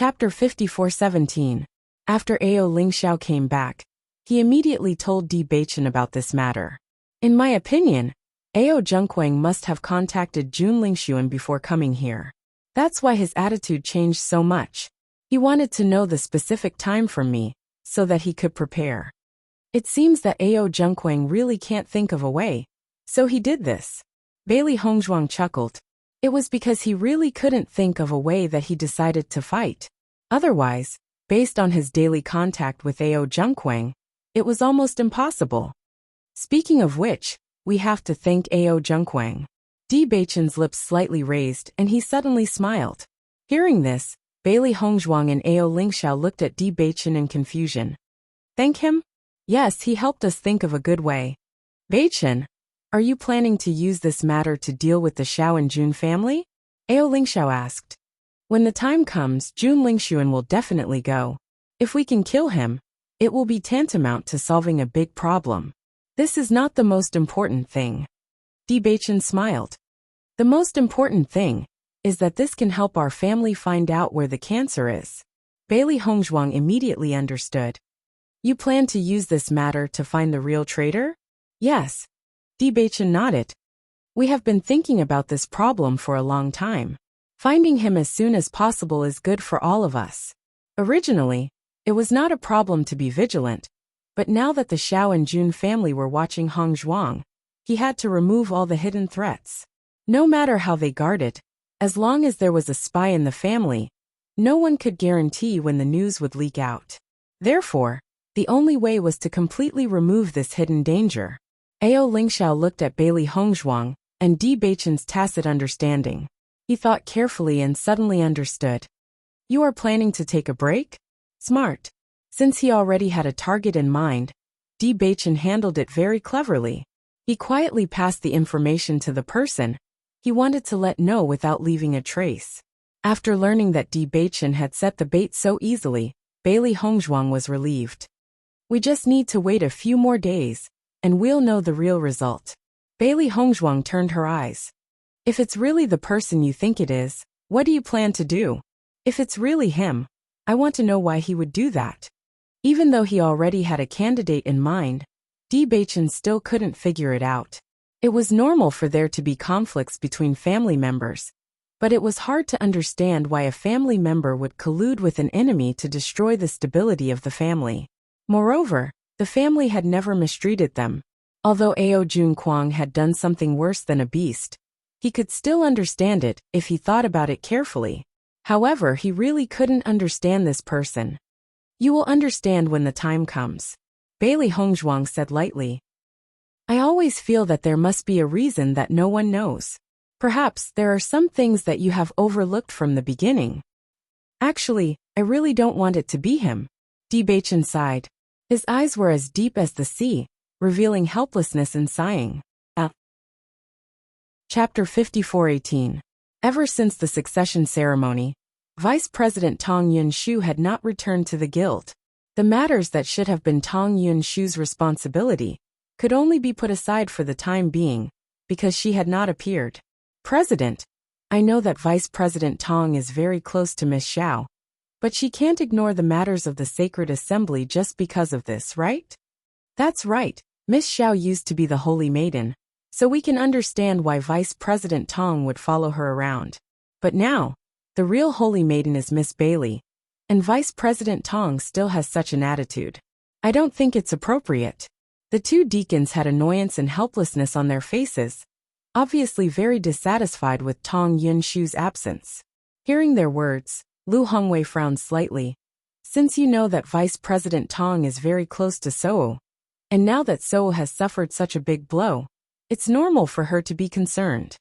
Chapter 54:17. After Ao Lingxiao came back, he immediately told Di Baichen about this matter. In my opinion, Ao Zhengquang must have contacted Jun Lingxuan before coming here. That's why his attitude changed so much. He wanted to know the specific time from me, so that he could prepare. It seems that Ao Zhengquang really can't think of a way, so he did this. Bailey Hongzhuang chuckled. It was because he really couldn't think of a way that he decided to fight. Otherwise, based on his daily contact with Ao Zhengquang, it was almost impossible. Speaking of which, we have to thank Ao Zhengquang. Di Baichen's lips slightly raised and he suddenly smiled. Hearing this, Bailey Hongzhuang and Ao Lingxiao looked at Di Baichen in confusion. Thank him? Yes, he helped us think of a good way. Baichen, are you planning to use this matter to deal with the Xiao and Jun family? Ao Lingxiao asked. When the time comes, Jun Lingxuan will definitely go. If we can kill him, it will be tantamount to solving a big problem. This is not the most important thing. Di Baichen smiled. The most important thing is that this can help our family find out where the cancer is. Bailey Hongzhuang immediately understood. You plan to use this matter to find the real traitor? Yes. Di Baichen nodded. We have been thinking about this problem for a long time. Finding him as soon as possible is good for all of us. Originally, it was not a problem to be vigilant, but now that the Xiao and Jun family were watching Hongzhuang, he had to remove all the hidden threats. No matter how they guarded, as long as there was a spy in the family, no one could guarantee when the news would leak out. Therefore, the only way was to completely remove this hidden danger. Ao Lingxiao looked at Bailey Hongzhuang and Di Baichen's tacit understanding. He thought carefully and suddenly understood. You are planning to take a break? Smart. Since he already had a target in mind, Di Baichen handled it very cleverly. He quietly passed the information to the person he wanted to let know without leaving a trace. After learning that Di Baichen had set the bait so easily, Bailey Hongzhuang was relieved. We just need to wait a few more days, and we'll know the real result. Bailey Hongzhuang turned her eyes. If it's really the person you think it is, what do you plan to do? If it's really him, I want to know why he would do that. Even though he already had a candidate in mind, Di Baichen still couldn't figure it out. It was normal for there to be conflicts between family members, but it was hard to understand why a family member would collude with an enemy to destroy the stability of the family. Moreover, the family had never mistreated them. Although Ao Zhengquang had done something worse than a beast, he could still understand it if he thought about it carefully. However, he really couldn't understand this person. You will understand when the time comes, Bailey Hongzhuang said lightly. I always feel that there must be a reason that no one knows. Perhaps there are some things that you have overlooked from the beginning. Actually, I really don't want it to be him. Di Baichen sighed. His eyes were as deep as the sea, revealing helplessness and sighing. Chapter 54:18. Ever since the succession ceremony, Vice President Tong Yunshu had not returned to the guild. The matters that should have been Tong Yunshu's responsibility could only be put aside for the time being, because she had not appeared. President, I know that Vice President Tong is very close to Miss Xiao, but she can't ignore the matters of the Sacred Assembly just because of this, right? That's right, Miss Xiao used to be the Holy Maiden, so we can understand why Vice President Tong would follow her around. But now, the real Holy Maiden is Miss Bailey, and Vice President Tong still has such an attitude. I don't think it's appropriate. The two deacons had annoyance and helplessness on their faces, obviously very dissatisfied with Tong Yunshu's absence. Hearing their words, Lu Hongwei frowned slightly. Since you know that Vice President Tong is very close to Sou, and now that Sou has suffered such a big blow, it's normal for her to be concerned.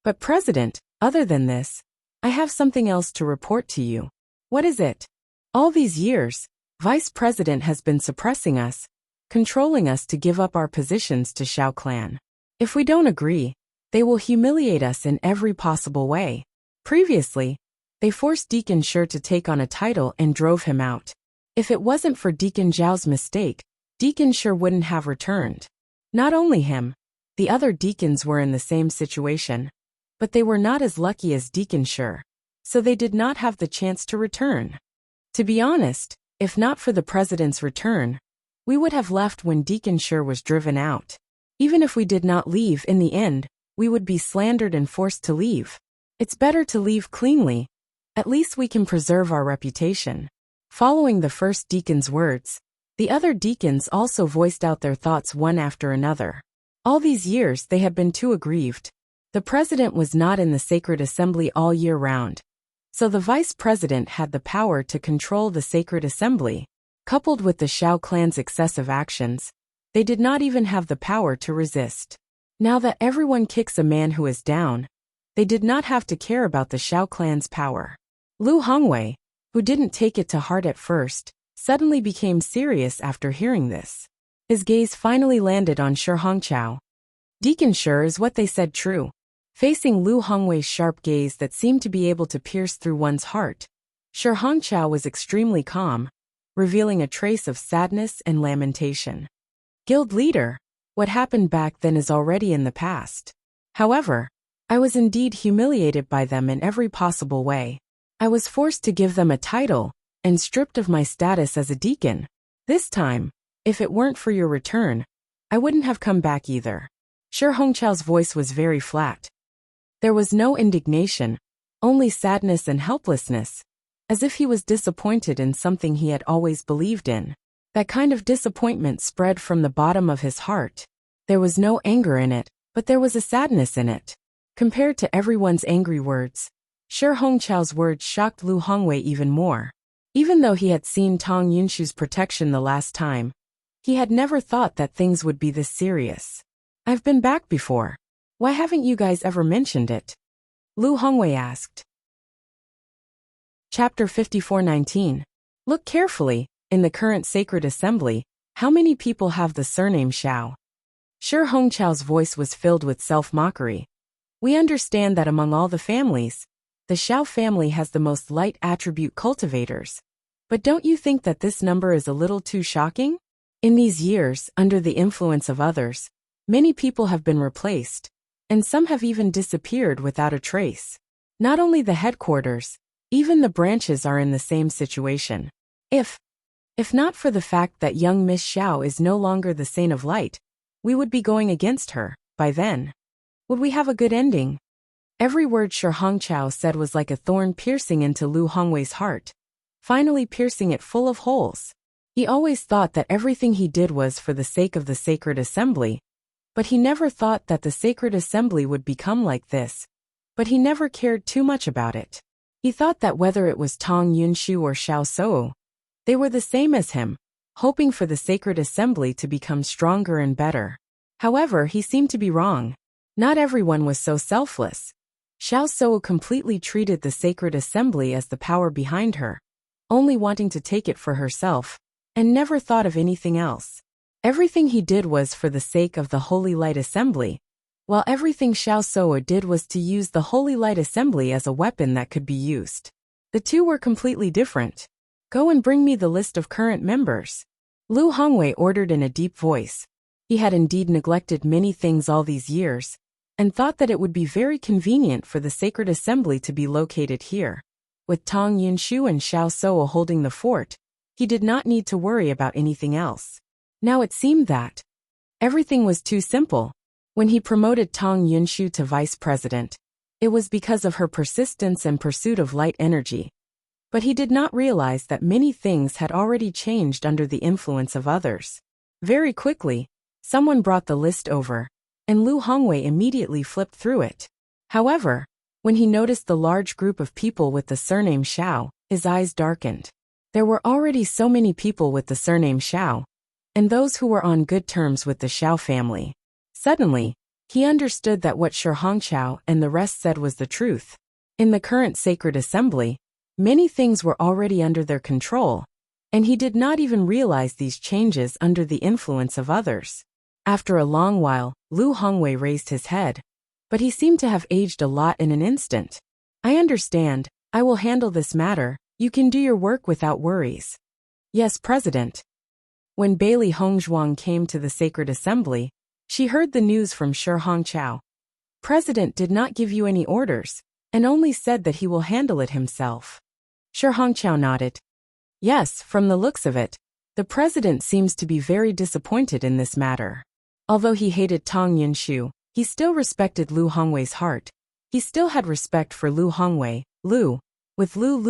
But President, other than this, I have something else to report to you. What is it? All these years, Vice President has been suppressing us, controlling us to give up our positions to Xiao clan. If we don't agree, they will humiliate us in every possible way. Previously, they forced Deacon Shi to take on a title and drove him out. If it wasn't for Deacon Zhao's mistake, Deacon Shi wouldn't have returned. Not only him, the other deacons were in the same situation, but they were not as lucky as Deacon Shi. so they did not have the chance to return. To be honest, if not for the president's return, we would have left when Deacon Sure was driven out. Even if we did not leave in the end, we would be slandered and forced to leave. It's better to leave cleanly. At least we can preserve our reputation. Following the first deacon's words, the other deacons also voiced out their thoughts one after another. All these years they had been too aggrieved. The president was not in the sacred assembly all year round, so the vice president had the power to control the sacred assembly. Coupled with the Shao clan's excessive actions, they did not even have the power to resist. Now that everyone kicks a man who is down, they did not have to care about the Shao clan's power. Lu Hongwei, who didn't take it to heart at first, suddenly became serious after hearing this. His gaze finally landed on Shi Hongqiao. Deacon Sure is what they said true. Facing Lu Hongwei's sharp gaze that seemed to be able to pierce through one's heart, Shi Hongqiao was extremely calm, revealing a trace of sadness and lamentation. Guild leader, what happened back then is already in the past. However, I was indeed humiliated by them in every possible way. I was forced to give them a title, and stripped of my status as a deacon. This time, if it weren't for your return, I wouldn't have come back either. Shi Hongqiao's voice was very flat. There was no indignation, only sadness and helplessness, as if he was disappointed in something he had always believed in. That kind of disappointment spread from the bottom of his heart. There was no anger in it, but there was a sadness in it. Compared to everyone's angry words, Shi Hongqiao's words shocked Lu Hongwei even more. Even though he had seen Tong Yunshu's protection the last time, he had never thought that things would be this serious. I've been back before. Why haven't you guys ever mentioned it? Lu Hongwei asked. Chapter 54:19. Look carefully, in the current sacred assembly, how many people have the surname Shao? Shi Hongqiao's voice was filled with self-mockery. We understand that among all the families, the Shao family has the most light attribute cultivators. But don't you think that this number is a little too shocking? In these years, under the influence of others, many people have been replaced, and some have even disappeared without a trace. Not only the headquarters, even the branches are in the same situation. If not for the fact that young Miss Xiao is no longer the Saint of Light, we would be going against her. By then, would we have a good ending? Every word Shi Hongqiao said was like a thorn piercing into Lu Hongwei's heart, finally piercing it full of holes. He always thought that everything he did was for the sake of the sacred assembly, but he never thought that the sacred assembly would become like this. But he never cared too much about it. He thought that whether it was Tong Yunshu or Xiao Sou, they were the same as him, hoping for the sacred assembly to become stronger and better. However, he seemed to be wrong. Not everyone was so selfless. Xiao Sou completely treated the sacred assembly as the power behind her, only wanting to take it for herself, and never thought of anything else. Everything he did was for the sake of the Holy Light Assembly, while everything Xiao Sou did was to use the Holy Light Assembly as a weapon that could be used. The two were completely different. Go and bring me the list of current members. Lu Hongwei ordered in a deep voice. He had indeed neglected many things all these years, and thought that it would be very convenient for the sacred assembly to be located here. With Tong Yunshu and Xiao Sou holding the fort, he did not need to worry about anything else. Now it seemed that everything was too simple. When he promoted Tong Yunshu to vice president, it was because of her persistence and pursuit of light energy. But he did not realize that many things had already changed under the influence of others. Very quickly, someone brought the list over, and Lu Hongwei immediately flipped through it. However, when he noticed the large group of people with the surname Xiao, his eyes darkened. There were already so many people with the surname Xiao, and those who were on good terms with the Xiao family. Suddenly, he understood that what Shi Hongqiao and the rest said was the truth. In the current sacred assembly, many things were already under their control, and he did not even realize these changes under the influence of others. After a long while, Lu Hongwei raised his head, but he seemed to have aged a lot in an instant. I understand. I will handle this matter. You can do your work without worries. Yes, President. When Bailey Hongzhuang came to the sacred assembly, she heard the news from Shi Hongqiao. President did not give you any orders. and only said that he will handle it himself. Shi Hongqiao nodded. Yes, from the looks of it, the president seems to be very disappointed in this matter. Although he hated Tang Yunshu, he still respected Lu Hongwei's heart. He still had respect for Lu Hongwei, Lu, with Lu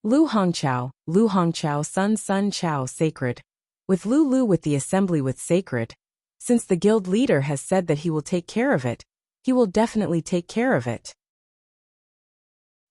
Hongqiao, Sun Chao sacred, with Lu with the assembly with sacred. Since the guild leader has said that he will take care of it, he will definitely take care of it.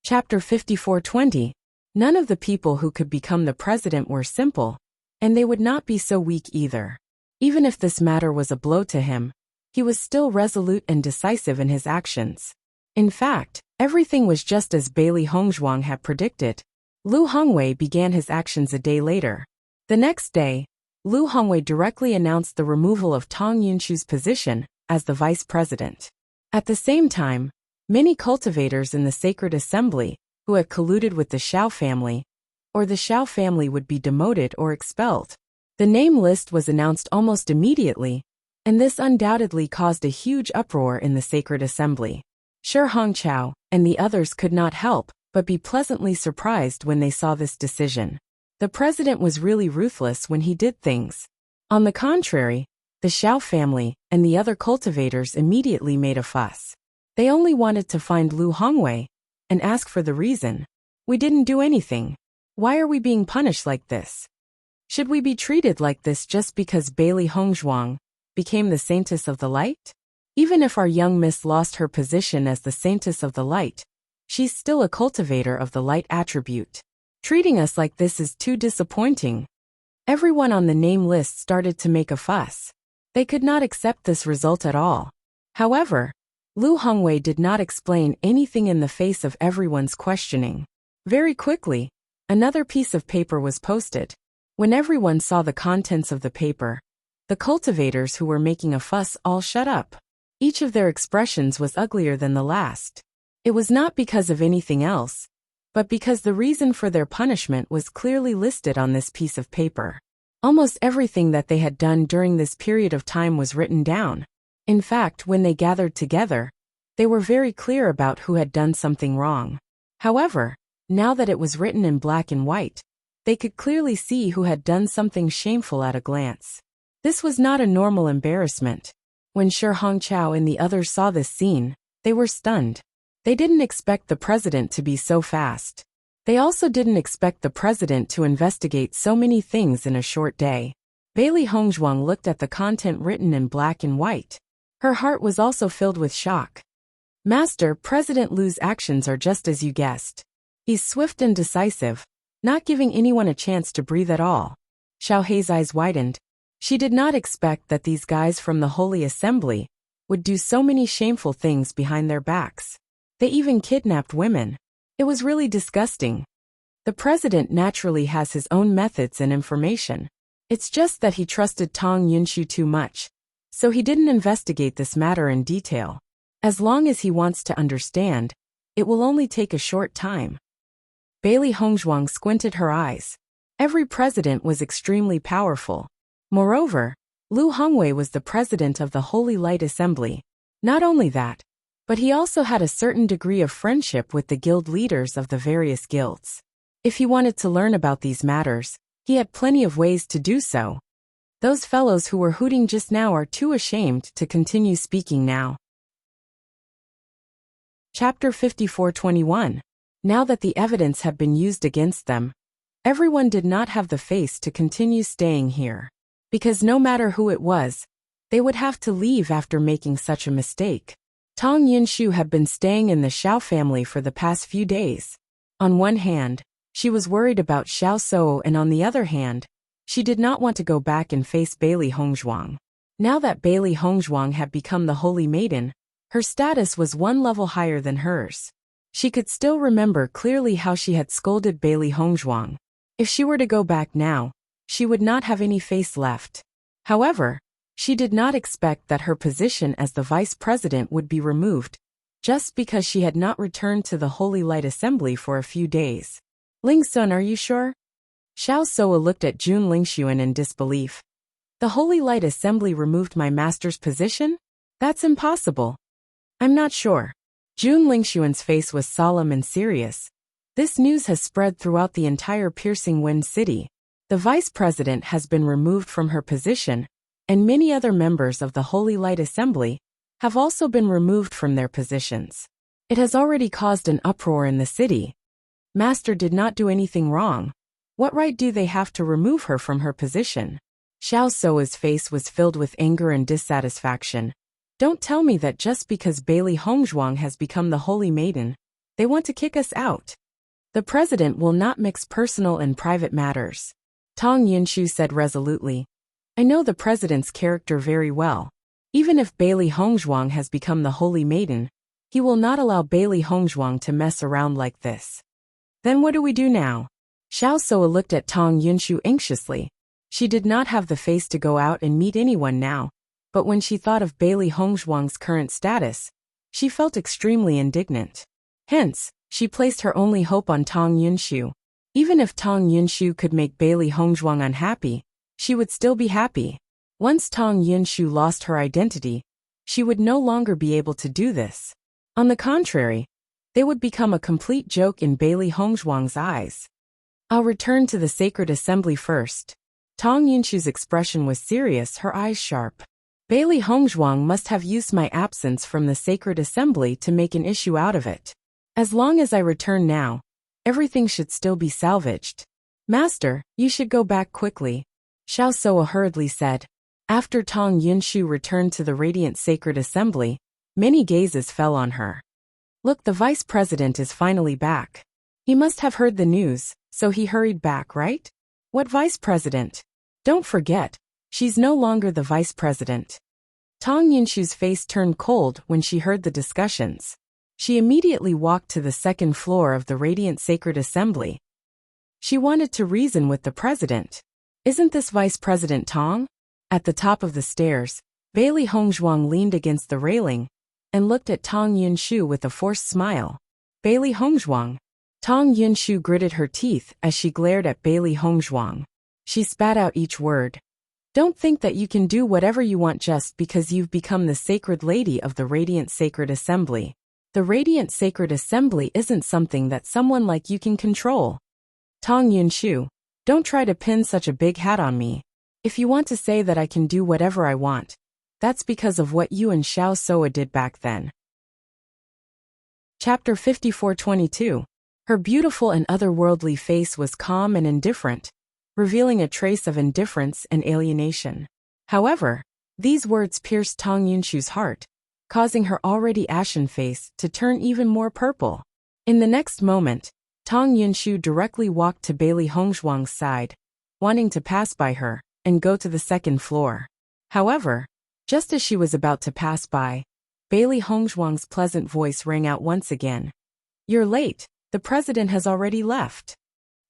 Chapter 54:20. None of the people who could become the president were simple, and they would not be so weak either. Even if this matter was a blow to him, he was still resolute and decisive in his actions. In fact, everything was just as Bailey Hongzhuang had predicted. Lu Hongwei began his actions a day later. The next day, Lu Hongwei directly announced the removal of Tang Yunshu's position as the vice president. At the same time, many cultivators in the sacred assembly who had colluded with the Xiao family, or the Xiao family would be demoted or expelled. The name list was announced almost immediately, and this undoubtedly caused a huge uproar in the sacred assembly. Shi Hongqiao and the others could not help but be pleasantly surprised when they saw this decision. The president was really ruthless when he did things. On the contrary, the Xiao family and the other cultivators immediately made a fuss. They only wanted to find Lu Hongwei and ask for the reason. We didn't do anything. Why are we being punished like this? Should we be treated like this just because Bailey Hongzhuang became the Saintess of the Light? Even if our young miss lost her position as the Saintess of the Light, she's still a cultivator of the light attribute. Treating us like this is too disappointing. Everyone on the name list started to make a fuss. They could not accept this result at all. However, Lu Hongwei did not explain anything in the face of everyone's questioning. Very quickly, another piece of paper was posted. When everyone saw the contents of the paper, the cultivators who were making a fuss all shut up. Each of their expressions was uglier than the last. It was not because of anything else, but because the reason for their punishment was clearly listed on this piece of paper. Almost everything that they had done during this period of time was written down. In fact, when they gathered together, they were very clear about who had done something wrong. However, now that it was written in black and white, they could clearly see who had done something shameful at a glance. This was not a normal embarrassment. When Shi Hongqiao and the others saw this scene, they were stunned. They didn't expect the president to be so fast. They also didn't expect the president to investigate so many things in a short day. Bailey Hongzhuang looked at the content written in black and white. Her heart was also filled with shock. Master, President Lu's actions are just as you guessed. He's swift and decisive, not giving anyone a chance to breathe at all. Xiao Hei's eyes widened. She did not expect that these guys from the Holy Assembly would do so many shameful things behind their backs. They even kidnapped women. It was really disgusting. The president naturally has his own methods and information. It's just that he trusted Tang Yunshu too much, so he didn't investigate this matter in detail. As long as he wants to understand, it will only take a short time. Bailey Hongzhuang squinted her eyes. Every president was extremely powerful. Moreover, Lu Hongwei was the president of the Holy Light Assembly. Not only that, but he also had a certain degree of friendship with the guild leaders of the various guilds. If he wanted to learn about these matters, he had plenty of ways to do so. Those fellows who were hooting just now are too ashamed to continue speaking now. Chapter 54:21. Now that the evidence had been used against them, everyone did not have the face to continue staying here. Because no matter who it was, they would have to leave after making such a mistake. Tang Yunshu had been staying in the Xiao family for the past few days. On one hand, she was worried about Xiao Souo, and on the other hand, she did not want to go back and face Bailey Hongzhuang. Now that Bailey Hongzhuang had become the Holy Maiden, her status was one level higher than hers. She could still remember clearly how she had scolded Bailey Hongzhuang. If she were to go back now, she would not have any face left. However, she did not expect that her position as the vice president would be removed, just because she had not returned to the Holy Light Assembly for a few days. Ling Sun, are you sure? Xiao Souo looked at Jun Lingxuan in disbelief. The Holy Light Assembly removed my master's position? That's impossible. I'm not sure. Jun Lingshuan's face was solemn and serious. This news has spread throughout the entire Piercing Wind City. The vice president has been removed from her position, and many other members of the Holy Light Assembly have also been removed from their positions. It has already caused an uproar in the city. Master did not do anything wrong. What right do they have to remove her from her position? Xiao Soa's face was filled with anger and dissatisfaction. Don't tell me that just because Bailey Hongzhuang has become the Holy Maiden, they want to kick us out. The president will not mix personal and private matters. Tong Yunshu said resolutely. I know the president's character very well. Even if Bailey Hongzhuang has become the Holy Maiden, he will not allow Bailey Hongzhuang to mess around like this. Then what do we do now? Xiao Soa looked at Tong Yunshu anxiously. She did not have the face to go out and meet anyone now, but when she thought of Bailey Hongzhuang's current status, she felt extremely indignant. Hence, she placed her only hope on Tong Yunshu. Even if Tong Yunshu could make Bailey Hongzhuang unhappy, she would still be happy. Once Tong Yunshu lost her identity, she would no longer be able to do this. On the contrary, they would become a complete joke in Bailey Hongzhuang's eyes. I'll return to the sacred assembly first. Tong Yunshu's expression was serious, her eyes sharp. Bailey Hongzhuang must have used my absence from the sacred assembly to make an issue out of it. As long as I return now, everything should still be salvaged. Master, you should go back quickly, Xiao Soa hurriedly said. After Tong Yunshu returned to the radiant sacred assembly, many gazes fell on her. Look, the vice president is finally back. He must have heard the news, so he hurried back, right? What vice president? Don't forget, she's no longer the vice president. Tong Yunshu's face turned cold when she heard the discussions. She immediately walked to the second floor of the radiant sacred assembly. She wanted to reason with the president. Isn't this Vice President Tong? At the top of the stairs, Bailey Hongzhuang leaned against the railing and looked at Tong Yunshu with a forced smile. Bailey Hongzhuang. Tong Yunshu gritted her teeth as she glared at Bailey Hongzhuang. She spat out each word. Don't think that you can do whatever you want just because you've become the sacred lady of the Radiant Sacred Assembly. The Radiant Sacred Assembly isn't something that someone like you can control. Tong Yunshu, don't try to pin such a big hat on me. If you want to say that I can do whatever I want, that's because of what you and Xiao Soa did back then. Chapter 54:22. Her beautiful and otherworldly face was calm and indifferent, revealing a trace of indifference and alienation. However, these words pierced Tong Yunshu's heart, causing her already ashen face to turn even more purple. In the next moment, Tong Yunshu directly walked to Bailey Hongzhuang's side, wanting to pass by her and go to the second floor. However, just as she was about to pass by, Bailey Hongzhuang's pleasant voice rang out once again. You're late, the president has already left.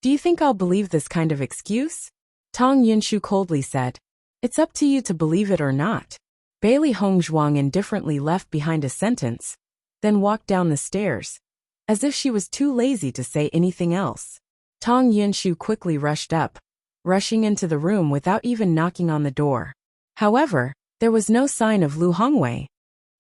Do you think I'll believe this kind of excuse? Tong Yunshu coldly said. It's up to you to believe it or not. Bailey Hongzhuang indifferently left behind a sentence, then walked down the stairs, as if she was too lazy to say anything else. Tong Yunshu quickly rushed up, rushing into the room without even knocking on the door. However, there was no sign of Lu Hongwei.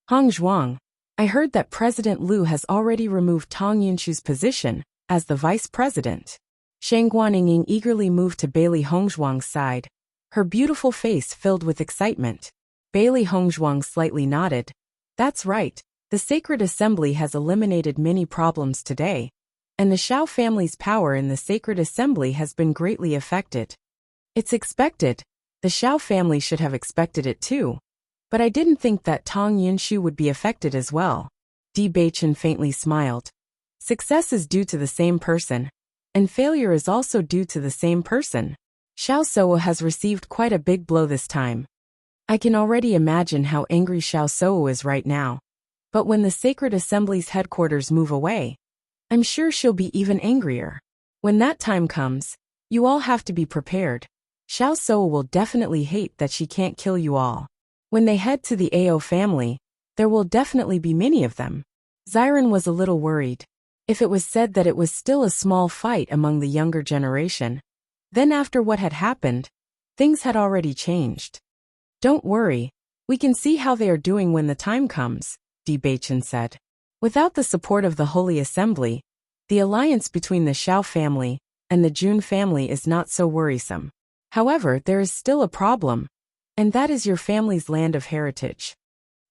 Hongzhuang, I heard that President Lu has already removed Tong Yunshu's position as the vice president. Shang Guaniying eagerly moved to Bailey Hongzhuang's side, her beautiful face filled with excitement. Bailey Hongzhuang slightly nodded. That's right, the Sacred Assembly has eliminated many problems today, and the Xiao family's power in the Sacred Assembly has been greatly affected. It's expected. The Xiao family should have expected it too. But I didn't think that Tong Yunshu would be affected as well. Bewitching faintly smiled. Success is due to the same person, and failure is also due to the same person. Xiao Soa has received quite a big blow this time. I can already imagine how angry Xiao Soa is right now. But when the Sacred Assembly's headquarters move away, I'm sure she'll be even angrier. When that time comes, you all have to be prepared. Xiao Soa will definitely hate that she can't kill you all. When they head to the Ao family, there will definitely be many of them. Xiren was a little worried. If it was said that it was still a small fight among the younger generation, then after what had happened, things had already changed. Don't worry, we can see how they are doing when the time comes, Bewitching said. Without the support of the Holy Assembly, the alliance between the Xiao family and the Jun family is not so worrisome. However, there is still a problem, and that is your family's land of heritage.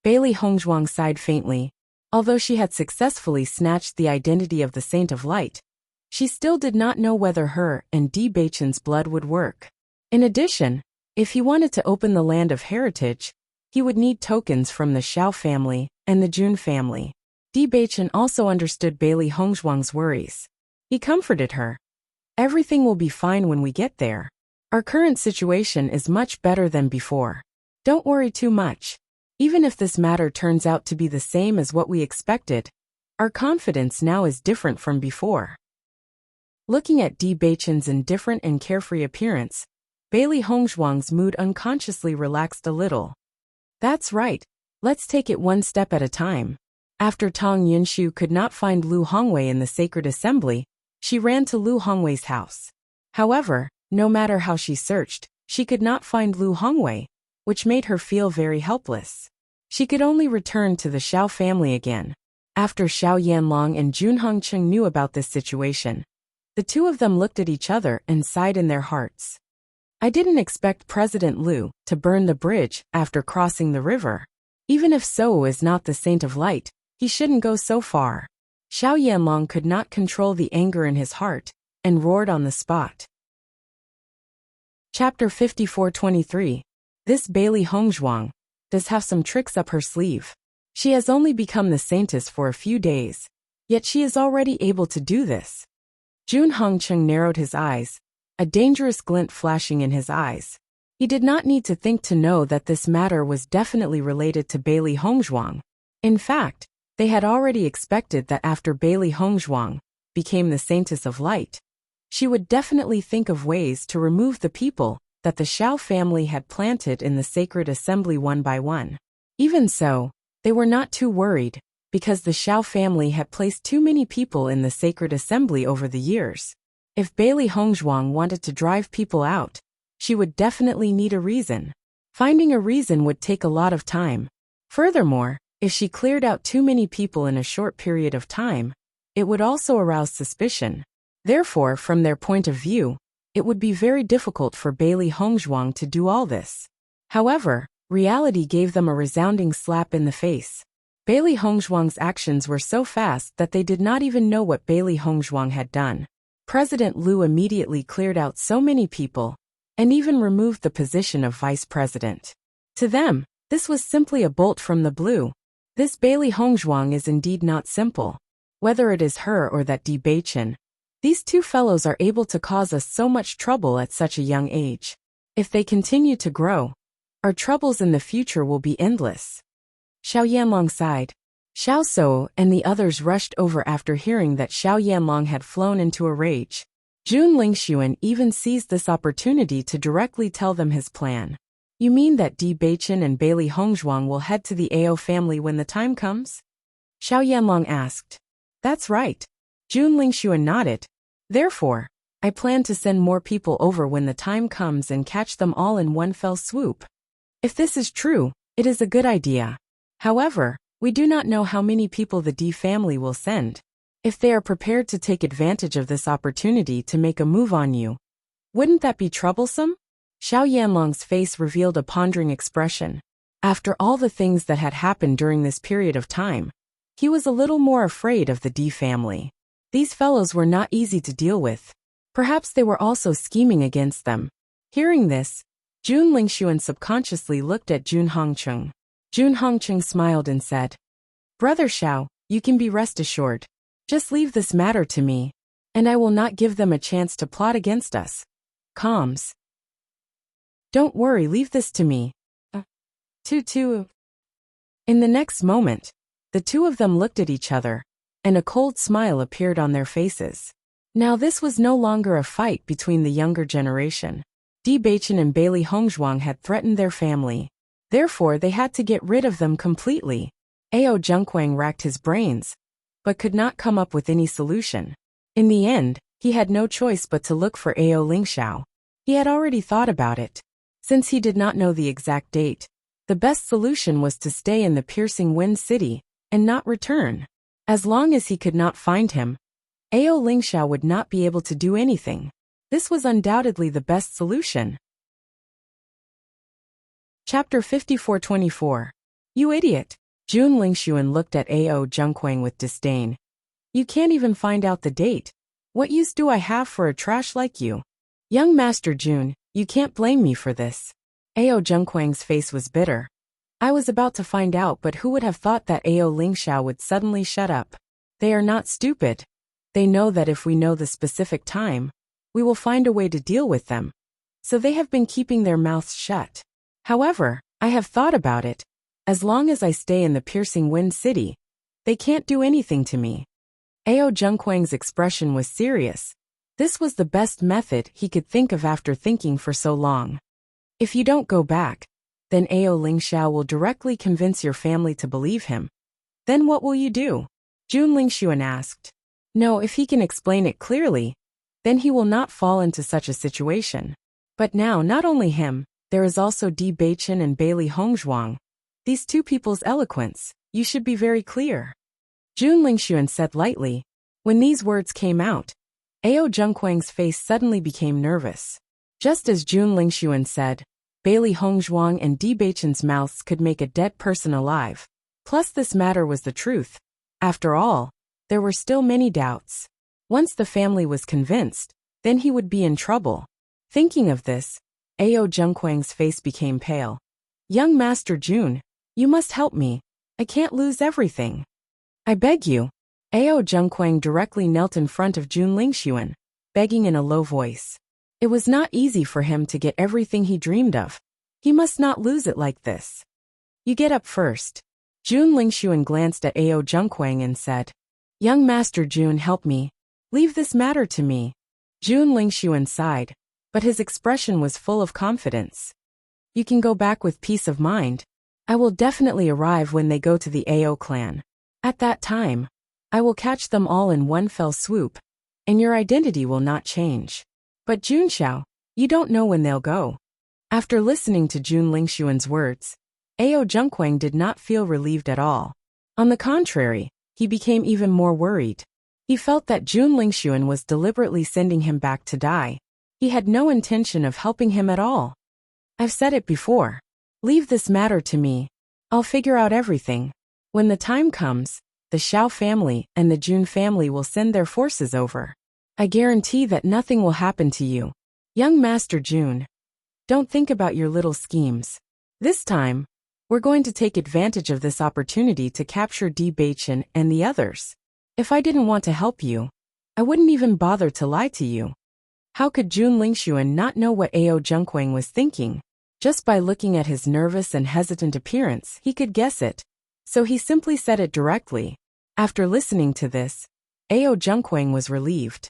Bailey Hongzhuang sighed faintly. Although she had successfully snatched the identity of the Saint of Light, she still did not know whether her and Di Beichen's blood would work. In addition, if he wanted to open the land of heritage, he would need tokens from the Xiao family and the Jun family. Di Beichen also understood Bailey Hongzhuang's worries. He comforted her. Everything will be fine when we get there. Our current situation is much better than before. Don't worry too much. Even if this matter turns out to be the same as what we expected, our confidence now is different from before. Looking at Di Beichen's indifferent and carefree appearance, Bailey Hongzhuang's mood unconsciously relaxed a little. That's right. Let's take it one step at a time. After Tang Yunshu could not find Lu Hongwei in the sacred assembly, she ran to Lu Hongwei's house. However, no matter how she searched, she could not find Lu Hongwei, which made her feel very helpless. She could only return to the Xiao family again. After Xiao Yanlong and Jun Hongcheng knew about this situation, the two of them looked at each other and sighed in their hearts. I didn't expect President Lu to burn the bridge after crossing the river. Even if Sou is not the Saint of Light, he shouldn't go so far. Xiao Yanlong could not control the anger in his heart and roared on the spot. Chapter 54:23. This Bailey Hongzhuang does have some tricks up her sleeve. She has only become the saintess for a few days, yet she is already able to do this. Jun Hongcheng narrowed his eyes, a dangerous glint flashing in his eyes. He did not need to think to know that this matter was definitely related to Bailey Hongzhuang. In fact, they had already expected that after Bailey Hongzhuang became the Saintess of Light, she would definitely think of ways to remove the people that the Xiao family had planted in the sacred assembly one by one. Even so, they were not too worried, because the Xiao family had placed too many people in the sacred assembly over the years. If Bailey Hongzhuang wanted to drive people out, she would definitely need a reason. Finding a reason would take a lot of time. Furthermore, if she cleared out too many people in a short period of time, it would also arouse suspicion. Therefore, from their point of view, it would be very difficult for Bailey Hongzhuang to do all this. However, reality gave them a resounding slap in the face. Bailey Hongzhuang's actions were so fast that they did not even know what Bailey Hongzhuang had done. President Lu immediately cleared out so many people, and even removed the position of vice president. To them, this was simply a bolt from the blue. This Bailey Hongzhuang is indeed not simple. Whether it is her or that Di Beichen, these two fellows are able to cause us so much trouble at such a young age. If they continue to grow, our troubles in the future will be endless. Xiao Yanlong sighed. Xiao Sou and the others rushed over after hearing that Xiao Yanlong had flown into a rage. Jun Lingxuan even seized this opportunity to directly tell them his plan. You mean that Di Beichen and Bailey Hongzhuang will head to the Ao family when the time comes? Xiao Yanlong asked. That's right. Jun Lingxuan nodded. Therefore, I plan to send more people over when the time comes and catch them all in one fell swoop. If this is true, it is a good idea. However, we do not know how many people the Di family will send. If they are prepared to take advantage of this opportunity to make a move on you, wouldn't that be troublesome? Xiao Yanlong's face revealed a pondering expression. After all the things that had happened during this period of time, he was a little more afraid of the Di family. These fellows were not easy to deal with. Perhaps they were also scheming against them. Hearing this, Jun Lingxuan subconsciously looked at Jun Hongcheng. Jun Hongcheng smiled and said, Brother Xiao, you can be rest assured. Just leave this matter to me, and I will not give them a chance to plot against us. Calms. Don't worry, leave this to me. In the next moment, the two of them looked at each other, and a cold smile appeared on their faces. Now this was no longer a fight between the younger generation. Di Beichen and Bailey Hongzhuang had threatened their family. Therefore they had to get rid of them completely. Ao Zhengquang racked his brains, but could not come up with any solution. In the end, he had no choice but to look for Ao Lingxiao. He had already thought about it. Since he did not know the exact date, the best solution was to stay in the Piercing Wind City and not return. As long as he could not find him, Ao Lingxiao would not be able to do anything. This was undoubtedly the best solution. Chapter 54-24. You idiot! Jun Lingxuan looked at Ao Zhengquang with disdain. You can't even find out the date. What use do I have for a trash like you? Young Master Jun, you can't blame me for this. Ao Zhengquang's face was bitter. I was about to find out, but who would have thought that Ao Lingxiao would suddenly shut up? They are not stupid. They know that if we know the specific time, we will find a way to deal with them. So they have been keeping their mouths shut. However, I have thought about it. As long as I stay in the Piercing Wind City, they can't do anything to me. Ao Zhengquang's expression was serious. This was the best method he could think of after thinking for so long. If you don't go back, then Ao Lingxiao will directly convince your family to believe him. Then what will you do? Jun Lingxuan asked. No, if he can explain it clearly, then he will not fall into such a situation. But now not only him, there is also Di Beichen and Bailey Hongzhuang. These two people's eloquence, you should be very clear. Jun Lingxuan said lightly. When these words came out, Ao Zhengquang's face suddenly became nervous. Just as Jun Lingxuan said, Bailey Hongzhuang and Di Beichen's mouths could make a dead person alive. Plus this matter was the truth. After all, there were still many doubts. Once the family was convinced, then he would be in trouble. Thinking of this, Ao Zhengquang's face became pale. Young Master Jun, you must help me. I can't lose everything. I beg you. Ao Zhengquang directly knelt in front of Jun Lingxuan, begging in a low voice. It was not easy for him to get everything he dreamed of. He must not lose it like this. You get up first. Jun Lingxuan glanced at Ao Zhengquang and said, Young Master Jun, help me. Leave this matter to me. Jun Lingxuan sighed, but his expression was full of confidence. You can go back with peace of mind. I will definitely arrive when they go to the Ao clan. At that time, I will catch them all in one fell swoop, and your identity will not change. But Junxiao, you don't know when they'll go. After listening to Jun Lingxuan's words, Ao Zhengquang did not feel relieved at all. On the contrary, he became even more worried. He felt that Jun Lingxuan was deliberately sending him back to die. He had no intention of helping him at all. I've said it before. Leave this matter to me. I'll figure out everything. When the time comes, the Xiao family and the Jun family will send their forces over. I guarantee that nothing will happen to you. Young Master Jun, don't think about your little schemes. This time, we're going to take advantage of this opportunity to capture Di Beichen and the others. If I didn't want to help you, I wouldn't even bother to lie to you. How could Jun Lingxuan not know what Ao Zhengquang was thinking? Just by looking at his nervous and hesitant appearance, he could guess it. So he simply said it directly. After listening to this, Ao Zhengquang was relieved.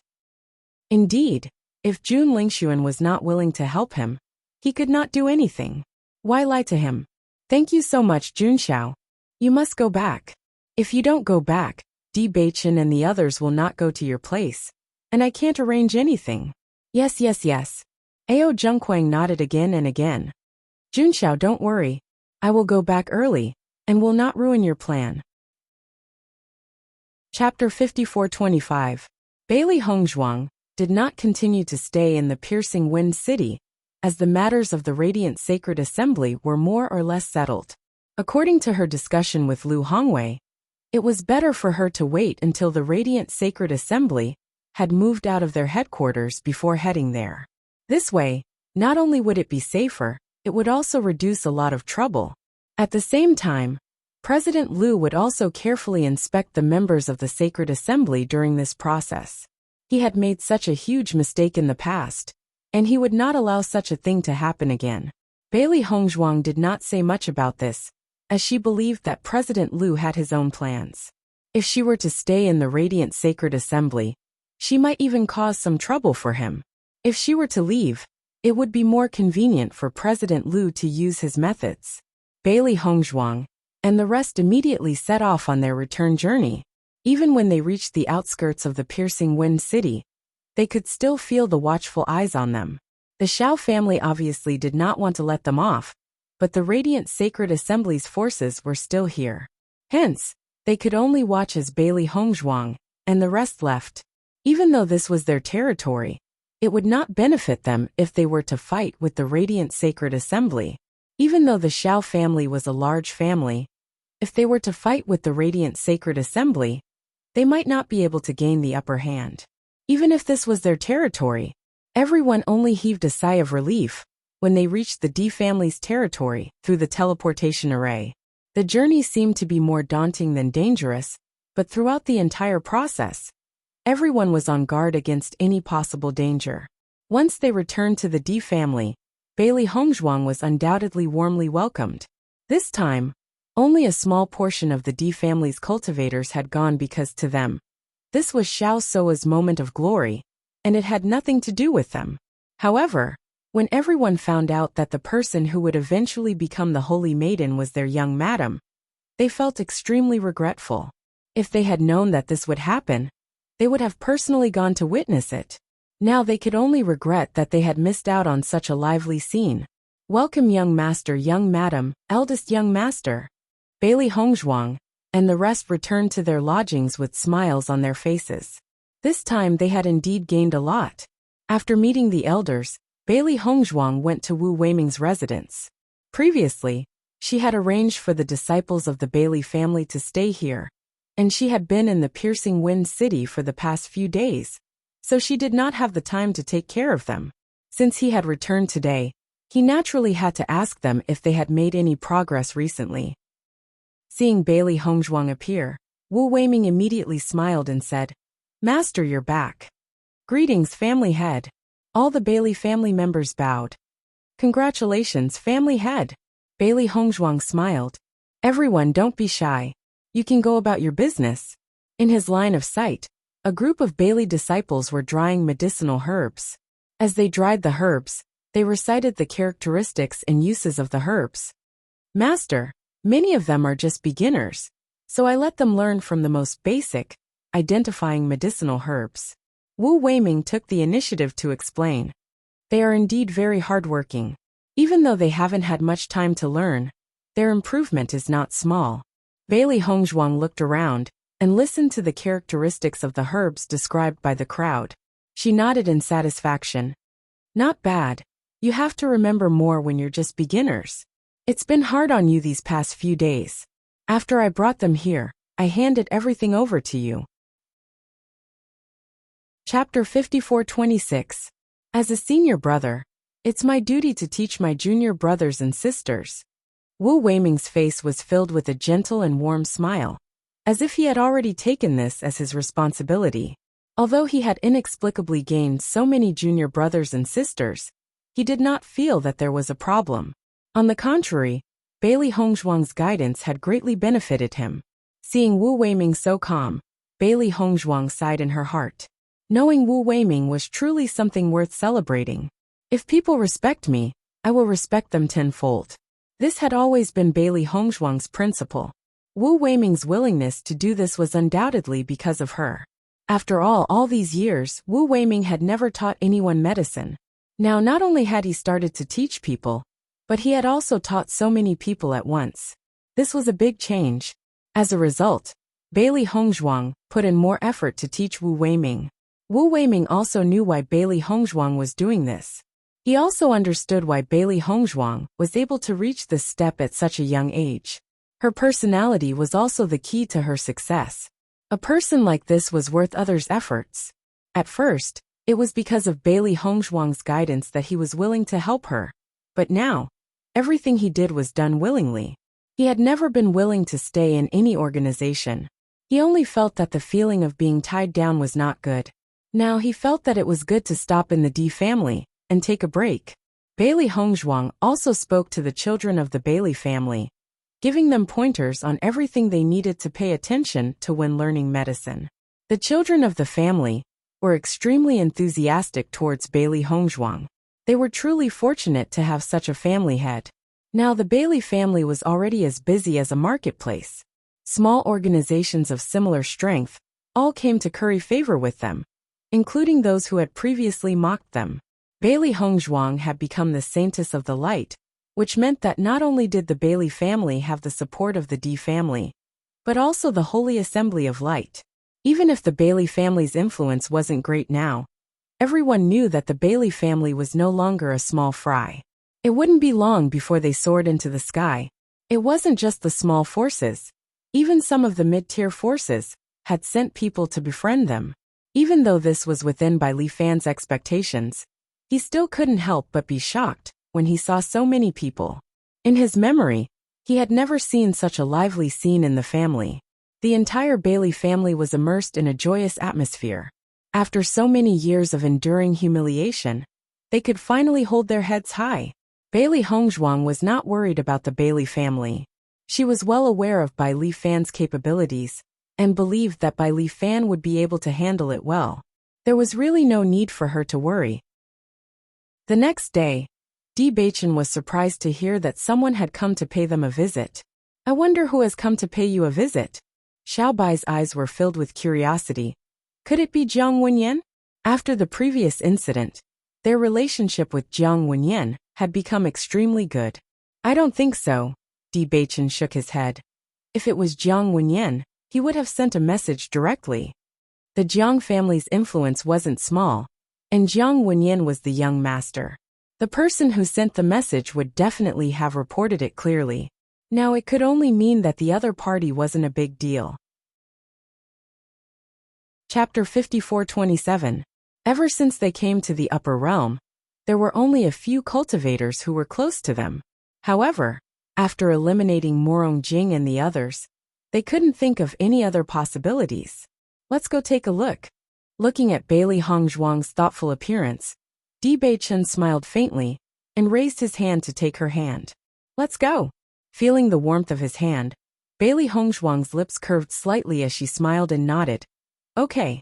Indeed, if Jun Lingxuan was not willing to help him, he could not do anything. Why lie to him? Thank you so much, Junxiao. You must go back. If you don't go back, Di Beichen and the others will not go to your place, and I can't arrange anything. Yes. Ao Zhengquang nodded again and again. Junxiao, don't worry. I will go back early, and will not ruin your plan. Chapter 54-25. Bailey Hongzhuang did not continue to stay in the Piercing Wind City, as the matters of the Radiant Sacred Assembly were more or less settled. According to her discussion with Lu Hongwei, it was better for her to wait until the Radiant Sacred Assembly had moved out of their headquarters before heading there. This way, not only would it be safer, it would also reduce a lot of trouble. At the same time, President Lu would also carefully inspect the members of the Sacred Assembly during this process. He had made such a huge mistake in the past, and he would not allow such a thing to happen again. Bailey Hongzhuang did not say much about this, as she believed that President Lu had his own plans. If she were to stay in the Radiant Sacred Assembly, she might even cause some trouble for him. If she were to leave, it would be more convenient for President Lu to use his methods. Bailey Hongzhuang and the rest immediately set off on their return journey. Even when they reached the outskirts of the Piercing Wind City, they could still feel the watchful eyes on them. The Xiao family obviously did not want to let them off, but the Radiant Sacred Assembly's forces were still here. Hence, They could only watch as Bailey Hongzhuang and the rest left. Even though this was their territory, it would not benefit them if they were to fight with the Radiant Sacred Assembly. Even though the Xiao family was a large family, if they were to fight with the Radiant Sacred Assembly, they might not be able to gain the upper hand. Even if this was their territory, everyone only heaved a sigh of relief when they reached the D family's territory through the teleportation array. The journey seemed to be more daunting than dangerous, but throughout the entire process, everyone was on guard against any possible danger. Once they returned to the D family, Bailey Hongzhuang was undoubtedly warmly welcomed. This time, only a small portion of the D family's cultivators had gone because to them, this was Xiao Soa's moment of glory, and it had nothing to do with them. However, when everyone found out that the person who would eventually become the Holy Maiden was their young madam, they felt extremely regretful. If they had known that this would happen, they would have personally gone to witness it. Now they could only regret that they had missed out on such a lively scene. Welcome young master, young madam, eldest young master. Bailey Hongzhuang and the rest returned to their lodgings with smiles on their faces. This time they had indeed gained a lot. After meeting the elders, Bailey Hongzhuang went to Wu Weiming's residence. Previously, she had arranged for the disciples of the Bailey family to stay here, and she had been in the Piercing Wind City for the past few days, so she did not have the time to take care of them. Since he had returned today, he naturally had to ask them if they had made any progress recently. Seeing Bailey Hongzhuang appear, Wu Weiming immediately smiled and said, "Master, you're back." "Greetings, family head." All the Bailey family members bowed. "Congratulations, family head." Bailey Hongzhuang smiled. "Everyone, don't be shy. You can go about your business." In his line of sight, a group of Bailey disciples were drying medicinal herbs. As they dried the herbs, they recited the characteristics and uses of the herbs. "Master, many of them are just beginners, so I let them learn from the most basic, identifying medicinal herbs." Wu Weiming took the initiative to explain. They are indeed very hardworking. Even though they haven't had much time to learn, their improvement is not small. Bailey Hongzhuang looked around and listened to the characteristics of the herbs described by the crowd. She nodded in satisfaction. "Not bad. You have to remember more when you're just beginners. It's been hard on you these past few days. After I brought them here, I handed everything over to you." Chapter 54-26. As a senior brother, it's my duty to teach my junior brothers and sisters. Wu Weiming's face was filled with a gentle and warm smile, as if he had already taken this as his responsibility. Although he had inexplicably gained so many junior brothers and sisters, he did not feel that there was a problem. On the contrary, Bailey Hongzhuang's guidance had greatly benefited him. Seeing Wu Weiming so calm, Bailey Hongzhuang sighed in her heart. Knowing Wu Weiming was truly something worth celebrating. If people respect me, I will respect them tenfold. This had always been Bailey Hongzhuang's principle. Wu Weiming's willingness to do this was undoubtedly because of her. After all these years, Wu Weiming had never taught anyone medicine. Now not only had he started to teach people, but he had also taught so many people at once. This was a big change. As a result, Bailey Hongzhuang put in more effort to teach Wu Weiming. Wu Weiming also knew why Bailey Hongzhuang was doing this. He also understood why Bailey Hongzhuang was able to reach this step at such a young age. Her personality was also the key to her success. A person like this was worth others' efforts. At first, it was because of Bailey Hongzhuang's guidance that he was willing to help her. But now, everything he did was done willingly. He had never been willing to stay in any organization. He only felt that the feeling of being tied down was not good. Now he felt that it was good to stop in the D family and take a break. Bailey Hongzhuang also spoke to the children of the Bailey family, giving them pointers on everything they needed to pay attention to when learning medicine. The children of the family were extremely enthusiastic towards Bailey Hongzhuang. They were truly fortunate to have such a family head. Now the Bailey family was already as busy as a marketplace. Small organizations of similar strength all came to curry favor with them, including those who had previously mocked them. Bailey Hongzhuang had become the saintess of the light, which meant that not only did the Bailey family have the support of the D family, but also the Holy Assembly of Light. Even if the Bailey family's influence wasn't great now, everyone knew that the Bailey family was no longer a small fry. It wouldn't be long before they soared into the sky. It wasn't just the small forces. Even some of the mid-tier forces had sent people to befriend them. Even though this was within Bai Li Fan's expectations, he still couldn't help but be shocked when he saw so many people. In his memory, he had never seen such a lively scene in the family. The entire Bailey family was immersed in a joyous atmosphere. After so many years of enduring humiliation, they could finally hold their heads high. Bailey Hongzhuang was not worried about the Bailey family. She was well aware of Bai Li Fan's capabilities and believed that Bai Li Fan would be able to handle it well. There was really no need for her to worry. The next day, Di Beichen was surprised to hear that someone had come to pay them a visit. "I wonder who has come to pay you a visit?" Xiao Bai's eyes were filled with curiosity. Could it be Jiang Wenyan? After the previous incident, their relationship with Jiang Wenyan had become extremely good. "I don't think so," Di Beichen shook his head. If it was Jiang Wenyan, he would have sent a message directly. The Jiang family's influence wasn't small, and Jiang Wenyan was the young master. The person who sent the message would definitely have reported it clearly. Now it could only mean that the other party wasn't a big deal. Chapter 54:27. Ever since they came to the upper realm, there were only a few cultivators who were close to them. However, after eliminating Morong Jing and the others, they couldn't think of any other possibilities. Let's go take a look. Looking at Bailey Hongzhuang's thoughtful appearance, Di Beichen smiled faintly and raised his hand to take her hand. "Let's go." Feeling the warmth of his hand, Bailey Hongzhuang's lips curved slightly as she smiled and nodded. "Okay."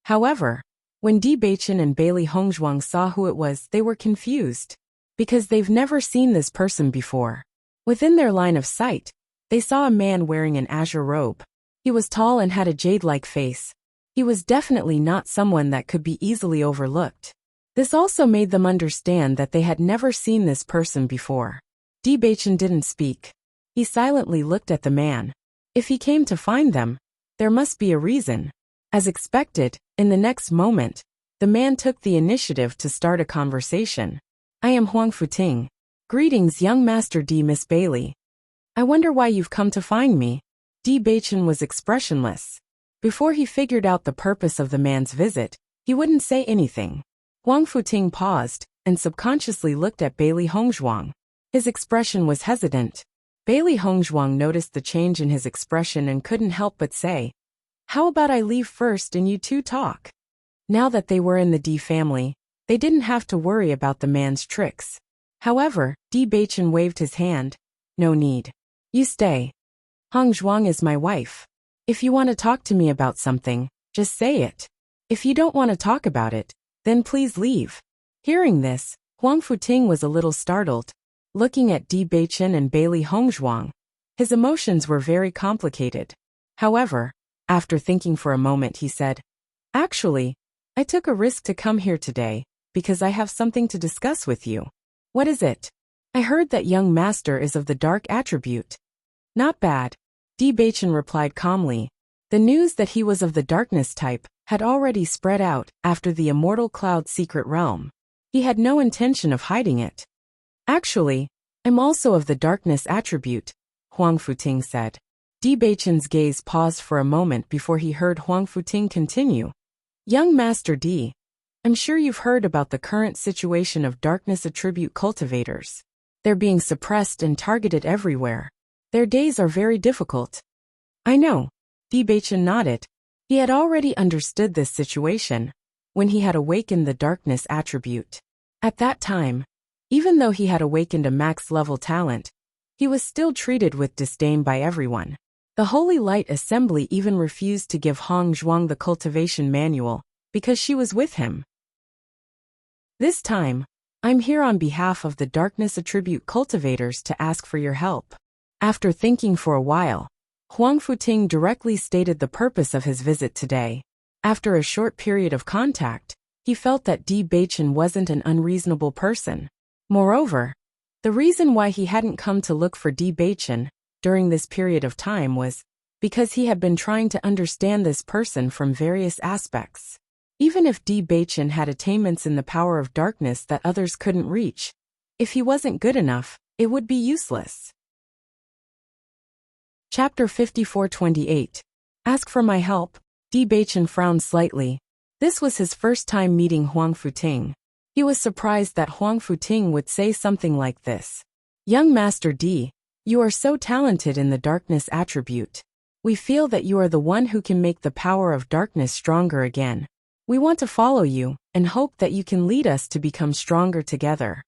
However, when Di Beichen and Bailey Hongzhuang saw who it was, they were confused, because they've never seen this person before. Within their line of sight, they saw a man wearing an azure robe. He was tall and had a jade-like face. He was definitely not someone that could be easily overlooked. This also made them understand that they had never seen this person before. Di Beichen didn't speak. He silently looked at the man. If he came to find them, there must be a reason. As expected, in the next moment, the man took the initiative to start a conversation. "I am Huang Futing. Greetings, young master Di Miss Bailey. I wonder why you've come to find me." Di Beichen was expressionless. Before he figured out the purpose of the man's visit, he wouldn't say anything. Huang Futing paused and subconsciously looked at Bailey Hongzhuang. His expression was hesitant. Bailey Hongzhuang noticed the change in his expression and couldn't help but say, "How about I leave first and you two talk?" Now that they were in the Di family, they didn't have to worry about the man's tricks. However, Di Beichen waved his hand. "No need. You stay. Hongzhuang is my wife. If you want to talk to me about something, just say it. If you don't want to talk about it, then please leave." Hearing this, Huang Futing was a little startled. Looking at Di Beichen and Bailey Hongzhuang, his emotions were very complicated. However, after thinking for a moment, he said, "Actually, I took a risk to come here today, because I have something to discuss with you." "What is it?" "I heard that young master is of the dark attribute." "Not bad," Di Beichen replied calmly. The news that he was of the darkness type had already spread out after the Immortal Cloud secret realm. He had no intention of hiding it. "Actually, I'm also of the darkness attribute," Huang Futing said. Di Beichen's gaze paused for a moment before he heard Huang Futing continue. "Young Master Di, I'm sure you've heard about the current situation of darkness attribute cultivators. They're being suppressed and targeted everywhere. Their days are very difficult." "I know." Di Beichen nodded. He had already understood this situation when he had awakened the darkness attribute. At that time, even though he had awakened a max-level talent, he was still treated with disdain by everyone. The Holy Light Assembly even refused to give Hongzhuang the cultivation manual because she was with him. "This time, I'm here on behalf of the darkness attribute cultivators to ask for your help." After thinking for a while, Huang Futing directly stated the purpose of his visit today. After a short period of contact, he felt that Di Beichen wasn't an unreasonable person. Moreover, the reason why he hadn't come to look for Di Beichen during this period of time was because he had been trying to understand this person from various aspects. Even if Di Baichen had attainments in the power of darkness that others couldn't reach, if he wasn't good enough, it would be useless. Chapter 54-28. Ask for my help. Di Baichen frowned slightly. This was his first time meeting Huang Futing. He was surprised that Huang Futing would say something like this. Young Master Di, you are so talented in the darkness attribute. We feel that you are the one who can make the power of darkness stronger again. We want to follow you, and hope that you can lead us to become stronger together.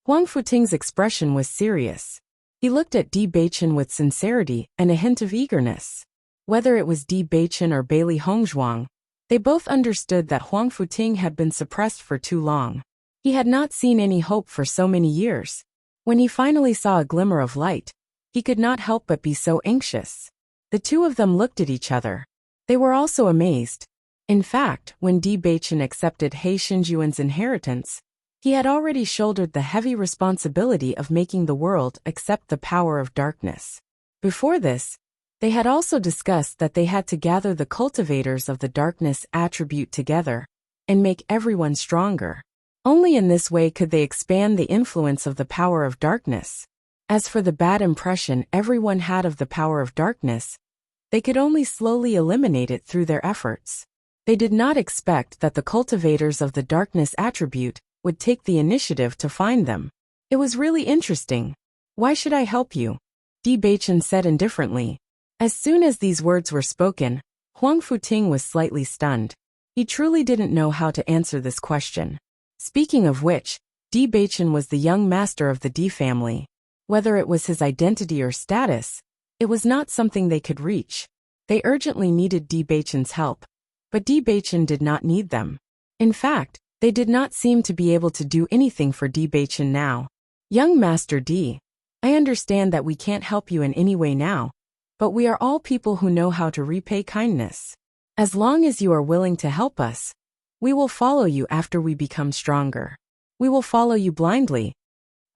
Huang Futing's expression was serious. He looked at Di Baichen with sincerity and a hint of eagerness. Whether it was Di Baichen or Bailey Hongzhuang, they both understood that Huang Futing had been suppressed for too long. He had not seen any hope for so many years. When he finally saw a glimmer of light, he could not help but be so anxious. The two of them looked at each other. They were also amazed. In fact, when Di Baichen accepted He Xinjuan's inheritance, he had already shouldered the heavy responsibility of making the world accept the power of darkness. Before this, they had also discussed that they had to gather the cultivators of the darkness attribute together and make everyone stronger. Only in this way could they expand the influence of the power of darkness. As for the bad impression everyone had of the power of darkness, they could only slowly eliminate it through their efforts. They did not expect that the cultivators of the darkness attribute would take the initiative to find them. It was really interesting. Why should I help you? Di Baichen said indifferently. As soon as these words were spoken, Huang Futing was slightly stunned. He truly didn't know how to answer this question. Speaking of which, Di Baichen was the young master of the Di family. Whether it was his identity or status, it was not something they could reach. They urgently needed Di Baichen's help, but Di Baichen did not need them. In fact, they did not seem to be able to do anything for Di Baichen now. Young Master Di, I understand that we can't help you in any way now, but we are all people who know how to repay kindness. As long as you are willing to help us, we will follow you after we become stronger. We will follow you blindly.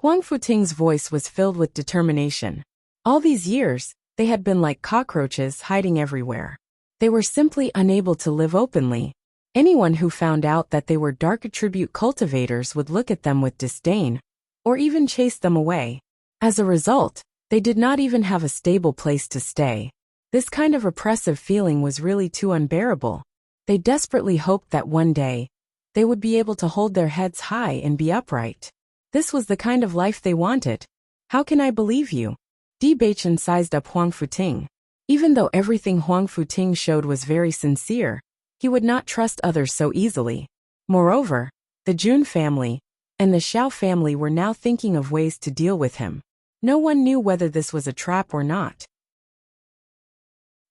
Huang Futing's voice was filled with determination. All these years, they had been like cockroaches hiding everywhere. They were simply unable to live openly. Anyone who found out that they were dark attribute cultivators would look at them with disdain, or even chase them away. As a result, they did not even have a stable place to stay. This kind of oppressive feeling was really too unbearable. They desperately hoped that one day, they would be able to hold their heads high and be upright. This was the kind of life they wanted. How can I believe you? Di Baichen sized up Huang Futing. Even though everything Huang Futing showed was very sincere, he would not trust others so easily. Moreover, the Jun family and the Xiao family were now thinking of ways to deal with him. No one knew whether this was a trap or not.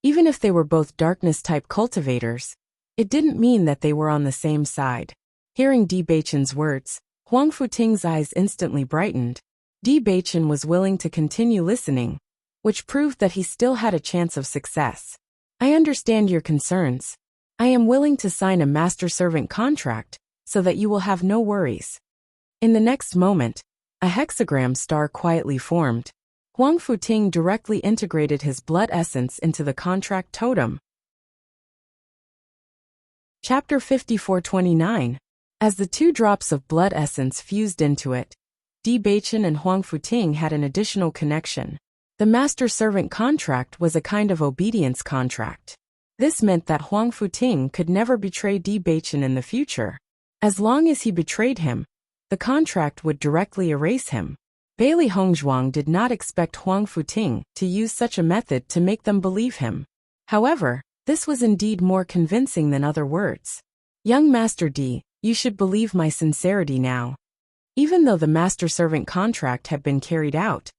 Even if they were both darkness-type cultivators, it didn't mean that they were on the same side. Hearing Di Baichen's words, Huang Futing's eyes instantly brightened. Di Baichen was willing to continue listening, which proved that he still had a chance of success. I understand your concerns. I am willing to sign a master-servant contract so that you will have no worries. In the next moment, a hexagram star quietly formed. Huang Futing directly integrated his blood essence into the contract totem. Chapter 54-29. As the 2 drops of blood essence fused into it, Di Baichen and Huang Futing had an additional connection. The master-servant contract was a kind of obedience contract. This meant that Huang Futing could never betray Di Baichen in the future. As long as he betrayed him, the contract would directly erase him. Bailey Hongzhuang did not expect Huang Futing to use such a method to make them believe him. However, this was indeed more convincing than other words. Young Master Di, you should believe my sincerity now. Even though the master-servant contract had been carried out,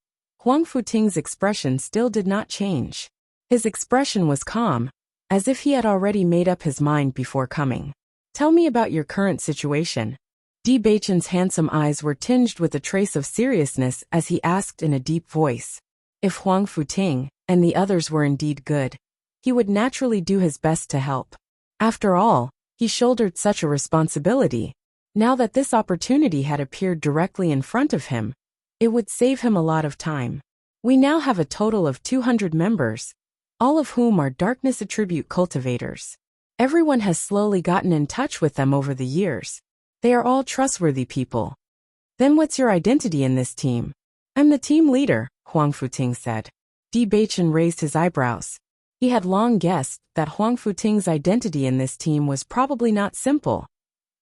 Huang Futing's expression still did not change. His expression was calm, as if he had already made up his mind before coming. Tell me about your current situation. Di Baichen's handsome eyes were tinged with a trace of seriousness as he asked in a deep voice. If Huang Futing and the others were indeed good, he would naturally do his best to help. After all, he shouldered such a responsibility. Now that this opportunity had appeared directly in front of him, it would save him a lot of time. We now have a total of 200 members, all of whom are darkness attribute cultivators. Everyone has slowly gotten in touch with them over the years. They are all trustworthy people. Then what's your identity in this team? I'm the team leader, Huang Futing said. Di Beichen raised his eyebrows. He had long guessed that Huang Futing's identity in this team was probably not simple,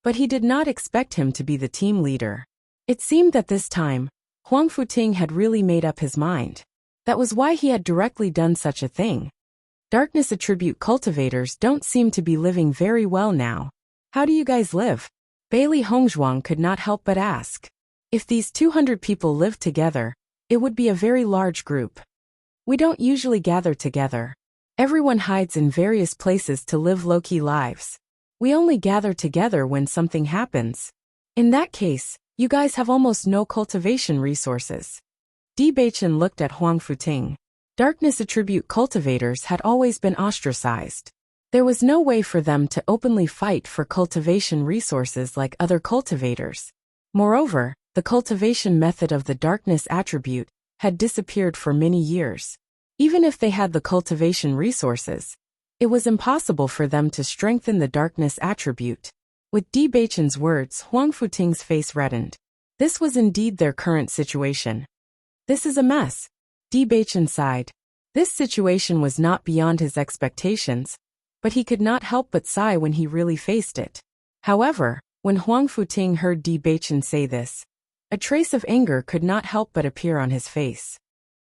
but he did not expect him to be the team leader. It seemed that this time, Huang Futing had really made up his mind. That was why he had directly done such a thing. Darkness attribute cultivators don't seem to be living very well now. How do you guys live? Bailey Hongzhuang could not help but ask. If these 200 people lived together, it would be a very large group. We don't usually gather together. Everyone hides in various places to live low-key lives. We only gather together when something happens. In that case, you guys have almost no cultivation resources. Di Beichen looked at Huang Futing. Darkness attribute cultivators had always been ostracized. There was no way for them to openly fight for cultivation resources like other cultivators. Moreover, the cultivation method of the darkness attribute had disappeared for many years. Even if they had the cultivation resources, it was impossible for them to strengthen the darkness attribute. With Di Beichen's words, Huang Futing's face reddened. This was indeed their current situation. This is a mess. Di Beichen sighed. This situation was not beyond his expectations, but he could not help but sigh when he really faced it. However, when Huang Futing heard Di Beichen say this, a trace of anger could not help but appear on his face.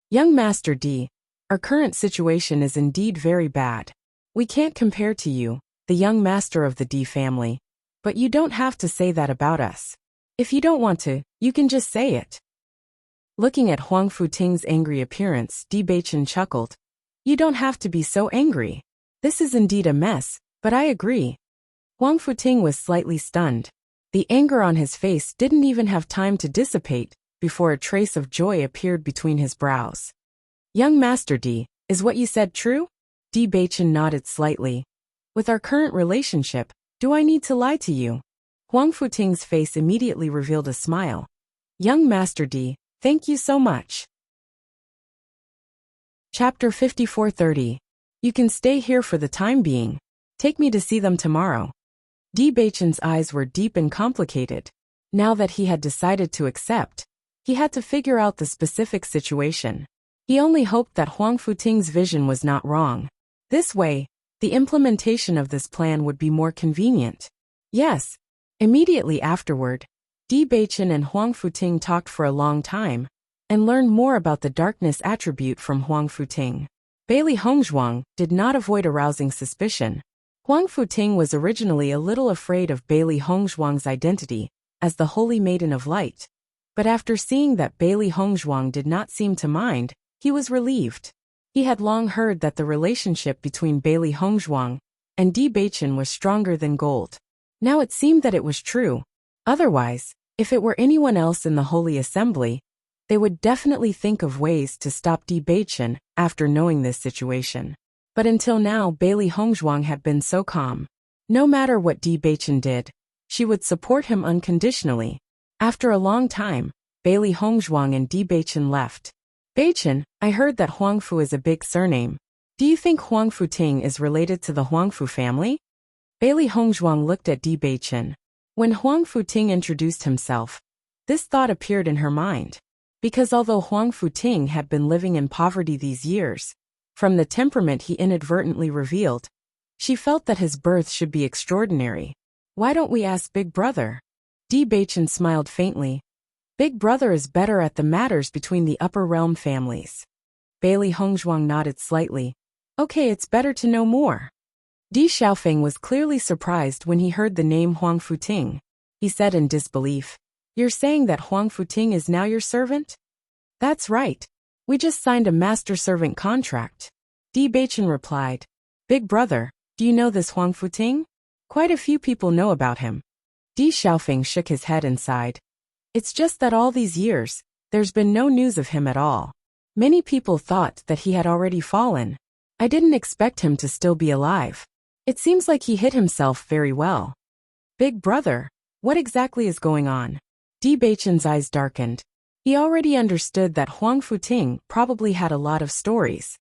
Young Master Di, our current situation is indeed very bad. We can't compare to you, the young master of the Di family, but you don't have to say that about us. If you don't want to, you can just say it. Looking at Huang Futing's angry appearance, Di Beichen chuckled. You don't have to be so angry. This is indeed a mess, but I agree. Huang Futing was slightly stunned. The anger on his face didn't even have time to dissipate before a trace of joy appeared between his brows. Young Master Di, is what you said true? Di Beichen nodded slightly. With our current relationship, do I need to lie to you? Huang Futing's face immediately revealed a smile. Young Master Di, thank you so much. Chapter 5430. You can stay here for the time being. Take me to see them tomorrow. Di Beichen's eyes were deep and complicated. Now that he had decided to accept, he had to figure out the specific situation. He only hoped that Huang Futing's vision was not wrong. This way, the implementation of this plan would be more convenient. Yes. Immediately afterward, Di Beichen and Huang Futing talked for a long time and learned more about the darkness attribute from Huang Futing. Bailey Hongzhuang did not avoid arousing suspicion. Huang Futing was originally a little afraid of Bailey Hongzhuang's identity as the Holy Maiden of Light, but after seeing that Bailey Hongzhuang did not seem to mind, he was relieved. He had long heard that the relationship between Bailey Hongzhuang and Di Beichen was stronger than gold. Now it seemed that it was true. Otherwise, if it were anyone else in the Holy Assembly, they would definitely think of ways to stop Di Beichen after knowing this situation. But until now, Bailey Hongzhuang had been so calm. No matter what Di Beichen did, she would support him unconditionally. After a long time, Bailey Hongzhuang and Di Beichen left. Beichen, I heard that Huangfu is a big surname. Do you think Huang Futing is related to the Huangfu family? Bailey Hongzhuang looked at Di Beichen. When Huang Futing introduced himself, this thought appeared in her mind. Because although Huang Futing had been living in poverty these years, from the temperament he inadvertently revealed, she felt that his birth should be extraordinary. Why don't we ask Big Brother? Di Beichen smiled faintly. Big Brother is better at the matters between the upper realm families. Bailey Hongzhuang nodded slightly. Okay, it's better to know more. Di Xiaofeng was clearly surprised when he heard the name Huang Futing. He said in disbelief, You're saying that Huang Futing is now your servant? That's right. We just signed a master-servant contract. Di Beichen replied. Big Brother, do you know this Huang Futing? Quite a few people know about him. Di Xiaofeng shook his head and sighed. It's just that all these years, there's been no news of him at all. Many people thought that he had already fallen. I didn't expect him to still be alive. It seems like he hid himself very well. Big Brother, what exactly is going on? Di Beichen's eyes darkened. He already understood that Huang Futing probably had a lot of stories.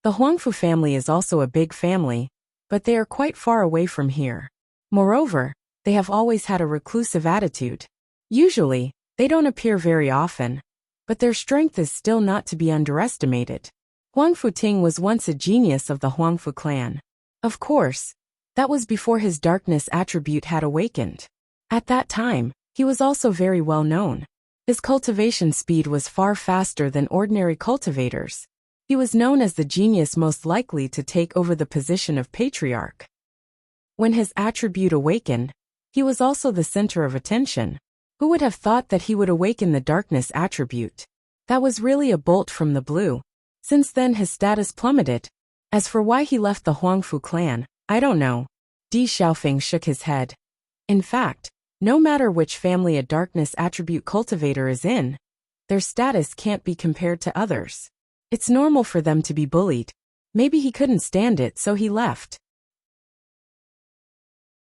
The Huangfu family is also a big family, but they are quite far away from here. Moreover, they have always had a reclusive attitude. Usually, they don't appear very often, but their strength is still not to be underestimated. Huang Futing was once a genius of the Huangfu clan. Of course, that was before his darkness attribute had awakened. At that time, he was also very well known. His cultivation speed was far faster than ordinary cultivators. He was known as the genius most likely to take over the position of patriarch. When his attribute awakened, he was also the center of attention. Who would have thought that he would awaken the darkness attribute? That was really a bolt from the blue. Since then his status plummeted. As for why he left the Huangfu clan, I don't know. Di Xiaofeng shook his head. In fact, no matter which family a darkness attribute cultivator is in, their status can't be compared to others. It's normal for them to be bullied. Maybe he couldn't stand it, so he left.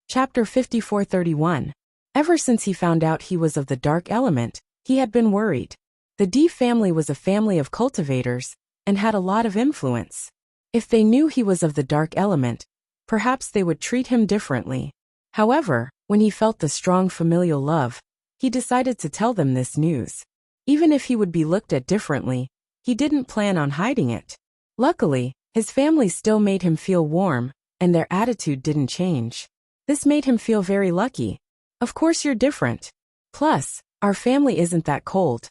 Chapter 5431. Ever since he found out he was of the dark element, he had been worried. The Di family was a family of cultivators, and had a lot of influence. If they knew he was of the dark element, perhaps they would treat him differently. However, when he felt the strong familial love, he decided to tell them this news. Even if he would be looked at differently, he didn't plan on hiding it. Luckily, his family still made him feel warm, and their attitude didn't change. This made him feel very lucky. Of course you're different. Plus, our family isn't that cold.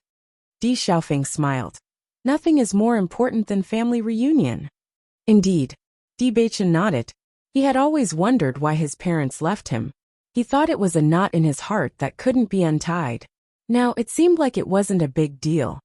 Di Xiaofeng smiled. Nothing is more important than family reunion. Indeed. Di Beichen nodded. He had always wondered why his parents left him. He thought it was a knot in his heart that couldn't be untied. Now it seemed like it wasn't a big deal.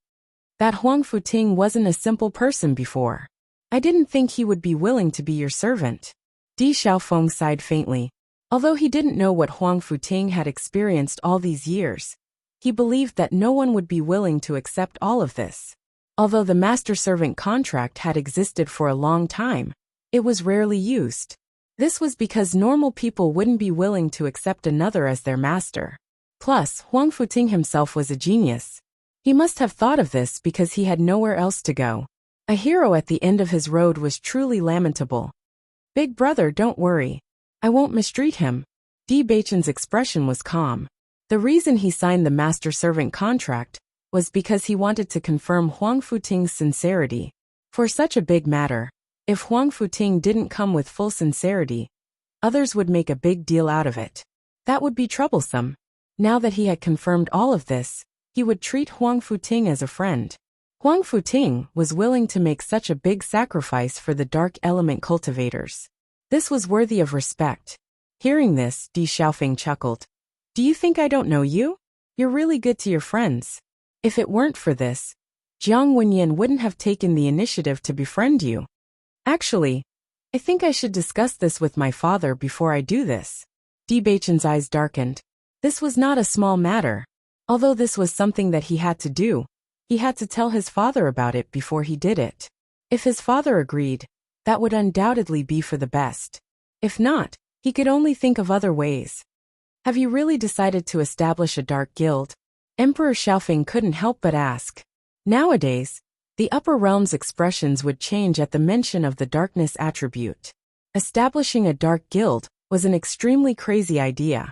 That Huang Futing wasn't a simple person before. I didn't think he would be willing to be your servant. Di Xiaofeng sighed faintly. Although he didn't know what Huang Futing had experienced all these years, he believed that no one would be willing to accept all of this. Although the master-servant contract had existed for a long time, it was rarely used. This was because normal people wouldn't be willing to accept another as their master. Plus, Huang Futing himself was a genius. He must have thought of this because he had nowhere else to go. A hero at the end of his road was truly lamentable. Big brother, don't worry. I won't mistreat him. Di Beichen's expression was calm. The reason he signed the master-servant contract was because he wanted to confirm Huang Futing's sincerity. For such a big matter, if Huang Futing didn't come with full sincerity, others would make a big deal out of it. That would be troublesome. Now that he had confirmed all of this, he would treat Huang Futing as a friend. Huang Futing was willing to make such a big sacrifice for the dark element cultivators. This was worthy of respect. Hearing this, Di Xiaofeng chuckled. Do you think I don't know you? You're really good to your friends. If it weren't for this, Jiang Wenyan wouldn't have taken the initiative to befriend you. Actually, I think I should discuss this with my father before I do this. Di Beichen's eyes darkened. This was not a small matter. Although this was something that he had to do, he had to tell his father about it before he did it. If his father agreed, that would undoubtedly be for the best. If not, he could only think of other ways. Have you really decided to establish a dark guild? Emperor Xiaofeng couldn't help but ask. Nowadays, the upper realm's expressions would change at the mention of the darkness attribute. Establishing a dark guild was an extremely crazy idea.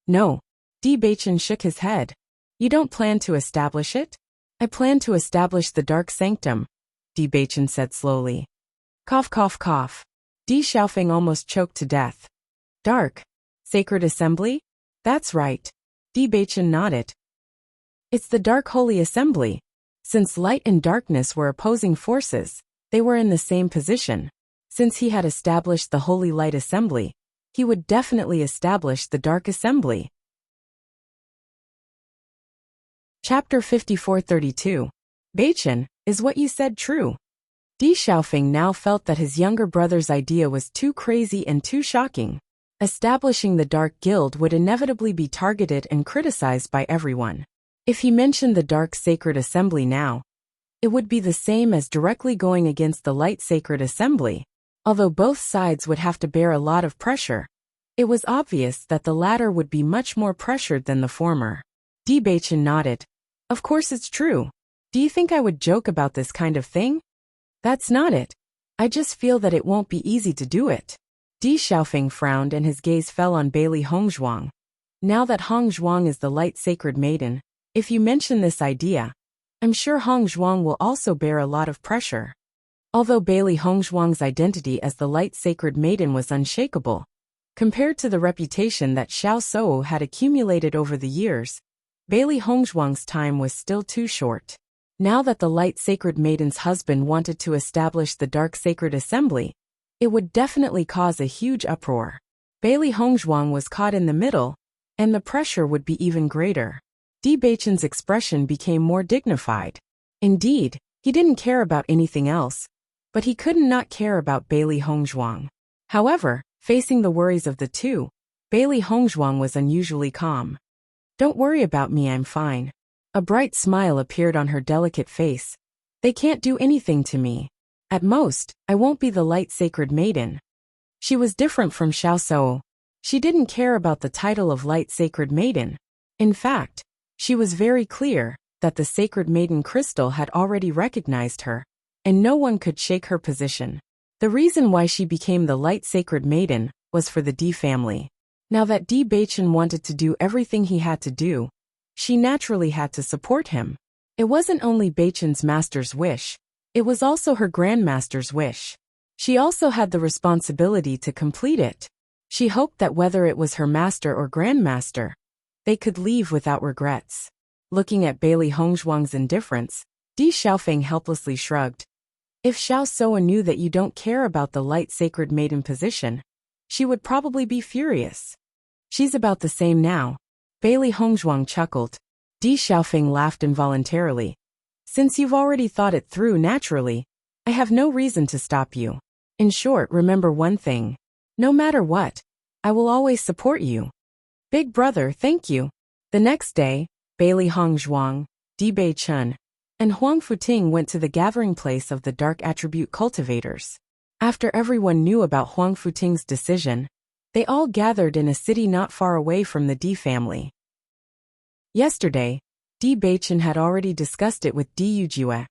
No. Di Beichen shook his head. You don't plan to establish it? I plan to establish the dark sanctum, Di Beichen said slowly. Cough, cough, cough. Di Xiaofeng almost choked to death. Dark. Sacred Assembly? That's right. Di Beichen nodded. It's the Dark Holy Assembly. Since light and darkness were opposing forces, they were in the same position. Since he had established the Holy Light Assembly, he would definitely establish the Dark Assembly. Chapter 5432. Beichen, is what you said true? Di Xiaofeng now felt that his younger brother's idea was too crazy and too shocking. Establishing the Dark Guild would inevitably be targeted and criticized by everyone. If he mentioned the Dark Sacred Assembly now, it would be the same as directly going against the Light Sacred Assembly. Although both sides would have to bear a lot of pressure, it was obvious that the latter would be much more pressured than the former. Di Beichen nodded. Of course it's true. Do you think I would joke about this kind of thing? That's not it. I just feel that it won't be easy to do it. Di Xiaofeng frowned and his gaze fell on Bailey Hongzhuang. Now that Hongzhuang is the light sacred maiden, if you mention this idea, I'm sure Hongzhuang will also bear a lot of pressure. Although Bailey Hongzhuang's identity as the light sacred maiden was unshakable, compared to the reputation that Xiao Sou had accumulated over the years, Bailey Hongzhuang's time was still too short. Now that the light sacred maiden's husband wanted to establish the dark sacred assembly, it would definitely cause a huge uproar. Bailey Hongzhuang was caught in the middle, and the pressure would be even greater. Di Beichen's expression became more dignified. Indeed, he didn't care about anything else, but he couldn't not care about Bailey Hongzhuang. However, facing the worries of the two, Bailey Hongzhuang was unusually calm. Don't worry about me, I'm fine. A bright smile appeared on her delicate face. They can't do anything to me. At most, I won't be the light sacred maiden. She was different from Xiao Sou. She didn't care about the title of light sacred maiden. In fact, she was very clear that the sacred maiden crystal had already recognized her, and no one could shake her position. The reason why she became the light sacred maiden was for the Di family. Now that Di Beichen wanted to do everything he had to do, she naturally had to support him. It wasn't only Beichen's master's wish, it was also her grandmaster's wish. She also had the responsibility to complete it. She hoped that whether it was her master or grandmaster, they could leave without regrets. Looking at Bailey Hongzhuang's indifference, Di Xiaofeng helplessly shrugged. If Xiao Sou knew that you don't care about the light sacred maiden position, she would probably be furious. She's about the same now. Bailey Hongzhuang chuckled. Di Xiaofeng laughed involuntarily. Since you've already thought it through naturally, I have no reason to stop you. In short, remember one thing. No matter what, I will always support you. Big brother, thank you. The next day, Bailey Hongzhuang, Di Beichen, and Huang Futing went to the gathering place of the dark attribute cultivators. After everyone knew about Huang Futing's decision, they all gathered in a city not far away from the Di family. Yesterday, Di Beichen had already discussed it with Di Yujue,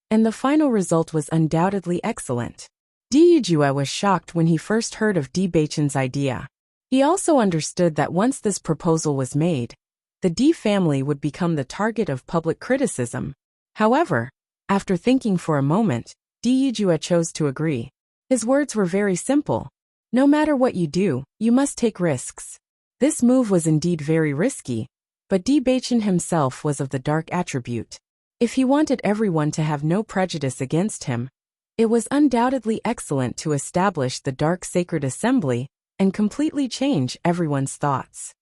and the final result was undoubtedly excellent. Di Yujue was shocked when he first heard of Di Beichen's idea. He also understood that once this proposal was made, the Di family would become the target of public criticism. However, after thinking for a moment, Di Yujue chose to agree. His words were very simple. No matter what you do, you must take risks. This move was indeed very risky, but Di Beichen himself was of the dark attribute. If he wanted everyone to have no prejudice against him, it was undoubtedly excellent to establish the dark sacred assembly and completely change everyone's thoughts.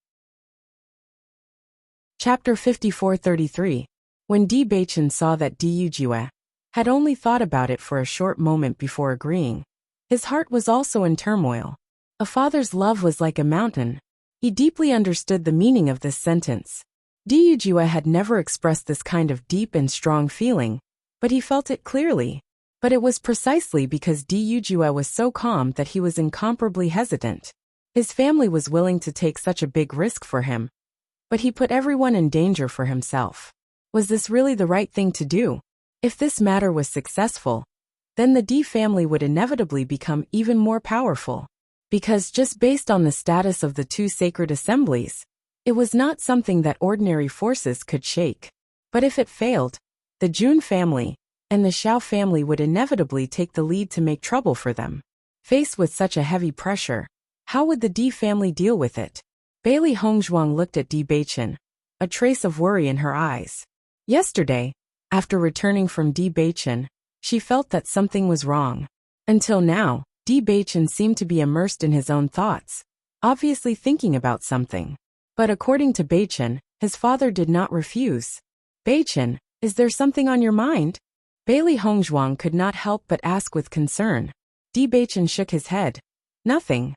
Chapter 54-33. When Di Beichen saw that Di Yujue had only thought about it for a short moment before agreeing, his heart was also in turmoil. A father's love was like a mountain. He deeply understood the meaning of this sentence. Di Yujue had never expressed this kind of deep and strong feeling, but he felt it clearly. But it was precisely because Di Yujue was so calm that he was incomparably hesitant. His family was willing to take such a big risk for him, but he put everyone in danger for himself. Was this really the right thing to do? If this matter was successful, then the Di family would inevitably become even more powerful. Because just based on the status of the two sacred assemblies, it was not something that ordinary forces could shake. But if it failed, the Jun family and the Xiao family would inevitably take the lead to make trouble for them. Faced with such a heavy pressure, how would the Di family deal with it? Bailey Hongzhuang looked at Di Beichen, a trace of worry in her eyes. Yesterday, after returning from Di Beichen, she felt that something was wrong. Until now, Di Beichen seemed to be immersed in his own thoughts, obviously thinking about something. But according to Beichen, his father did not refuse. Beichen, is there something on your mind? Bailey Hongzhuang could not help but ask with concern. Di Beichen shook his head. Nothing.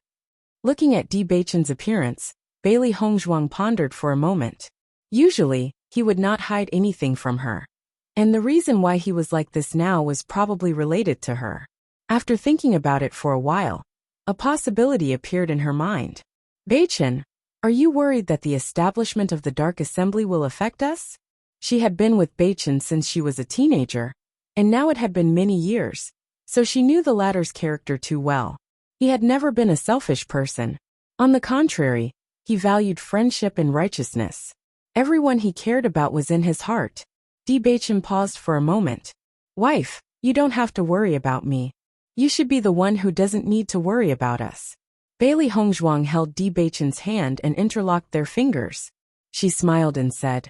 Looking at Di Beichen's appearance, Bailey Hongzhuang pondered for a moment. Usually, he would not hide anything from her. And the reason why he was like this now was probably related to her. After thinking about it for a while, a possibility appeared in her mind. Beichen, are you worried that the establishment of the Dark Assembly will affect us? She had been with Beichen since she was a teenager, and now it had been many years, so she knew the latter's character too well. He had never been a selfish person. On the contrary, he valued friendship and righteousness. Everyone he cared about was in his heart. Bewitching paused for a moment. Wife, you don't have to worry about me. You should be the one who doesn't need to worry about us. Bailey Hongzhuang held Bewitching's hand and interlocked their fingers. She smiled and said,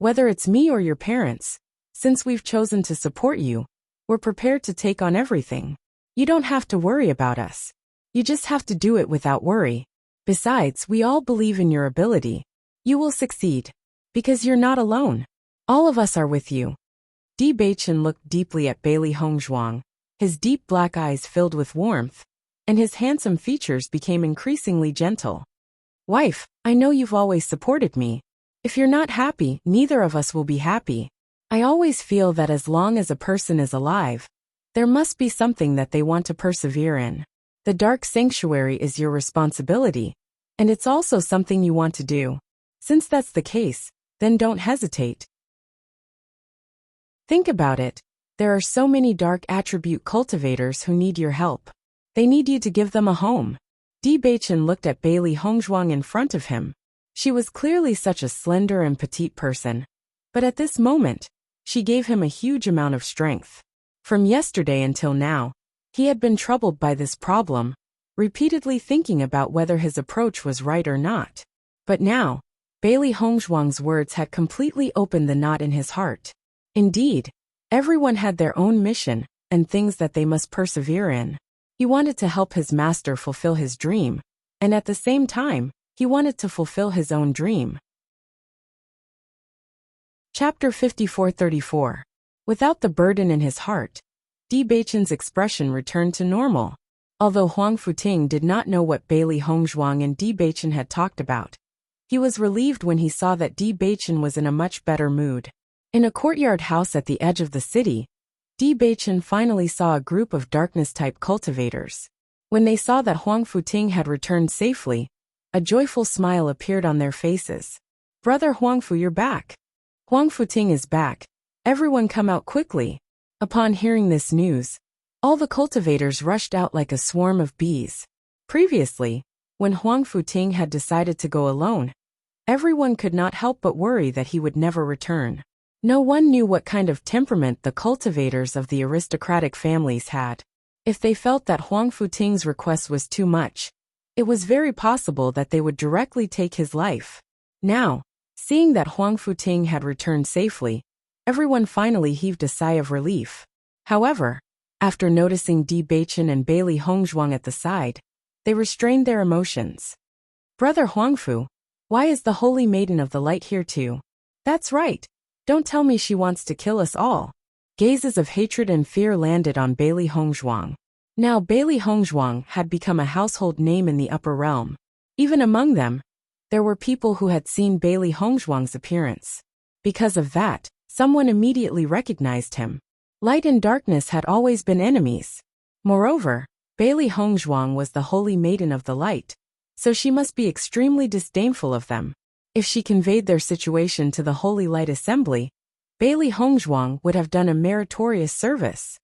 whether it's me or your parents, since we've chosen to support you, we're prepared to take on everything. You don't have to worry about us. You just have to do it without worry. Besides, we all believe in your ability. You will succeed. Because you're not alone. All of us are with you. Bewitching looked deeply at Bailey Hongzhuang, his deep black eyes filled with warmth, and his handsome features became increasingly gentle. Wife, I know you've always supported me. If you're not happy, neither of us will be happy. I always feel that as long as a person is alive, there must be something that they want to persevere in. The dark sanctuary is your responsibility, and it's also something you want to do. Since that's the case, then don't hesitate. Think about it. There are so many dark attribute cultivators who need your help. They need you to give them a home. Bewitching looked at Bailey Hongzhuang in front of him. She was clearly such a slender and petite person. But at this moment, she gave him a huge amount of strength. From yesterday until now, he had been troubled by this problem, repeatedly thinking about whether his approach was right or not. But now, Bailey Hongzhuang's words had completely opened the knot in his heart. Indeed, everyone had their own mission and things that they must persevere in. He wanted to help his master fulfill his dream, and at the same time, he wanted to fulfill his own dream. Chapter 54-34. Without the burden in his heart, Bewitching's expression returned to normal. Although Huang Futing did not know what Bailey Hongzhuang and Bewitching had talked about, he was relieved when he saw that Bewitching was in a much better mood. In a courtyard house at the edge of the city, Bewitching finally saw a group of darkness-type cultivators. When they saw that Huang Futing had returned safely, a joyful smile appeared on their faces. Brother Huangfu, you're back. Huang Futing is back. Everyone come out quickly. Upon hearing this news, all the cultivators rushed out like a swarm of bees. Previously, when Huang Futing had decided to go alone, everyone could not help but worry that he would never return. No one knew what kind of temperament the cultivators of the aristocratic families had. If they felt that Huang Futing's request was too much, it was very possible that they would directly take his life. Now, seeing that Huang Futing had returned safely, everyone finally heaved a sigh of relief. However, after noticing Bewitching and Bailey Hongzhuang at the side, they restrained their emotions. Brother Huangfu, why is the Holy Maiden of the Light here too? That's right. Don't tell me she wants to kill us all. Gazes of hatred and fear landed on Bailey Hongzhuang. Now Bailey Hongzhuang had become a household name in the upper realm. Even among them, there were people who had seen Bailey Hongzhuang's appearance. Because of that, someone immediately recognized him. Light and darkness had always been enemies. Moreover, Bailey Hongzhuang was the Holy Maiden of the Light, so she must be extremely disdainful of them. If she conveyed their situation to the Holy Light Assembly, Bailey Hongzhuang would have done a meritorious service.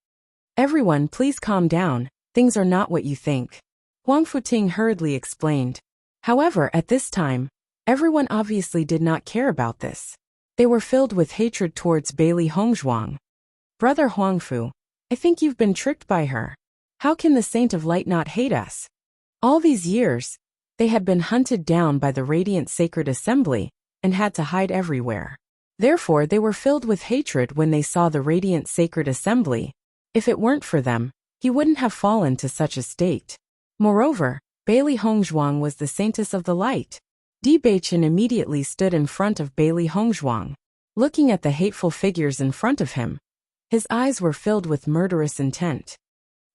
Everyone, please calm down, things are not what you think. Huang Futing hurriedly explained. However, at this time, everyone obviously did not care about this. They were filled with hatred towards Bailey Hongzhuang. Brother Huangfu, I think you've been tricked by her. How can the Saint of Light not hate us? All these years, they had been hunted down by the Radiant Sacred Assembly and had to hide everywhere. Therefore, they were filled with hatred when they saw the Radiant Sacred Assembly. If it weren't for them, he wouldn't have fallen to such a state. Moreover, Bailey Hongzhuang was the Saintess of the Light. Bewitching immediately stood in front of Bailey Hongzhuang. Looking at the hateful figures in front of him, his eyes were filled with murderous intent.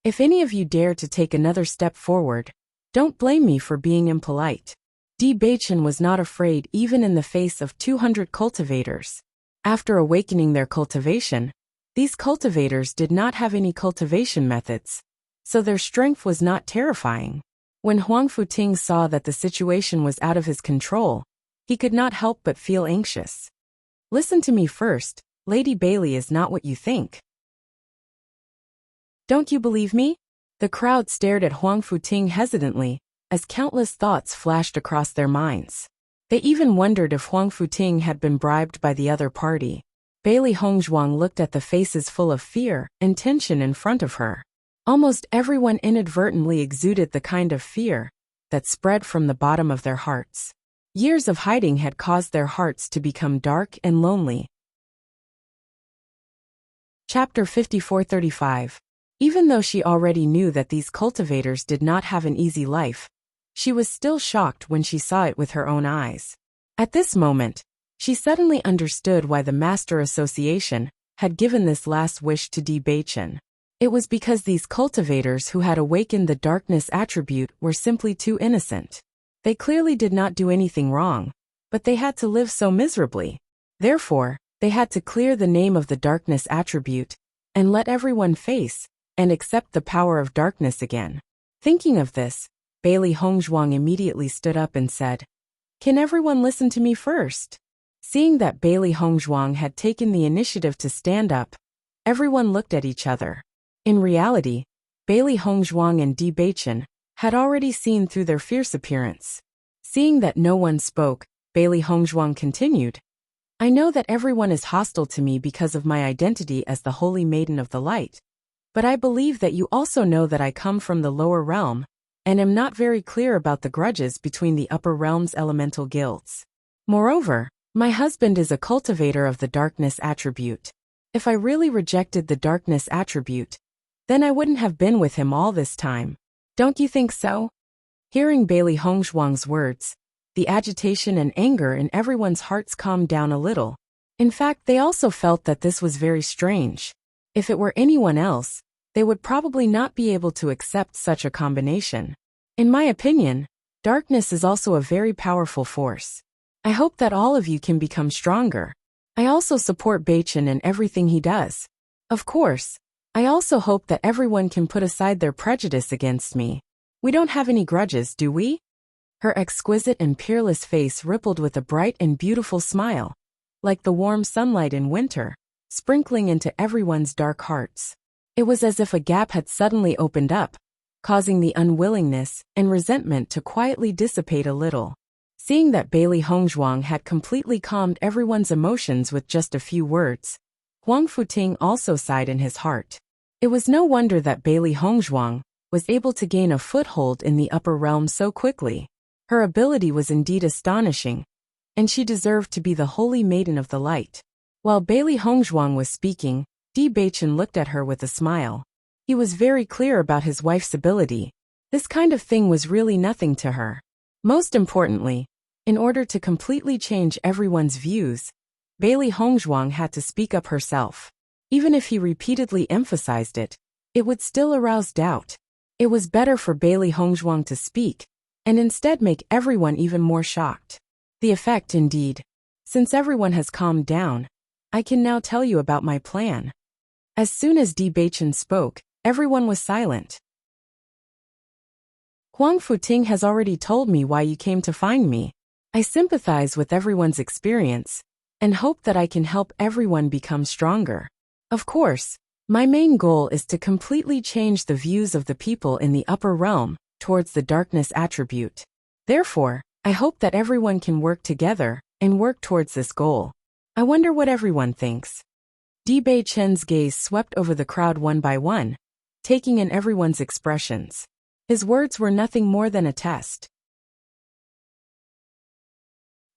If any of you dare to take another step forward, don't blame me for being impolite. Bewitching was not afraid even in the face of 200 cultivators. After awakening their cultivation, these cultivators did not have any cultivation methods, so their strength was not terrifying. When Huang Futing saw that the situation was out of his control, he could not help but feel anxious. Listen to me first, Lady Bailey is not what you think. Don't you believe me? The crowd stared at Huang Futing hesitantly, as countless thoughts flashed across their minds. They even wondered if Huang Futing had been bribed by the other party. Bailey Hongzhuang looked at the faces full of fear and tension in front of her. Almost everyone inadvertently exuded the kind of fear that spread from the bottom of their hearts. Years of hiding had caused their hearts to become dark and lonely. Chapter 54-35. Even though she already knew that these cultivators did not have an easy life, she was still shocked when she saw it with her own eyes. At this moment, she suddenly understood why the Master Association had given this last wish to Bewitching. It was because these cultivators who had awakened the darkness attribute were simply too innocent. They clearly did not do anything wrong, but they had to live so miserably. Therefore, they had to clear the name of the darkness attribute and let everyone face and accept the power of darkness again. Thinking of this, Bailey Hongzhuang immediately stood up and said, "Can everyone listen to me first?" Seeing that Bailey Hongzhuang had taken the initiative to stand up, everyone looked at each other. In reality, Bailey Hongzhuang and Bewitching had already seen through their fierce appearance. Seeing that no one spoke, Bailey Hongzhuang continued, "I know that everyone is hostile to me because of my identity as the Holy Maiden of the Light. But I believe that you also know that I come from the lower realm, and am not very clear about the grudges between the upper realm's elemental guilds. Moreover, my husband is a cultivator of the darkness attribute. If I really rejected the darkness attribute, then I wouldn't have been with him all this time. Don't you think so?" Hearing Bailey Hongzhuang's words, the agitation and anger in everyone's hearts calmed down a little. In fact, they also felt that this was very strange. If it were anyone else, they would probably not be able to accept such a combination. In my opinion, darkness is also a very powerful force. I hope that all of you can become stronger. I also support Bewitching in everything he does. Of course, I also hope that everyone can put aside their prejudice against me. We don't have any grudges, do we? Her exquisite and peerless face rippled with a bright and beautiful smile, like the warm sunlight in winter, sprinkling into everyone's dark hearts. It was as if a gap had suddenly opened up, causing the unwillingness and resentment to quietly dissipate a little. Seeing that Bailey Hongzhuang had completely calmed everyone's emotions with just a few words, Huang Futing also sighed in his heart. It was no wonder that Bailey Hongzhuang was able to gain a foothold in the upper realm so quickly. Her ability was indeed astonishing, and she deserved to be the Holy Maiden of the Light. While Bailey Hongzhuang was speaking, Bewitching looked at her with a smile. He was very clear about his wife's ability. This kind of thing was really nothing to her. Most importantly, in order to completely change everyone's views, Bailey Hongzhuang had to speak up herself. Even if he repeatedly emphasized it, it would still arouse doubt. It was better for Bailey Hongzhuang to speak, and instead make everyone even more shocked. The effect, indeed. Since everyone has calmed down, I can now tell you about my plan. As soon as Bewitching spoke, everyone was silent. Huang Futing has already told me why you came to find me. I sympathize with everyone's experience, and hope that I can help everyone become stronger. Of course, my main goal is to completely change the views of the people in the upper realm towards the darkness attribute. Therefore, I hope that everyone can work together and work towards this goal. I wonder what everyone thinks. Bewitching's gaze swept over the crowd one by one, taking in everyone's expressions. His words were nothing more than a test.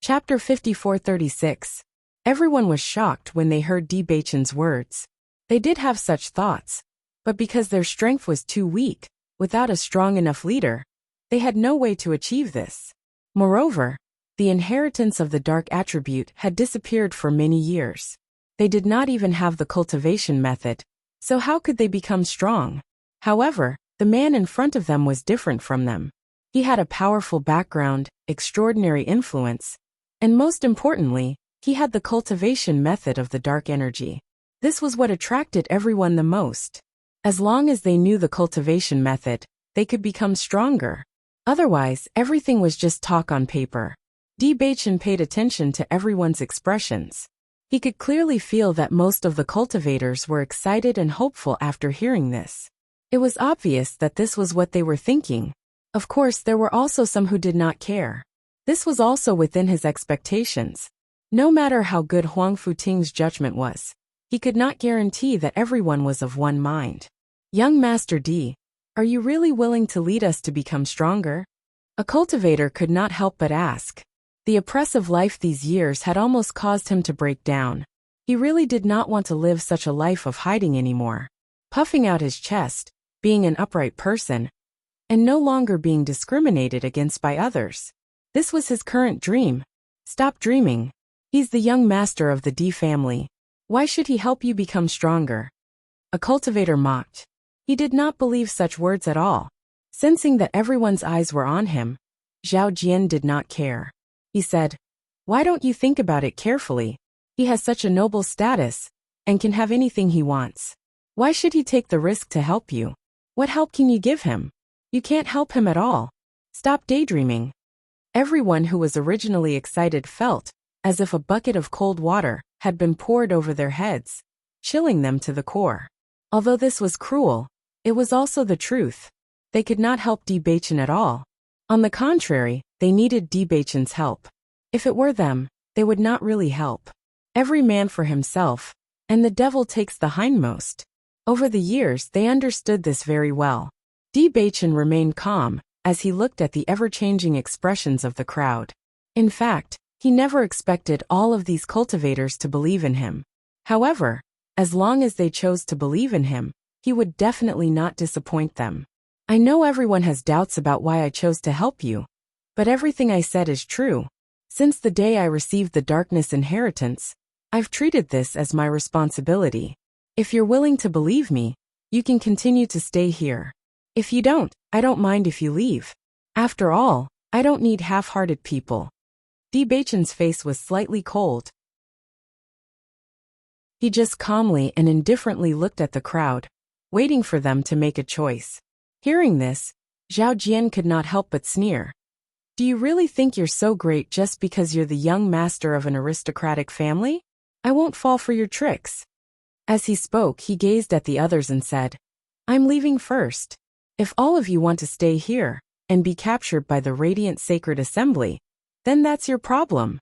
Chapter 54-36. Everyone was shocked when they heard Bewitching's words. They did have such thoughts, but because their strength was too weak, without a strong enough leader, they had no way to achieve this. Moreover, the inheritance of the dark attribute had disappeared for many years. They did not even have the cultivation method, so how could they become strong? However, the man in front of them was different from them. He had a powerful background, extraordinary influence, and most importantly, he had the cultivation method of the dark energy. This was what attracted everyone the most. As long as they knew the cultivation method, they could become stronger. Otherwise, everything was just talk on paper. Bewitching paid attention to everyone's expressions. He could clearly feel that most of the cultivators were excited and hopeful after hearing this. It was obvious that this was what they were thinking. Of course, there were also some who did not care. This was also within his expectations. No matter how good Huang Futing's judgment was, he could not guarantee that everyone was of one mind. Young Master D, are you really willing to lead us to become stronger? A cultivator could not help but ask. The oppressive life these years had almost caused him to break down. He really did not want to live such a life of hiding anymore. Puffing out his chest, being an upright person, and no longer being discriminated against by others. This was his current dream. Stop dreaming. He's the young master of the D family. Why should he help you become stronger? A cultivator mocked. He did not believe such words at all. Sensing that everyone's eyes were on him, Zhao Jian did not care. He said, why don't you think about it carefully? He has such a noble status, and can have anything he wants. Why should he take the risk to help you? What help can you give him? You can't help him at all. Stop daydreaming. Everyone who was originally excited felt as if a bucket of cold water had been poured over their heads, chilling them to the core. Although this was cruel, it was also the truth. They could not help D Beichen at all. On the contrary, they needed D Beichen's help. If it were them, they would not really help. Every man for himself, and the devil takes the hindmost. Over the years they understood this very well. D Beichen remained calm as he looked at the ever-changing expressions of the crowd. In fact, he never expected all of these cultivators to believe in him. However, as long as they chose to believe in him, he would definitely not disappoint them. I know everyone has doubts about why I chose to help you, but everything I said is true. Since the day I received the darkness inheritance, I've treated this as my responsibility. If you're willing to believe me, you can continue to stay here. If you don't, I don't mind if you leave. After all, I don't need half-hearted people. D Beichen's face was slightly cold. He just calmly and indifferently looked at the crowd, waiting for them to make a choice. Hearing this, Zhao Jian could not help but sneer. Do you really think you're so great just because you're the young master of an aristocratic family? I won't fall for your tricks. As he spoke, he gazed at the others and said, I'm leaving first. If all of you want to stay here and be captured by the radiant sacred assembly, then that's your problem.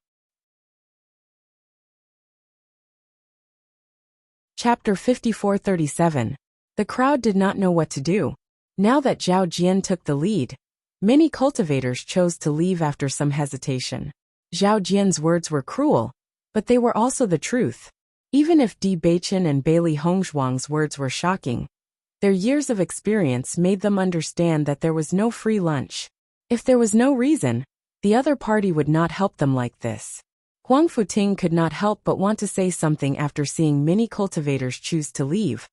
Chapter 54:37. The crowd did not know what to do. Now that Zhao Jian took the lead, many cultivators chose to leave after some hesitation. Zhao Jian's words were cruel, but they were also the truth. Even if D Beichen and Bailey Hongzhuang's words were shocking, their years of experience made them understand that there was no free lunch. If there was no reason, the other party would not help them like this. Huang Futing could not help but want to say something after seeing many cultivators choose to leave,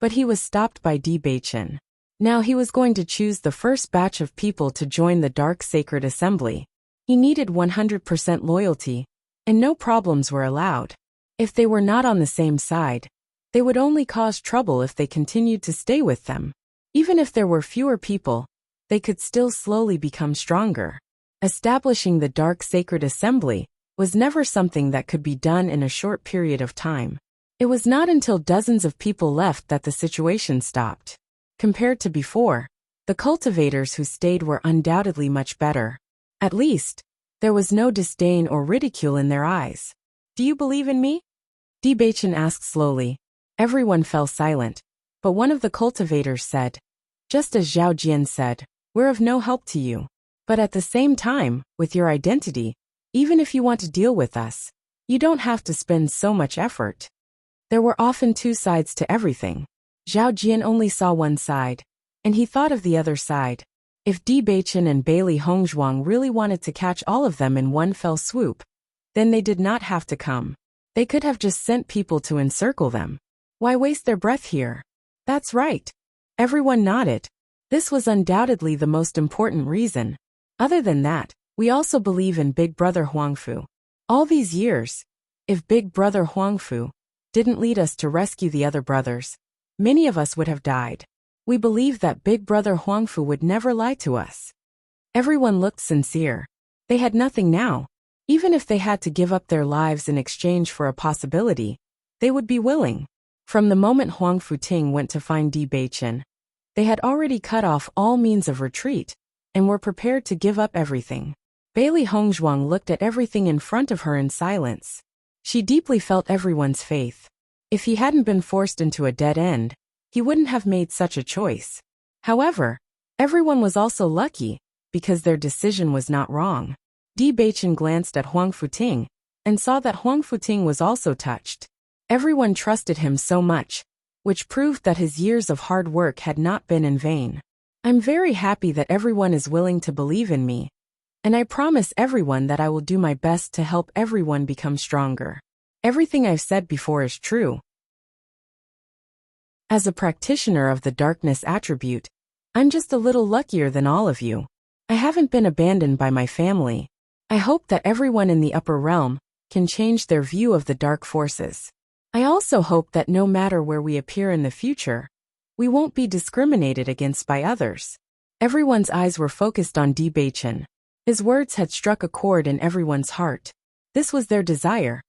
but he was stopped by D Beichen. Now he was going to choose the first batch of people to join the Dark Sacred Assembly. He needed 100% loyalty, and no problems were allowed. If they were not on the same side, they would only cause trouble if they continued to stay with them. Even if there were fewer people, they could still slowly become stronger. Establishing the Dark Sacred Assembly was never something that could be done in a short period of time. It was not until dozens of people left that the situation stopped. Compared to before, the cultivators who stayed were undoubtedly much better. At least, there was no disdain or ridicule in their eyes. Do you believe in me? D Beichen asked slowly. Everyone fell silent, but one of the cultivators said, just as Zhao Jian said, we're of no help to you. But at the same time, with your identity, even if you want to deal with us, you don't have to spend so much effort. There were often two sides to everything. Zhao Jian only saw one side, and he thought of the other side. If D Beichen and Bailey Hongzhuang really wanted to catch all of them in one fell swoop, then they did not have to come. They could have just sent people to encircle them. Why waste their breath here? That's right. Everyone nodded. This was undoubtedly the most important reason. Other than that, we also believe in Big Brother Huangfu. All these years, if Big Brother Huangfu didn't lead us to rescue the other brothers, many of us would have died. We believe that Big Brother Huangfu would never lie to us. Everyone looked sincere. They had nothing now. Even if they had to give up their lives in exchange for a possibility, they would be willing. From the moment Huang Futing went to find D Beichen, They had already cut off all means of retreat, and were prepared to give up everything. Bailey Hongzhuang looked at everything in front of her in silence. She deeply felt everyone's faith. If he hadn't been forced into a dead end, he wouldn't have made such a choice. However, everyone was also lucky, because their decision was not wrong. Di Beichen glanced at Huang Futing, and saw that Huang Futing was also touched. Everyone trusted him so much, which proved that his years of hard work had not been in vain. I'm very happy that everyone is willing to believe in me, and I promise everyone that I will do my best to help everyone become stronger. Everything I've said before is true. As a practitioner of the darkness attribute, I'm just a little luckier than all of you. I haven't been abandoned by my family. I hope that everyone in the upper realm can change their view of the dark forces. I also hope that no matter where we appear in the future, we won't be discriminated against by others. Everyone's eyes were focused on Di Beichen. His words had struck a chord in everyone's heart. This was their desire.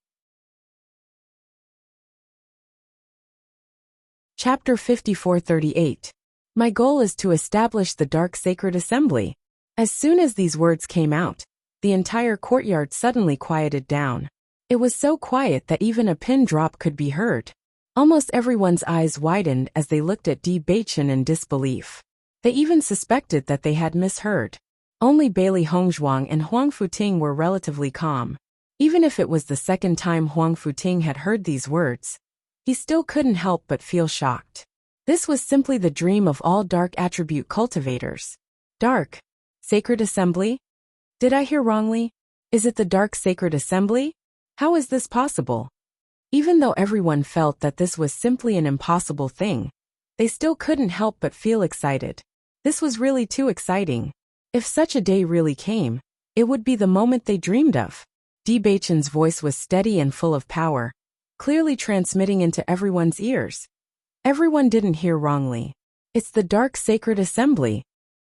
Chapter 54:38. My goal is to establish the Dark Sacred Assembly. As soon as these words came out, the entire courtyard suddenly quieted down. It was so quiet that even a pin drop could be heard. Almost everyone's eyes widened as they looked at Di Beichen in disbelief. They even suspected that they had misheard. Only Bailey Hongzhuang and Huang Futing were relatively calm. Even if it was the second time Huang Futing had heard these words, he still couldn't help but feel shocked. This was simply the dream of all dark attribute cultivators. Dark Sacred Assembly? Did I hear wrongly? Is it the Dark Sacred Assembly? How is this possible? Even though everyone felt that this was simply an impossible thing, they still couldn't help but feel excited. This was really too exciting. If such a day really came, it would be the moment they dreamed of. Di Beichen's voice was steady and full of power, clearly transmitting into everyone's ears. Everyone didn't hear wrongly. It's the Dark Sacred Assembly.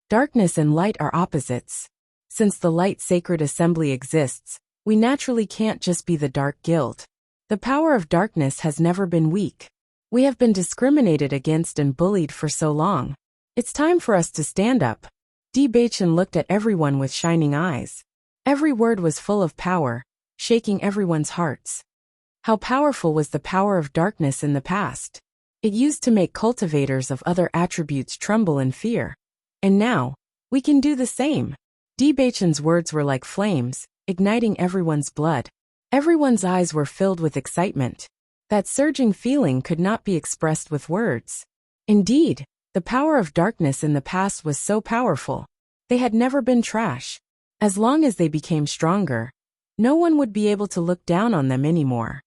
Darkness and light are opposites. Since the Light Sacred Assembly exists, we naturally can't just be the Dark Guild. The power of darkness has never been weak. We have been discriminated against and bullied for so long. It's time for us to stand up. Di Beichen looked at everyone with shining eyes. Every word was full of power, shaking everyone's hearts. How powerful was the power of darkness in the past? It used to make cultivators of other attributes tremble in fear. And now, we can do the same. Di Beichen's words were like flames, igniting everyone's blood. Everyone's eyes were filled with excitement. That surging feeling could not be expressed with words. Indeed, the power of darkness in the past was so powerful. They had never been trash. As long as they became stronger, no one would be able to look down on them anymore.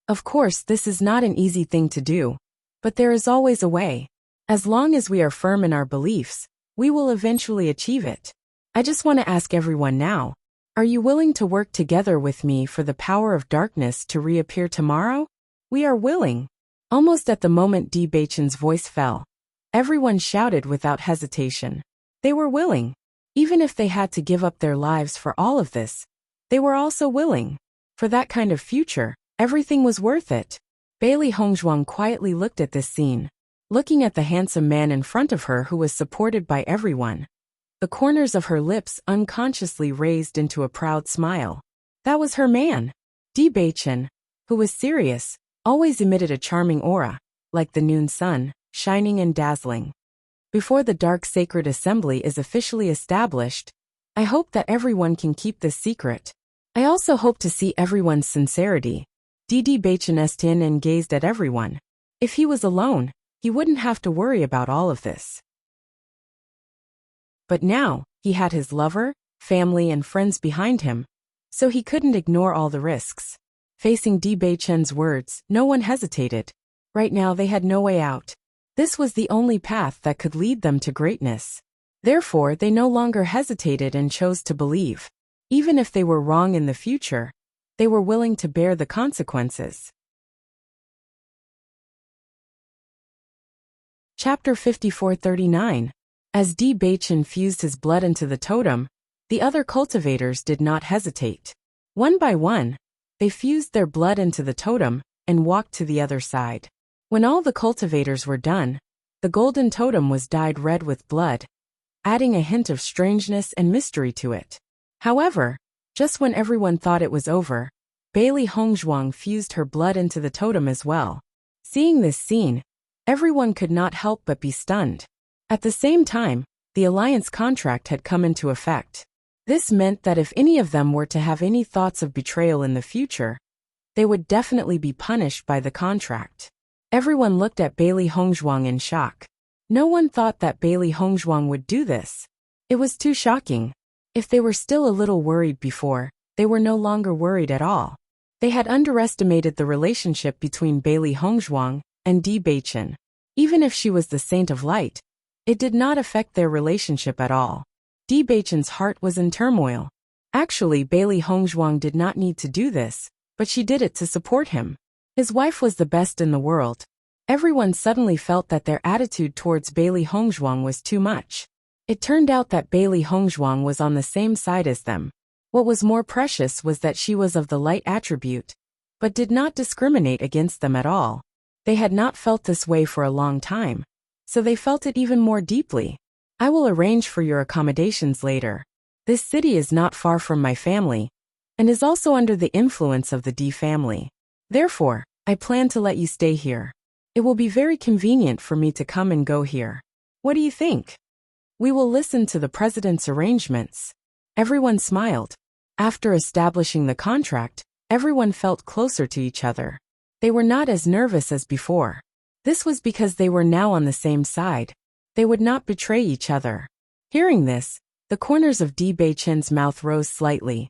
Of course, this is not an easy thing to do, but there is always a way. As long as we are firm in our beliefs, we will eventually achieve it. I just want to ask everyone now, are you willing to work together with me for the power of darkness to reappear tomorrow? We are willing. Almost at the moment Di Beichen's voice fell, everyone shouted without hesitation. They were willing. Even if they had to give up their lives for all of this, they were also willing. For that kind of future, everything was worth it. Bailey Hongzhuang quietly looked at this scene, looking at the handsome man in front of her who was supported by everyone. The corners of her lips unconsciously raised into a proud smile. That was her man. Di Beichen, who was serious, always emitted a charming aura, like the noon sun, shining and dazzling. Before the Dark Sacred Assembly is officially established, I hope that everyone can keep this secret. I also hope to see everyone's sincerity. Di Beichen stepped and gazed at everyone. If he was alone, he wouldn't have to worry about all of this. But now, he had his lover, family and friends behind him, so he couldn't ignore all the risks. Facing Di Beichen's words, no one hesitated. Right now they had no way out. This was the only path that could lead them to greatness. Therefore, they no longer hesitated and chose to believe. Even if they were wrong in the future, they were willing to bear the consequences. Chapter 54:39. As Di Beichen fused his blood into the totem, the other cultivators did not hesitate. One by one, they fused their blood into the totem and walked to the other side. When all the cultivators were done, The golden totem was dyed red with blood, adding a hint of strangeness and mystery to it. However, just when everyone thought it was over, Bailey Hongzhuang fused her blood into the totem as well. Seeing this scene, everyone could not help but be stunned. At the same time, the alliance contract had come into effect. This meant that if any of them were to have any thoughts of betrayal in the future, they would definitely be punished by the contract. Everyone looked at Bailey Hongzhuang in shock. No one thought that Bailey Hongzhuang would do this. It was too shocking. If they were still a little worried before, they were no longer worried at all. They had underestimated the relationship between Bailey Hongzhuang and Bewitching. Even if she was the Saint of Light, it did not affect their relationship at all. Bewitching's heart was in turmoil. Actually, Bailey Hongzhuang did not need to do this, but she did it to support him. His wife was the best in the world. Everyone suddenly felt that their attitude towards Bailey Hongzhuang was too much. It turned out that Bailey Hongzhuang was on the same side as them. What was more precious was that she was of the light attribute, but did not discriminate against them at all. They had not felt this way for a long time, so they felt it even more deeply. I will arrange for your accommodations later. This city is not far from my family, and is also under the influence of the D family. Therefore, I plan to let you stay here. It will be very convenient for me to come and go here. What do you think? We will listen to the president's arrangements. Everyone smiled. After establishing the contract, everyone felt closer to each other. They were not as nervous as before. This was because they were now on the same side. They would not betray each other. Hearing this, the corners of Bewitching's mouth rose slightly.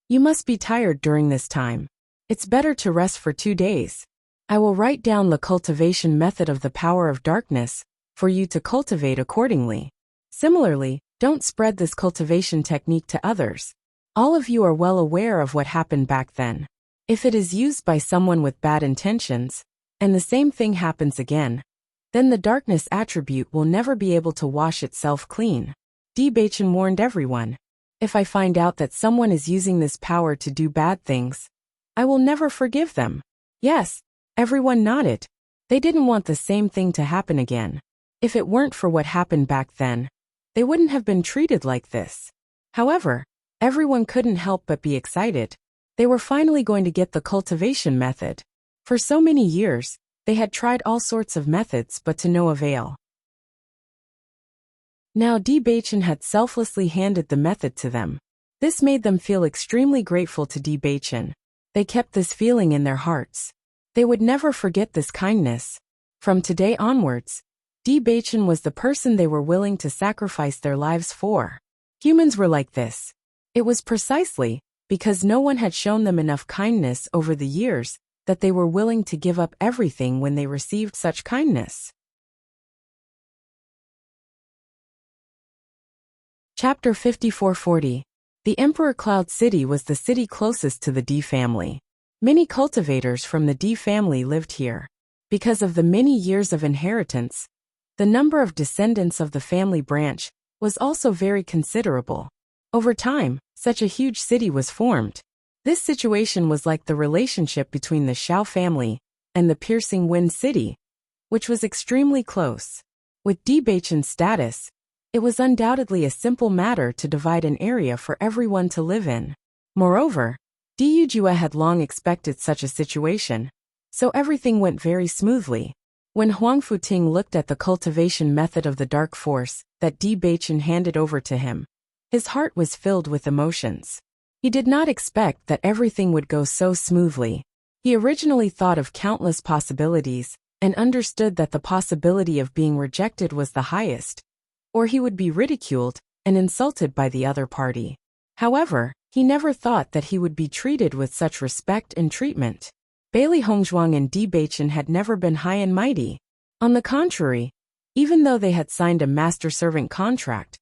You must be tired during this time. It's better to rest for 2 days. I will write down the cultivation method of the power of darkness for you to cultivate accordingly. Similarly, don't spread this cultivation technique to others. All of you are well aware of what happened back then. If it is used by someone with bad intentions, and the same thing happens again, then the darkness attribute will never be able to wash itself clean. Bewitching warned everyone. If I find out that someone is using this power to do bad things, I will never forgive them. Yes, everyone nodded. They didn't want the same thing to happen again. If it weren't for what happened back then, they wouldn't have been treated like this. However, everyone couldn't help but be excited. They were finally going to get the cultivation method. For so many years, they had tried all sorts of methods but to no avail. Now Bewitching had selflessly handed the method to them. This made them feel extremely grateful to Bewitching. They kept this feeling in their hearts. They would never forget this kindness. From today onwards, Bewitching was the person they were willing to sacrifice their lives for. Humans were like this. It was precisely because no one had shown them enough kindness over the years that they were willing to give up everything when they received such kindness. Chapter 5440. The Emperor Cloud City was the city closest to the D family. Many cultivators from the D family lived here. Because of the many years of inheritance, the number of descendants of the family branch was also very considerable. Over time, such a huge city was formed. This situation was like the relationship between the Shao family and the Piercing Wind City, which was extremely close. With Bewitching's status, it was undoubtedly a simple matter to divide an area for everyone to live in. Moreover, Diyujua had long expected such a situation, so everything went very smoothly. When Huang Futing looked at the cultivation method of the dark force that Bewitching handed over to him, his heart was filled with emotions. He did not expect that everything would go so smoothly. He originally thought of countless possibilities and understood that the possibility of being rejected was the highest, or he would be ridiculed and insulted by the other party. However, he never thought that he would be treated with such respect and treatment. Bailey Hongzhuang and Bewitching had never been high and mighty. On the contrary, even though they had signed a master-servant contract,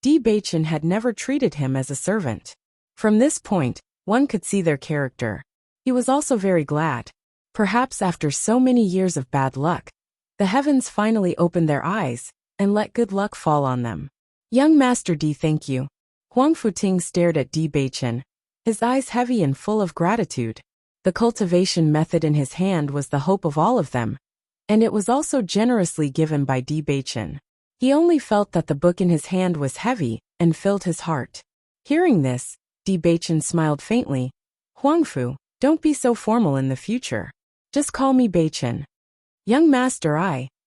Bewitching had never treated him as a servant. From this point, one could see their character. He was also very glad. Perhaps after so many years of bad luck, the heavens finally opened their eyes and let good luck fall on them. Young Master D, thank you. Huang Futing stared at Bewitching, his eyes heavy and full of gratitude. The cultivation method in his hand was the hope of all of them, and it was also generously given by Bewitching. He only felt that the book in his hand was heavy and filled his heart. Hearing this, Bewitching smiled faintly. Huangfu, don't be so formal in the future. Just call me Beichen. Young master.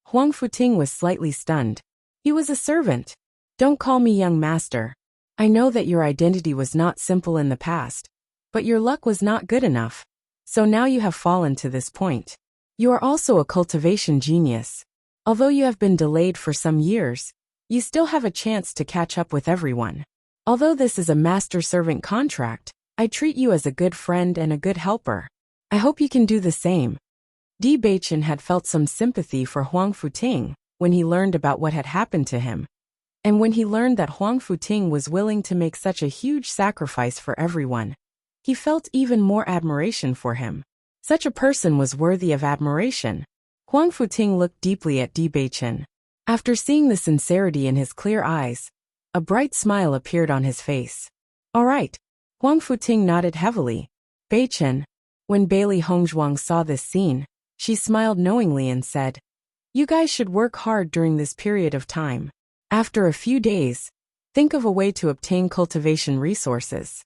Huangfu Ting was slightly stunned. He was a servant. Don't call me young master. I know that your identity was not simple in the past, but your luck was not good enough. So now you have fallen to this point. You are also a cultivation genius. Although you have been delayed for some years, you still have a chance to catch up with everyone. Although this is a master-servant contract, I treat you as a good friend and a good helper. I hope you can do the same. Bewitching had felt some sympathy for Huangfu Ting when he learned about what had happened to him. And when he learned that Huangfu Ting was willing to make such a huge sacrifice for everyone, he felt even more admiration for him. Such a person was worthy of admiration. Huangfu Ting looked deeply at Bewitching. After seeing the sincerity in his clear eyes, a bright smile appeared on his face. All right. Huangfu Ting nodded heavily. Beichen. When Bailey Hongzhuang saw this scene, she smiled knowingly and said, you guys should work hard during this period of time. After a few days, think of a way to obtain cultivation resources.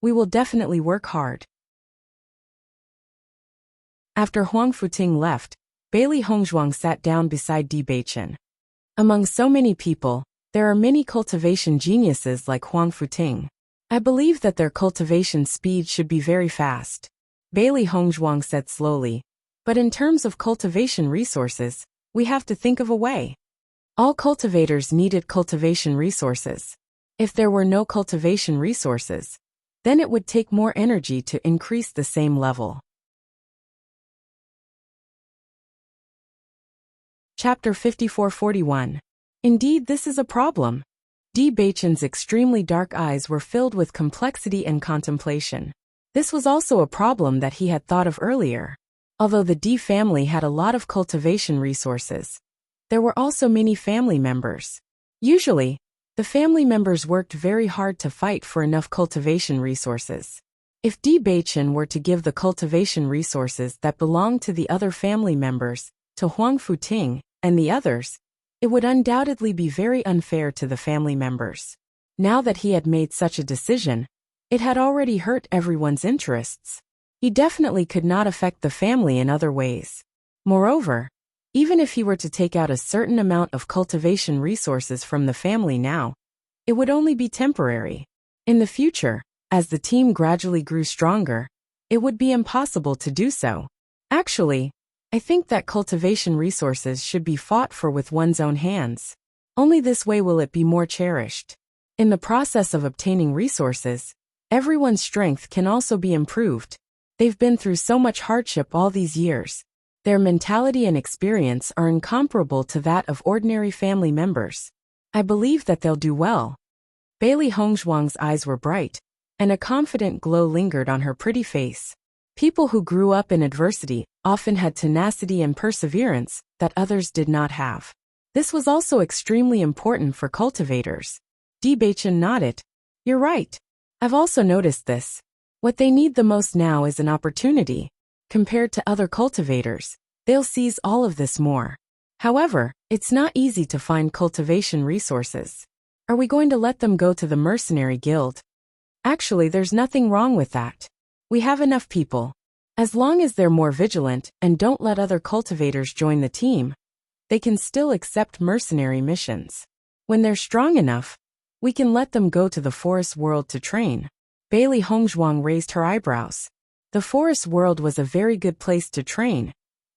We will definitely work hard. After Huangfu Ting left, Bailey Hongzhuang sat down beside Bewitching. Among so many people, there are many cultivation geniuses like Huangfu Ting. I believe that their cultivation speed should be very fast. Bailey Hongzhuang said slowly. But in terms of cultivation resources, we have to think of a way. All cultivators needed cultivation resources. If there were no cultivation resources, then it would take more energy to increase the same level. Chapter 54-41. Indeed, this is a problem. Bewitching's extremely dark eyes were filled with complexity and contemplation. This was also a problem that he had thought of earlier. Although the D family had a lot of cultivation resources, there were also many family members. Usually, the family members worked very hard to fight for enough cultivation resources. If Bewitching were to give the cultivation resources that belonged to the other family members to Huangfu Ting and the others, it would undoubtedly be very unfair to the family members. Now that he had made such a decision, it had already hurt everyone's interests. He definitely could not affect the family in other ways. Moreover, even if he were to take out a certain amount of cultivation resources from the family now, it would only be temporary. In the future, as the team gradually grew stronger, it would be impossible to do so. Actually, I think that cultivation resources should be fought for with one's own hands. Only this way will it be more cherished. In the process of obtaining resources, everyone's strength can also be improved. They've been through so much hardship all these years. Their mentality and experience are incomparable to that of ordinary family members. I believe that they'll do well. Bailey Hongzhuang's eyes were bright, and a confident glow lingered on her pretty face. People who grew up in adversity often had tenacity and perseverance that others did not have. This was also extremely important for cultivators. Bewitching nodded. You're right. I've also noticed this. What they need the most now is an opportunity. Compared to other cultivators, they'll seize all of this more. However, it's not easy to find cultivation resources. Are we going to let them go to the mercenary guild? Actually, there's nothing wrong with that. We have enough people. As long as they're more vigilant and don't let other cultivators join the team, they can still accept mercenary missions. When they're strong enough, we can let them go to the forest world to train. Bailey Hongzhuang raised her eyebrows. The forest world was a very good place to train,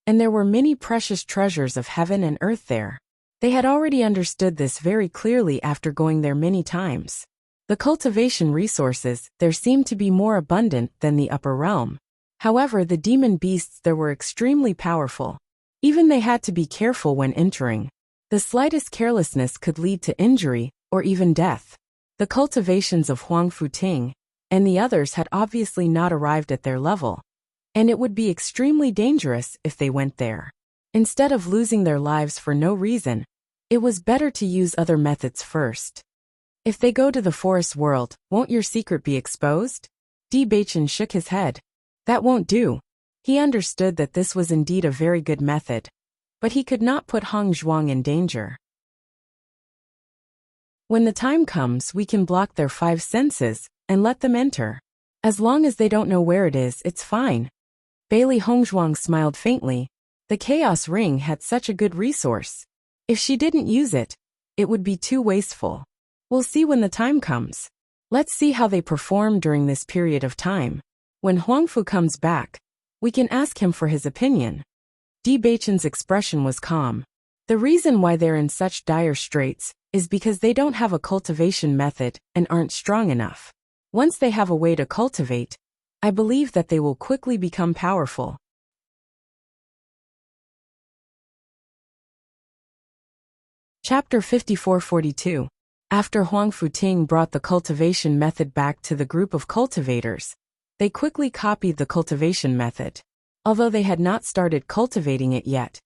and there were many precious treasures of heaven and earth there. They had already understood this very clearly after going there many times. The cultivation resources there seemed to be more abundant than the upper realm. However, the demon beasts there were extremely powerful. Even they had to be careful when entering. The slightest carelessness could lead to injury or even death. The cultivations of Huangfu Ting and the others had obviously not arrived at their level, and it would be extremely dangerous if they went there. Instead of losing their lives for no reason, it was better to use other methods first. If they go to the forest world, won't your secret be exposed? Bewitching shook his head. That won't do. He understood that this was indeed a very good method. but he could not put Hong Zhuang in danger. When the time comes, we can block their 5 senses and let them enter. As long as they don't know where it is, it's fine. Bailey Hongzhuang smiled faintly. The Chaos Ring had such a good resource. If she didn't use it, it would be too wasteful. We'll see when the time comes. Let's see how they perform during this period of time. When Huangfu comes back, we can ask him for his opinion. Di Beichen's expression was calm. The reason why they're in such dire straits is because they don't have a cultivation method and aren't strong enough. Once they have a way to cultivate, I believe that they will quickly become powerful. Chapter 54-42. After Huang Futing brought the cultivation method back to the group of cultivators, they quickly copied the cultivation method. Although they had not started cultivating it yet,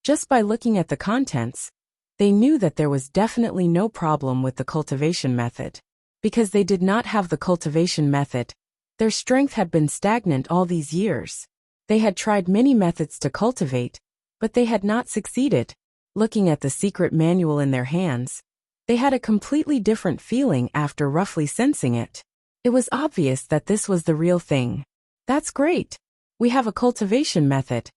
just by looking at the contents, they knew that there was definitely no problem with the cultivation method. Because they did not have the cultivation method, their strength had been stagnant all these years. They had tried many methods to cultivate, but they had not succeeded. Looking at the secret manual in their hands, they had a completely different feeling after roughly sensing it. It was obvious that this was the real thing. That's great. We have a cultivation method.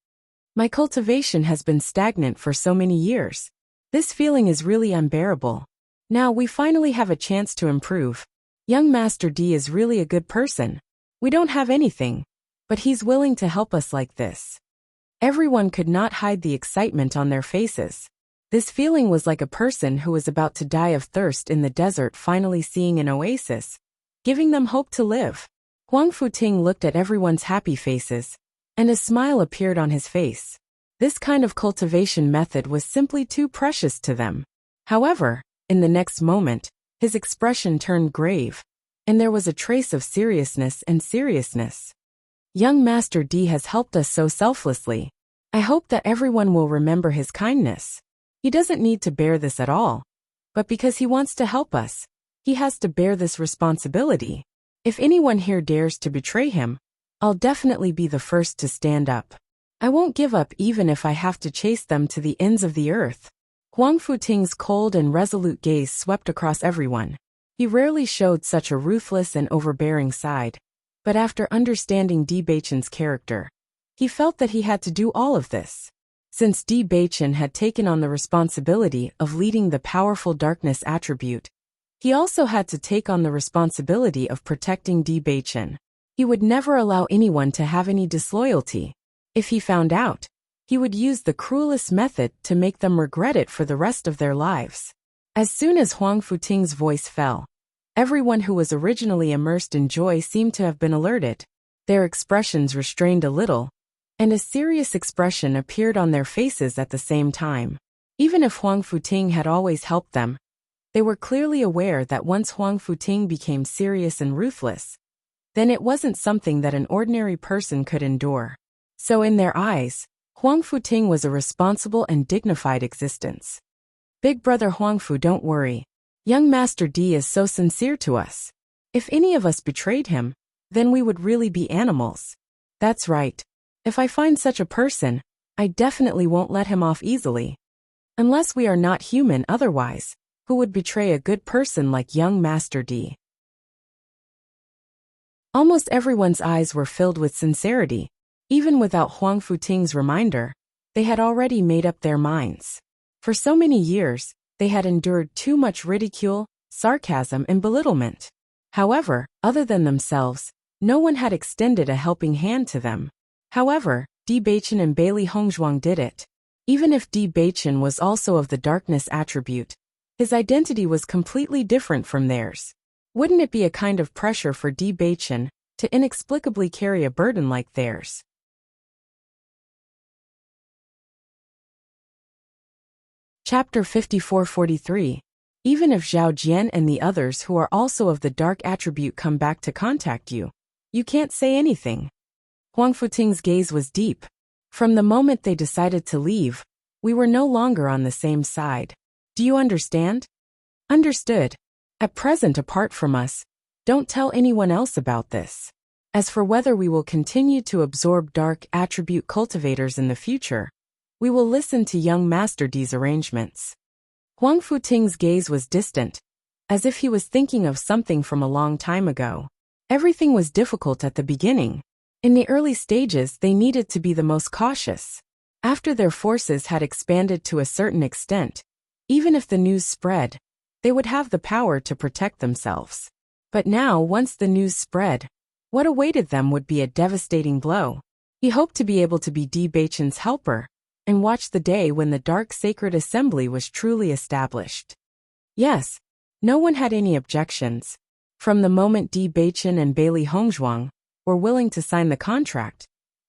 My cultivation has been stagnant for so many years. This feeling is really unbearable. Now we finally have a chance to improve. Young Master D is really a good person. We don't have anything, but he's willing to help us like this. Everyone could not hide the excitement on their faces. This feeling was like a person who was about to die of thirst in the desert finally seeing an oasis, giving them hope to live. Huang Futing looked at everyone's happy faces, and a smile appeared on his face. This kind of cultivation method was simply too precious to them. However, in the next moment, his expression turned grave, and there was a trace of seriousness. Young Master D has helped us so selflessly. I hope that everyone will remember his kindness. He doesn't need to bear this at all, but because he wants to help us, he has to bear this responsibility. If anyone here dares to betray him, I'll definitely be the first to stand up. I won't give up even if I have to chase them to the ends of the earth. Huang Futing's cold and resolute gaze swept across everyone. He rarely showed such a ruthless and overbearing side, but after understanding Di Beichen's character, he felt that he had to do all of this. Since Di Beichen had taken on the responsibility of leading the powerful darkness attribute, he also had to take on the responsibility of protecting Di Beichen. He would never allow anyone to have any disloyalty. If he found out, he would use the cruelest method to make them regret it for the rest of their lives. As soon as Huang Futing's voice fell, everyone who was originally immersed in joy seemed to have been alerted. Their expressions restrained a little, and a serious expression appeared on their faces at the same time. Even if Huang Futing had always helped them, they were clearly aware that once Huang Futing became serious and ruthless, then it wasn't something that an ordinary person could endure. So in their eyes, Huang Futing was a responsible and dignified existence. Big brother Huangfu, don't worry. Young Master D is so sincere to us. If any of us betrayed him, then we would really be animals. That's right. If I find such a person, I definitely won't let him off easily. Unless we are not human otherwise, who would betray a good person like young Master D? Almost everyone's eyes were filled with sincerity. Even without Huang Futing's reminder, they had already made up their minds. For so many years, they had endured too much ridicule, sarcasm, and belittlement. However, other than themselves, no one had extended a helping hand to them. However, Di Beichen and Bailey Hongzhuang did it. Even if Di Beichen was also of the darkness attribute, his identity was completely different from theirs. Wouldn't it be a kind of pressure for Di Beichen to inexplicably carry a burden like theirs? Chapter 54-43. Even if Zhao Jian and the others who are also of the dark attribute come back to contact you, you can't say anything. Huang Futing's gaze was deep. From the moment they decided to leave, we were no longer on the same side. Do you understand? Understood. At present, apart from us, don't tell anyone else about this. As for whether we will continue to absorb dark attribute cultivators in the future, We will listen to young Master D's arrangements. Huang Futing's gaze was distant, as if he was thinking of something from a long time ago. Everything was difficult at the beginning. In the early stages, they needed to be the most cautious. After their forces had expanded to a certain extent, even if the news spread, they would have the power to protect themselves. But now, once the news spread, what awaited them would be a devastating blow. He hoped to be able to be Di Beichen's helper and watch the day when the Dark Sacred Assembly was truly established. Yes, no one had any objections. From the moment Di Beichen and Bailey Hongzhuang were willing to sign the contract,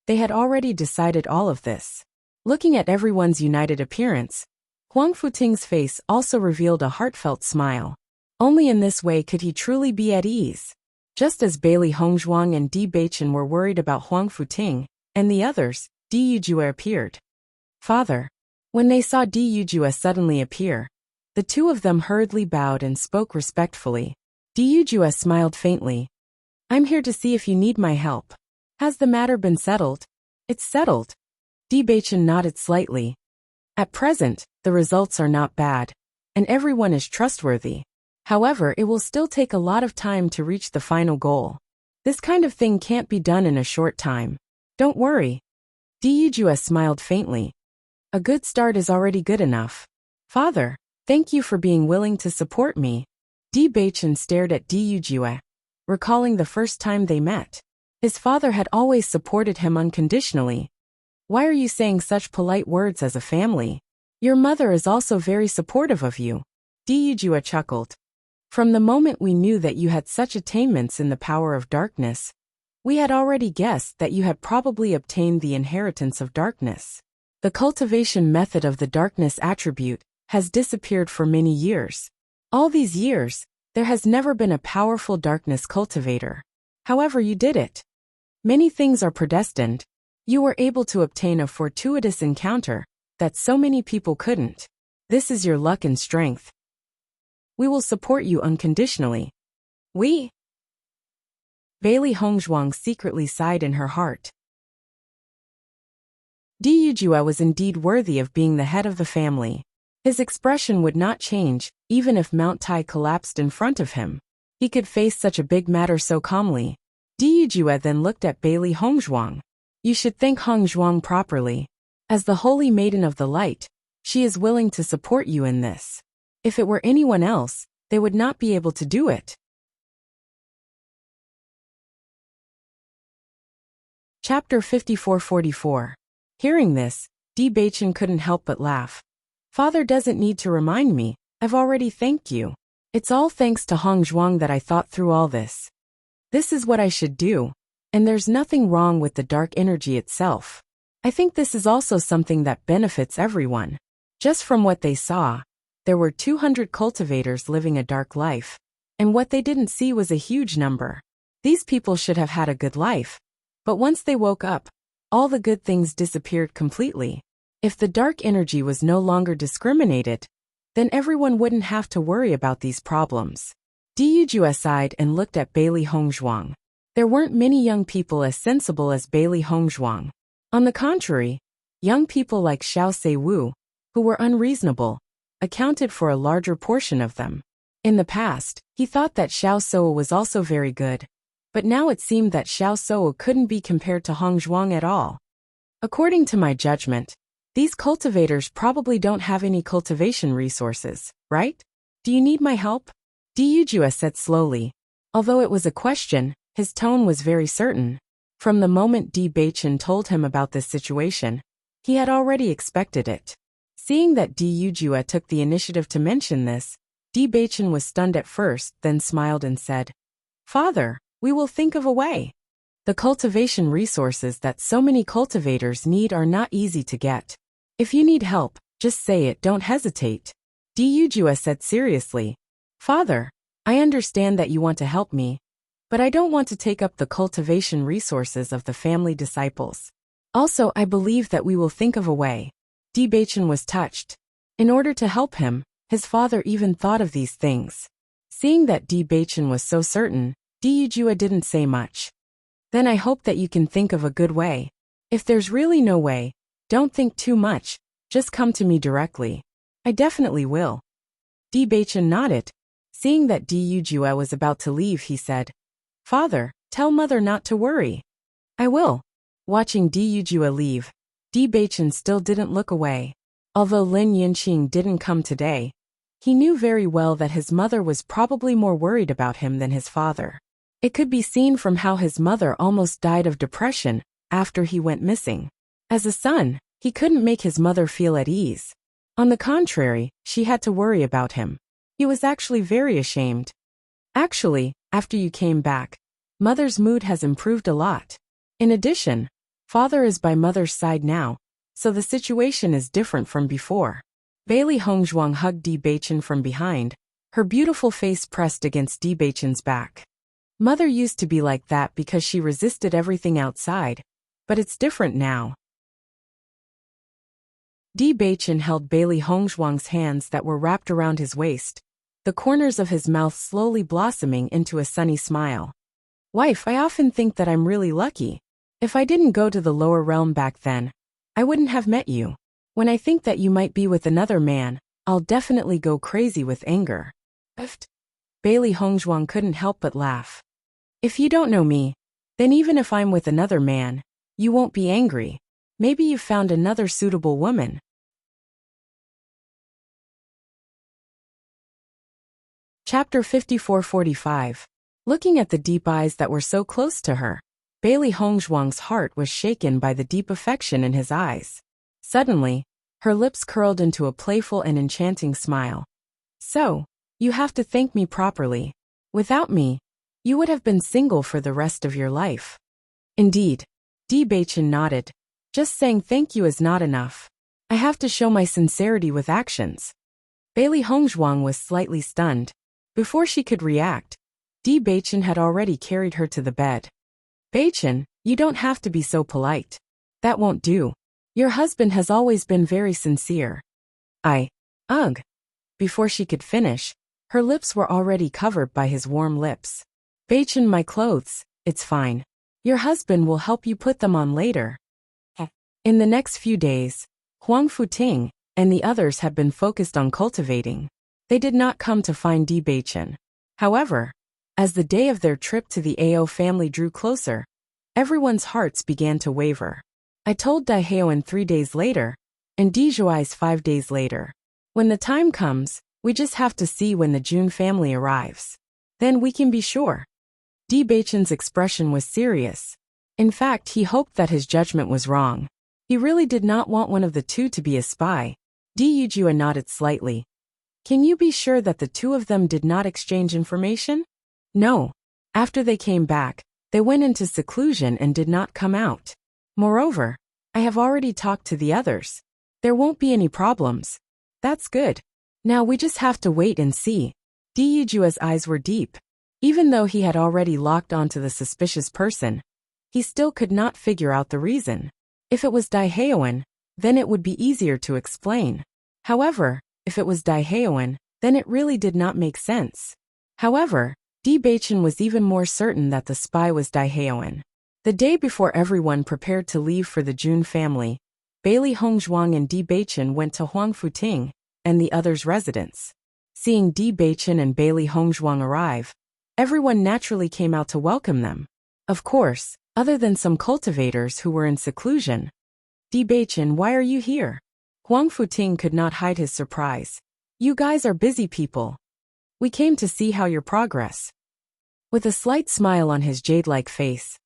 they had already decided all of this. Looking at everyone's united appearance, Huang Futing's face also revealed a heartfelt smile. Only in this way could he truly be at ease. Just as Bailey Hongzhuang and Di Beichen were worried about Huang Futing and the others, Di Yujue appeared. Father. When they saw Di Yujue suddenly appear, the two of them hurriedly bowed and spoke respectfully. Di Yujue smiled faintly. I'm here to see if you need my help. Has the matter been settled? It's settled. Di Beichen nodded slightly. At present, the results are not bad, and everyone is trustworthy. However, it will still take a lot of time to reach the final goal. This kind of thing can't be done in a short time. Don't worry. Di Yujue smiled faintly. A good start is already good enough. Father, thank you for being willing to support me. Di Beichen stared at Di Yujue, recalling the first time they met. His father had always supported him unconditionally. Why are you saying such polite words as a family? Your mother is also very supportive of you. Di Yujue chuckled. From the moment we knew that you had such attainments in the power of darkness, we had already guessed that you had probably obtained the inheritance of darkness. The cultivation method of the darkness attribute has disappeared for many years. All these years, there has never been a powerful darkness cultivator. However, you did it. Many things are predestined. You were able to obtain a fortuitous encounter that so many people couldn't. This is your luck and strength. We will support you unconditionally. We? Bailey Hongzhuang secretly sighed in her heart. Di Yujue was indeed worthy of being the head of the family. His expression would not change, even if Mount Tai collapsed in front of him. He could face such a big matter so calmly. Di Yujue then looked at Bailey Hongzhuang. You should thank Hongzhuang properly. As the Holy Maiden of the Light, she is willing to support you in this. If it were anyone else, they would not be able to do it. Chapter 54-44. Hearing this, Di Beichen couldn't help but laugh. Father doesn't need to remind me, I've already thanked you. It's all thanks to Hongzhuang that I thought through all this. This is what I should do, and there's nothing wrong with the dark energy itself. I think this is also something that benefits everyone. Just from what they saw, there were 200 cultivators living a dark life, and what they didn't see was a huge number. These people should have had a good life, but once they woke up, all the good things disappeared completely. If the dark energy was no longer discriminated, then everyone wouldn't have to worry about these problems. Di Yujue sighed and looked at Bailey Hongzhuang. There weren't many young people as sensible as Bailey Hongzhuang. On the contrary, young people like Xiao Seiwu, who were unreasonable, accounted for a larger portion of them. In the past, he thought that Xiao Sou was also very good, but now it seemed that Xiao Sou couldn't be compared to Hongzhuang at all. According to my judgment, these cultivators probably don't have any cultivation resources, right? Do you need my help? Di Yujue said slowly. Although it was a question, his tone was very certain. From the moment Di Beichen told him about this situation, he had already expected it. Seeing that Di Yujue took the initiative to mention this, Di Beichen was stunned at first, then smiled and said, Father, we will think of a way. The cultivation resources that so many cultivators need are not easy to get. If you need help, just say it, don't hesitate. Di Yujue said seriously. Father, I understand that you want to help me, but I don't want to take up the cultivation resources of the family disciples. Also, I believe that we will think of a way. Di Beichen was touched. In order to help him, his father even thought of these things. Seeing that Di Beichen was so certain, Di Yujue didn't say much. Then I hope that you can think of a good way. If there's really no way, Don't think too much, just come to me directly. I definitely will. Di Baichen nodded. Seeing that Di Yujue was about to leave, he said, Father, tell mother not to worry. I will. Watching Di Yujue leave, Di Baichen still didn't look away. Although Lin Yinqing didn't come today, he knew very well that his mother was probably more worried about him than his father. It could be seen from how his mother almost died of depression after he went missing. As a son, he couldn't make his mother feel at ease. On the contrary, she had to worry about him. He was actually very ashamed. Actually, after you came back, mother's mood has improved a lot. In addition, father is by mother's side now, so the situation is different from before. Bailey Hongzhuang hugged Di Baichen from behind, her beautiful face pressed against Di Baichen's back. Mother used to be like that because she resisted everything outside, but it's different now. Di Baichen held Bailey Hongzhuang's hands that were wrapped around his waist, the corners of his mouth slowly blossoming into a sunny smile. Wife, I often think that I'm really lucky. If I didn't go to the lower realm back then, I wouldn't have met you. When I think that you might be with another man, I'll definitely go crazy with anger. Bailey Hongzhuang couldn't help but laugh. If you don't know me, then even if I'm with another man, you won't be angry. Maybe you've found another suitable woman. Chapter 54-45. Looking at the deep eyes that were so close to her, Bailey Hongzhuang's heart was shaken by the deep affection in his eyes. Suddenly, her lips curled into a playful and enchanting smile. So, you have to thank me properly. Without me, you would have been single for the rest of your life. Indeed. Di Baichen nodded. Just saying thank you is not enough. I have to show my sincerity with actions. Bailey Hongzhuang was slightly stunned. Before she could react, Di Baichen had already carried her to the bed. Baichen, you don't have to be so polite. That won't do. Your husband has always been very sincere. Ugh. Before she could finish, her lips were already covered by his warm lips. Baichen, my clothes, it's fine. Your husband will help you put them on later. In the next few days, Huang Futing and the others had been focused on cultivating. They did not come to find Di Baichen. However, as the day of their trip to the Ao family drew closer, everyone's hearts began to waver. I told Dai Heoan 3 days later, and Di Zhuai's 5 days later. When the time comes, we just have to see when the Jun family arrives. Then we can be sure. Di Baichen's expression was serious. In fact, he hoped that his judgment was wrong. He really did not want one of the two to be a spy. Di Yujue nodded slightly. Can you be sure that the two of them did not exchange information? No. After they came back, they went into seclusion and did not come out. Moreover, I have already talked to the others. There won't be any problems. That's good. Now we just have to wait and see. Di Yujue's eyes were deep. Even though he had already locked onto the suspicious person, he still could not figure out the reason. If it was Dai Heoan, then it would be easier to explain. However, if it was Dai Heoan, then it really did not make sense. However, Di Baichen was even more certain that the spy was Dai Heoan. The day before everyone prepared to leave for the Jun family, Bailey Hongzhuang and Di Baichen went to Huang Futing and the others' residence. Seeing Di Baichen and Bailey Hongzhuang arrive, everyone naturally came out to welcome them. Of course, other than some cultivators who were in seclusion. Di Baichen, why are you here? Huang Futing could not hide his surprise. You guys are busy people. We came to see how your progress. With a slight smile on his jade-like face.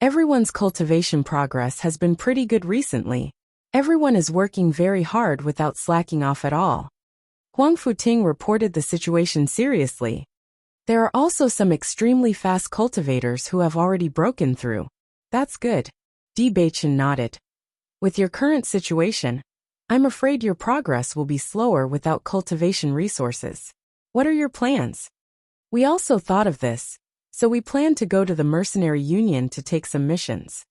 Everyone's cultivation progress has been pretty good recently. Everyone is working very hard without slacking off at all. Huang Futing reported the situation seriously. There are also some extremely fast cultivators who have already broken through. That's good. Di Baichen nodded. With your current situation, I'm afraid your progress will be slower without cultivation resources. What are your plans? We also thought of this, so we plan to go to the mercenary union to take some missions.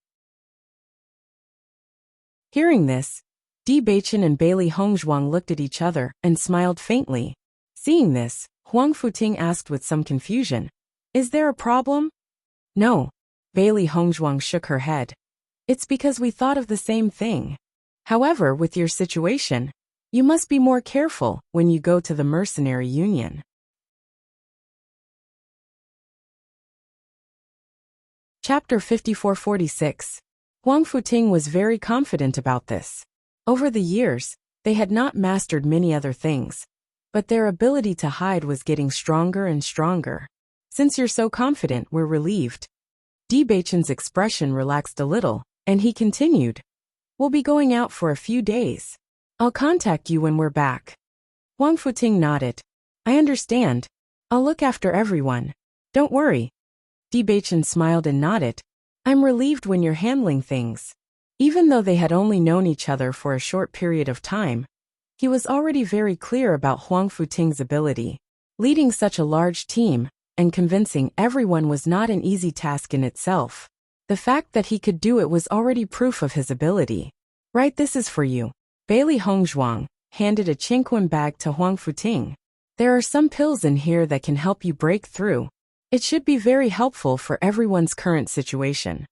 Hearing this, Di Baichen and Bailey Hongzhuang looked at each other and smiled faintly. Seeing this, Huang Futing asked with some confusion, Is there a problem? No. Bailey Hongzhuang shook her head. It's because we thought of the same thing. However, with your situation, you must be more careful when you go to the mercenary union. Chapter 5446. Huang Futing was very confident about this. Over the years, they had not mastered many other things, but their ability to hide was getting stronger and stronger. Since you're so confident, we're relieved. Bewitching's expression relaxed a little, and he continued, "We'll be going out for a few days. I'll contact you when we're back." Huang Futing nodded. "I understand. I'll look after everyone. Don't worry." Bewitching smiled and nodded. "I'm relieved when you're handling things." Even though they had only known each other for a short period of time, he was already very clear about Huang Futing's ability. Leading such a large team and convincing everyone was not an easy task in itself. The fact that he could do it was already proof of his ability. "Right, this is for you." Bailey Hongzhuang handed a chinquan bag to Huang Futing. "There are some pills in here that can help you break through. It should be very helpful for everyone's current situation."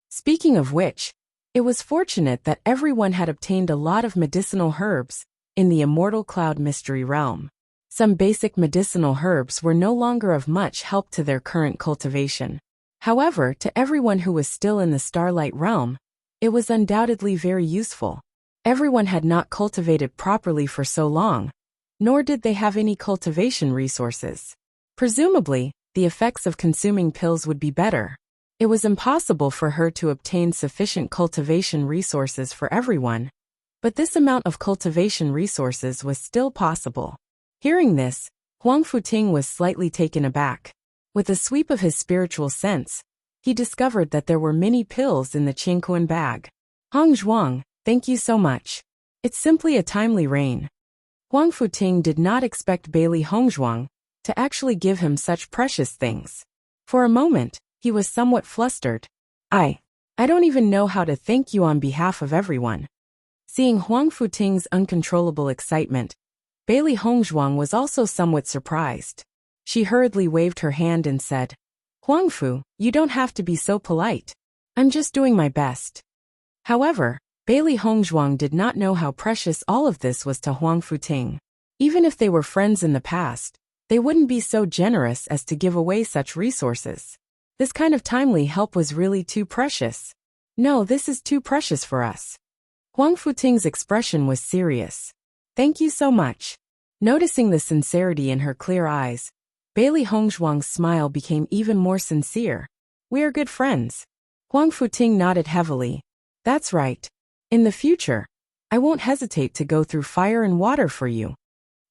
Speaking of which, it was fortunate that everyone had obtained a lot of medicinal herbs in the Immortal Cloud Mystery Realm. Some basic medicinal herbs were no longer of much help to their current cultivation. However, to everyone who was still in the Starlight Realm, it was undoubtedly very useful. Everyone had not cultivated properly for so long, nor did they have any cultivation resources. Presumably, the effects of consuming pills would be better. It was impossible for her to obtain sufficient cultivation resources for everyone, but this amount of cultivation resources was still possible. Hearing this, Huang Futing was slightly taken aback. With a sweep of his spiritual sense, he discovered that there were many pills in the chinquan bag. "Hongzhuang, thank you so much. It's simply a timely rain." Huang Futing did not expect Bailey Hongzhuang to actually give him such precious things. For a moment, he was somewhat flustered. I don't even know how to thank you on behalf of everyone." Seeing Huang Futing's uncontrollable excitement, Bailey Hongzhuang was also somewhat surprised. She hurriedly waved her hand and said, "Huang Fu, you don't have to be so polite. I'm just doing my best." However, Bailey Hongzhuang did not know how precious all of this was to Huang Futing. Even if they were friends in the past, they wouldn't be so generous as to give away such resources. This kind of timely help was really too precious. "No, this is too precious for us." Huang Futing's expression was serious. "Thank you so much." Noticing the sincerity in her clear eyes, Bailey Hongzhuang's smile became even more sincere. "We are good friends." Huang Futing nodded heavily. "That's right. In the future, I won't hesitate to go through fire and water for you."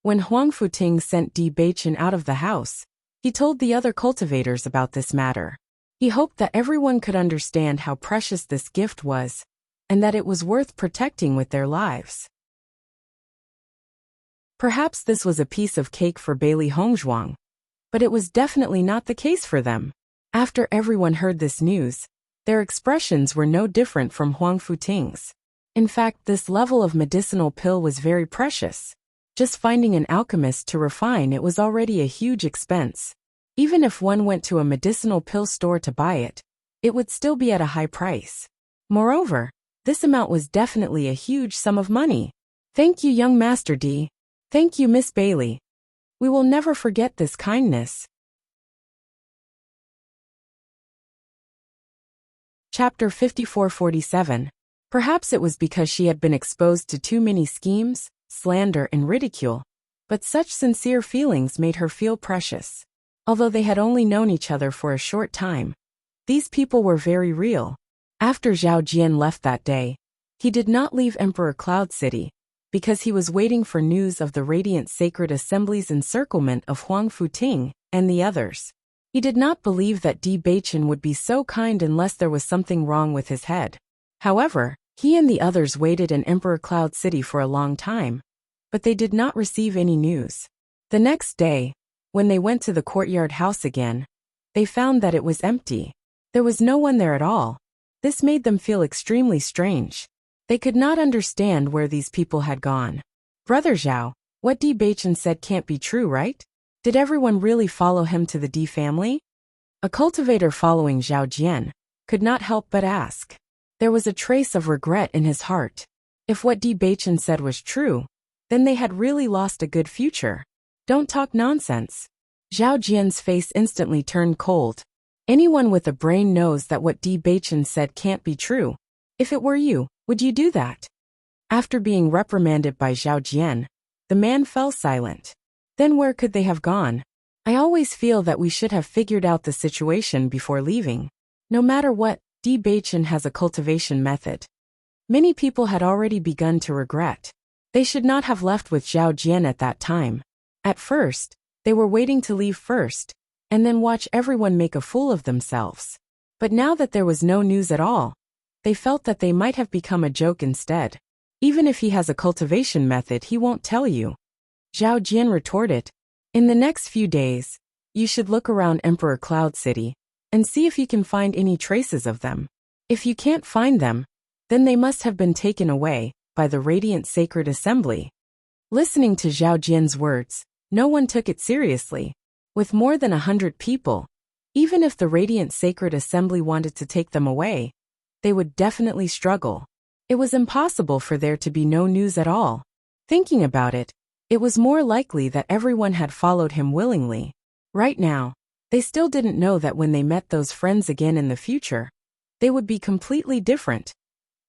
When Huang Futing sent Bewitching out of the house, he told the other cultivators about this matter. He hoped that everyone could understand how precious this gift was, and that it was worth protecting with their lives. Perhaps this was a piece of cake for Bailey Hongzhuang, but it was definitely not the case for them. After everyone heard this news, their expressions were no different from Huang Futing's. In fact, this level of medicinal pill was very precious. Just finding an alchemist to refine it was already a huge expense. Even if one went to a medicinal pill store to buy it, it would still be at a high price. Moreover, this amount was definitely a huge sum of money. "Thank you, young Master D. Thank you, Miss Bailey. We will never forget this kindness." Chapter 5447. Perhaps it was because she had been exposed to too many schemes, slander, and ridicule, but such sincere feelings made her feel precious. Although they had only known each other for a short time, these people were very real. After Zhao Jian left that day, he did not leave Emperor Cloud City, because he was waiting for news of the Radiant Sacred Assembly's encirclement of Huang Futing and the others. He did not believe that Bewitching would be so kind unless there was something wrong with his head. However, he and the others waited in Emperor Cloud City for a long time, but they did not receive any news. The next day, when they went to the courtyard house again, they found that it was empty. There was no one there at all. This made them feel extremely strange. They could not understand where these people had gone. "Brother Zhao, what Bewitching said can't be true, right? Did everyone really follow him to the D family?" A cultivator following Zhao Jian could not help but ask. There was a trace of regret in his heart. If what Bewitching said was true, then they had really lost a good future. Don't talk nonsense. Zhao Jian's face instantly turned cold. Anyone with a brain knows that what Bewitching said can't be true. If it were you, would you do that? After being reprimanded by Zhao Jian, the man fell silent. Then where could they have gone? I always feel that we should have figured out the situation before leaving. No matter what, Bewitching has a cultivation method. Many people had already begun to regret. They should not have left with Zhao Jian at that time. At first, they were waiting to leave first, and then watch everyone make a fool of themselves. But now that there was no news at all, they felt that they might have become a joke instead. Even if he has a cultivation method, he won't tell you. Zhao Jian retorted. In the next few days, you should look around Emperor Cloud City and see if you can find any traces of them. If you can't find them, then they must have been taken away by the Radiant Sacred Assembly. Listening to Zhao Jian's words, no one took it seriously. With more than 100 people, even if the Radiant Sacred Assembly wanted to take them away, they would definitely struggle. It was impossible for there to be no news at all. Thinking about it, it was more likely that everyone had followed him willingly. Right now, they still didn't know that when they met those friends again in the future, they would be completely different.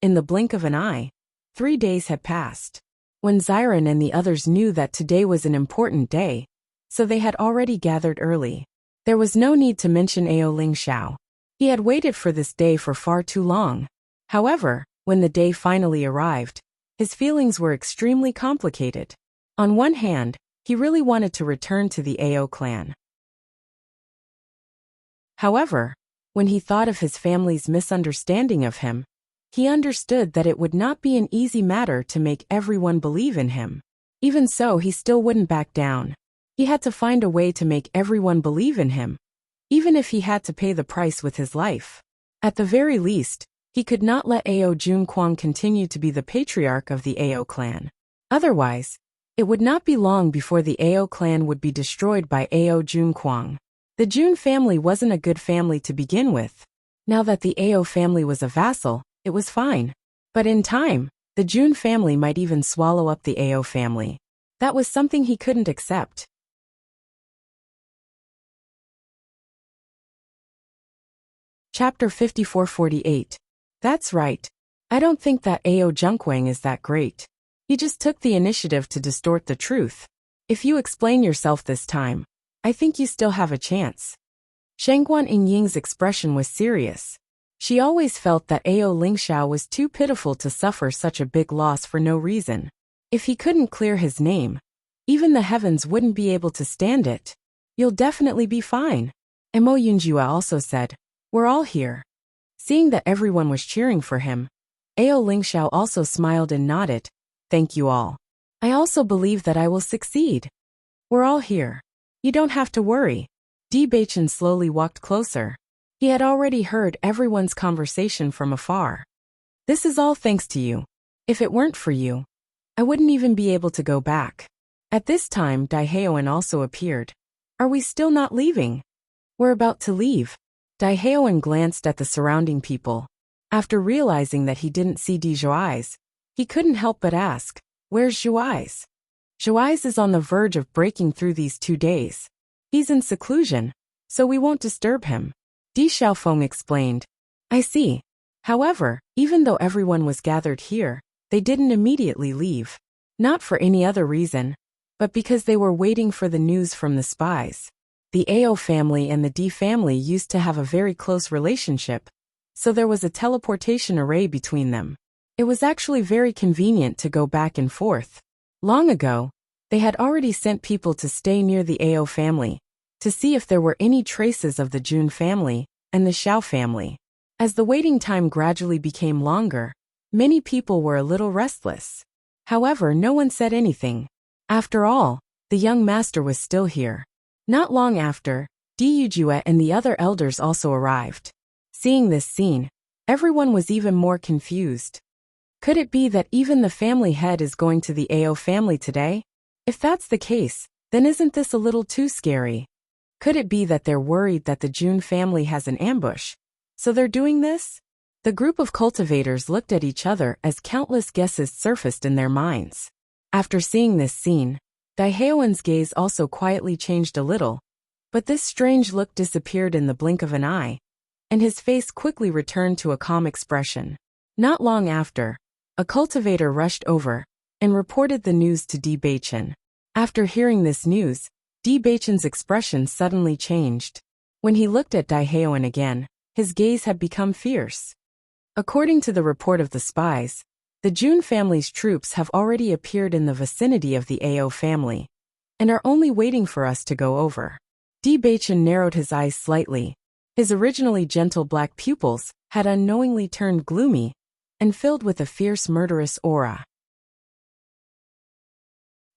In the blink of an eye, 3 days had passed. When Xiren and the others knew that today was an important day, so they had already gathered early. There was no need to mention Ao Lingxiao. He had waited for this day for far too long. However, when the day finally arrived, his feelings were extremely complicated. On one hand, he really wanted to return to the Ao clan. However, when he thought of his family's misunderstanding of him, he understood that it would not be an easy matter to make everyone believe in him. Even so, he still wouldn't back down. He had to find a way to make everyone believe in him, even if he had to pay the price with his life. At the very least, he could not let Ao Junquang continue to be the patriarch of the Ao clan. Otherwise, it would not be long before the Ao clan would be destroyed by Ao Junquang. The Jun family wasn't a good family to begin with. Now that the Ao family was a vassal, it was fine. But in time, the Jun family might even swallow up the Ao family. That was something he couldn't accept. Chapter 5448. That's right. I don't think that Ao Junquang is that great. He just took the initiative to distort the truth. If you explain yourself this time, I think you still have a chance. Shengguan Yingying's expression was serious. She always felt that Ao Lingxiao was too pitiful to suffer such a big loss for no reason. If he couldn't clear his name, even the heavens wouldn't be able to stand it. You'll definitely be fine. Mo Yunjua also said, we're all here. Seeing that everyone was cheering for him, Ao Lingxiao also smiled and nodded. Thank you all. I also believe that I will succeed. We're all here. You don't have to worry. Bewitching slowly walked closer. He had already heard everyone's conversation from afar. This is all thanks to you. If it weren't for you, I wouldn't even be able to go back. At this time, Daiheoan also appeared. Are we still not leaving? We're about to leave. Daiheoan glanced at the surrounding people. After realizing that he didn't see Zhuai's, he couldn't help but ask, where's Zhuai's? Zhuai's is on the verge of breaking through these 2 days. He's in seclusion, so we won't disturb him. Di Xiaofeng explained. I see. However, even though everyone was gathered here, they didn't immediately leave. Not for any other reason, but because they were waiting for the news from the spies. The Ao family and the Di family used to have a very close relationship, so there was a teleportation array between them. It was actually very convenient to go back and forth. Long ago, they had already sent people to stay near the Ao family, to see if there were any traces of the Jun family and the Xiao family. As the waiting time gradually became longer, many people were a little restless. However, no one said anything. After all, the young master was still here. Not long after, Di Yujue and the other elders also arrived. Seeing this scene, everyone was even more confused. Could it be that even the family head is going to the Ao family today? If that's the case, then isn't this a little too scary? Could it be that they're worried that the Jun family has an ambush, so they're doing this? The group of cultivators looked at each other as countless guesses surfaced in their minds. After seeing this scene, Daehaewon's gaze also quietly changed a little, but this strange look disappeared in the blink of an eye, and his face quickly returned to a calm expression. Not long after, a cultivator rushed over and reported the news to Bewitching. After hearing this news, Bewitching's expression suddenly changed. When he looked at Daehaewon again, his gaze had become fierce. According to the report of the spies, the Jun family's troops have already appeared in the vicinity of the Ao family and are only waiting for us to go over. Bewitching narrowed his eyes slightly. His originally gentle black pupils had unknowingly turned gloomy and filled with a fierce murderous aura.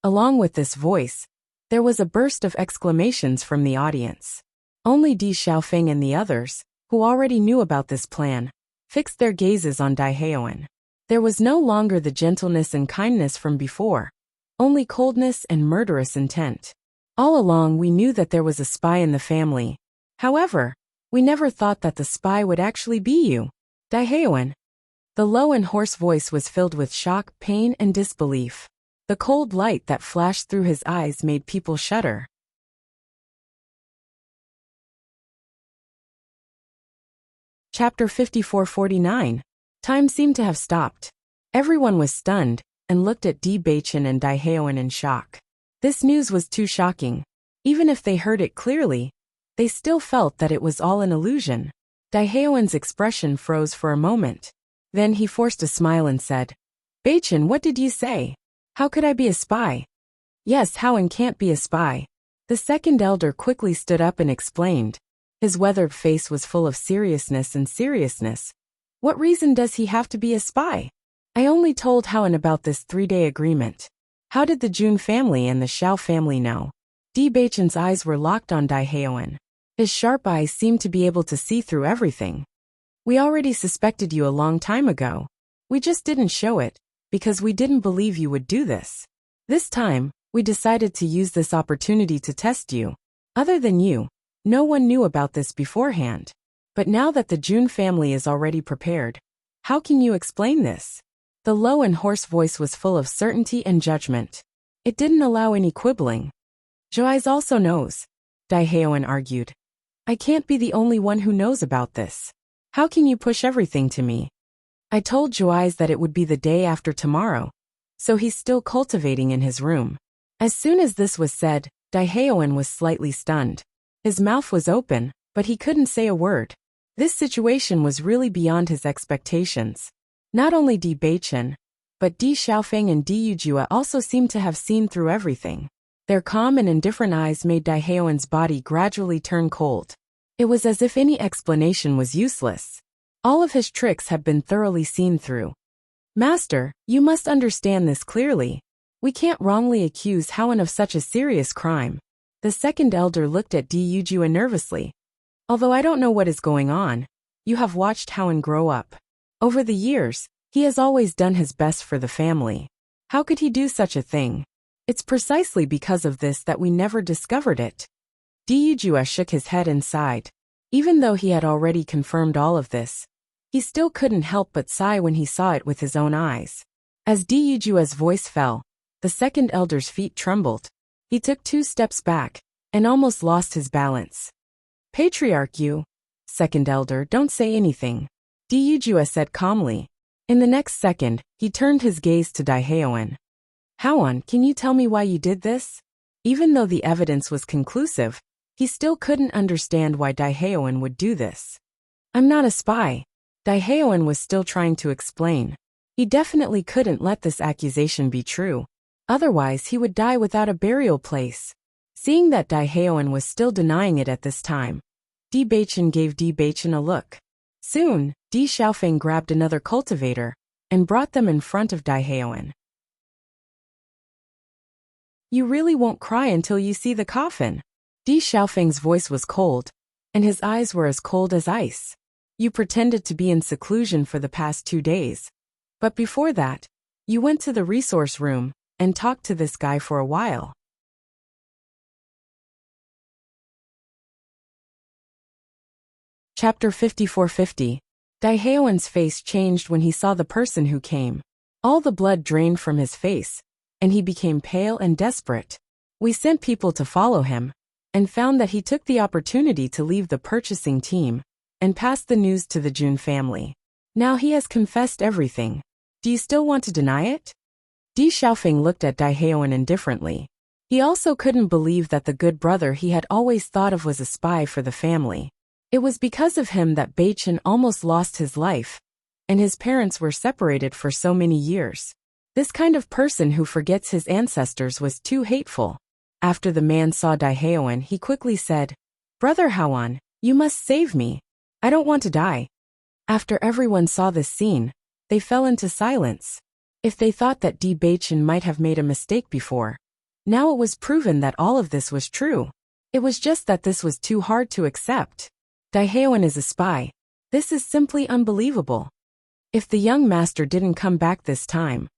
Along with this voice, there was a burst of exclamations from the audience. Only Di Xiaofeng and the others, who already knew about this plan, fixed their gazes on Daehaewon. There was no longer the gentleness and kindness from before, only coldness and murderous intent. All along we knew that there was a spy in the family. However, we never thought that the spy would actually be you, Daehaewon. The low and hoarse voice was filled with shock, pain, and disbelief. The cold light that flashed through his eyes made people shudder. Chapter 54-49. Time seemed to have stopped. Everyone was stunned and looked at Bewitching and Daehaewon in shock. This news was too shocking. Even if they heard it clearly, they still felt that it was all an illusion. Daehaewon's expression froze for a moment. Then he forced a smile and said, "Bewitching, what did you say? How could I be a spy?" "Yes, Howen can't be a spy." The second elder quickly stood up and explained. His weathered face was full of seriousness and seriousness. "What reason does he have to be a spy? I only told Howen about this 3-day agreement. How did the Jun family and the Xiao family know?" Bewitching's eyes were locked on Daehaewon. His sharp eyes seemed to be able to see through everything. "We already suspected you a long time ago. We just didn't show it, because we didn't believe you would do this. This time, we decided to use this opportunity to test you. Other than you, no one knew about this beforehand. But now that the Jun family is already prepared, how can you explain this?" The low and hoarse voice was full of certainty and judgment. It didn't allow any quibbling. "Joais also knows," Daehaewon argued. "I can't be the only one who knows about this. How can you push everything to me?" "I told Joais that it would be the day after tomorrow, so he's still cultivating in his room." As soon as this was said, Daehaewon was slightly stunned. His mouth was open, but he couldn't say a word. This situation was really beyond his expectations. Not only Bewitching, but Di Xiaofeng and Di Yujia also seemed to have seen through everything. Their calm and indifferent eyes made Daehaewon's body gradually turn cold. It was as if any explanation was useless. All of his tricks had been thoroughly seen through. "Master, you must understand this clearly. We can't wrongly accuse Howen of such a serious crime." The second elder looked at Di Yujia nervously. "Although I don't know what is going on, you have watched Howen grow up. Over the years, he has always done his best for the family. How could he do such a thing? It's precisely because of this that we never discovered it." Di Yujia shook his head and sighed. Even though he had already confirmed all of this, he still couldn't help but sigh when he saw it with his own eyes. As Di Yujia's voice fell, the second elder's feet trembled. He took 2 steps back and almost lost his balance. "Patriarch, you, second elder, don't say anything," Di Yujia said calmly. In the next second, he turned his gaze to Daehaewon. "Howen, can you tell me why you did this?" Even though the evidence was conclusive, he still couldn't understand why Daehaewon would do this. "I'm not a spy." Daehaewon was still trying to explain. He definitely couldn't let this accusation be true. Otherwise, he would die without a burial place. Seeing that Daehaewon was still denying it at this time, Bewitching gave Bewitching a look. Soon, Di Xiaofeng grabbed another cultivator and brought them in front of Daehaewon. "You really won't cry until you see the coffin." Di Xiaofeng's voice was cold, and his eyes were as cold as ice. "You pretended to be in seclusion for the past 2 days. But before that, you went to the resource room and talked to this guy for a while." Chapter 54-50. Daehaeon's face changed when he saw the person who came. All the blood drained from his face, and he became pale and desperate. We sent people to follow him, and found that he took the opportunity to leave the purchasing team, and passed the news to the Jun family. Now he has confessed everything. Do you still want to deny it? Di Xiaofeng looked at Daehaeon indifferently. He also couldn't believe that the good brother he had always thought of was a spy for the family. It was because of him that Beichen almost lost his life, and his parents were separated for so many years. This kind of person who forgets his ancestors was too hateful. After the man saw Daehaeon, he quickly said, "Brother Hawan, you must save me. I don't want to die." After everyone saw this scene, they fell into silence. If they thought that Di Beichen might have made a mistake before, now it was proven that all of this was true. It was just that this was too hard to accept. Daehaeon is a spy. This is simply unbelievable. If the young master didn't come back this time,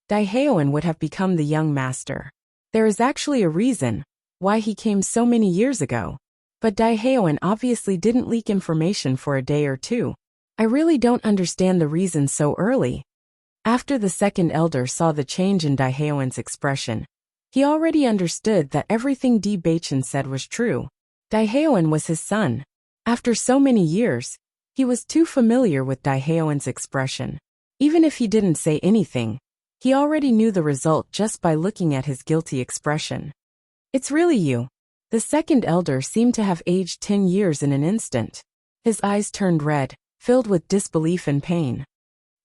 Daehaeon would have become the young master. There is actually a reason why he came so many years ago. But Daehaeon obviously didn't leak information for a day or two. I really don't understand the reason so early. After the second elder saw the change in Daehaeon's expression, he already understood that everything Di Beichen said was true. Daehaeon was his son. After so many years, he was too familiar with Daehaeon's expression. Even if he didn't say anything, he already knew the result just by looking at his guilty expression. It's really you. The second elder seemed to have aged 10 years in an instant. His eyes turned red, filled with disbelief and pain.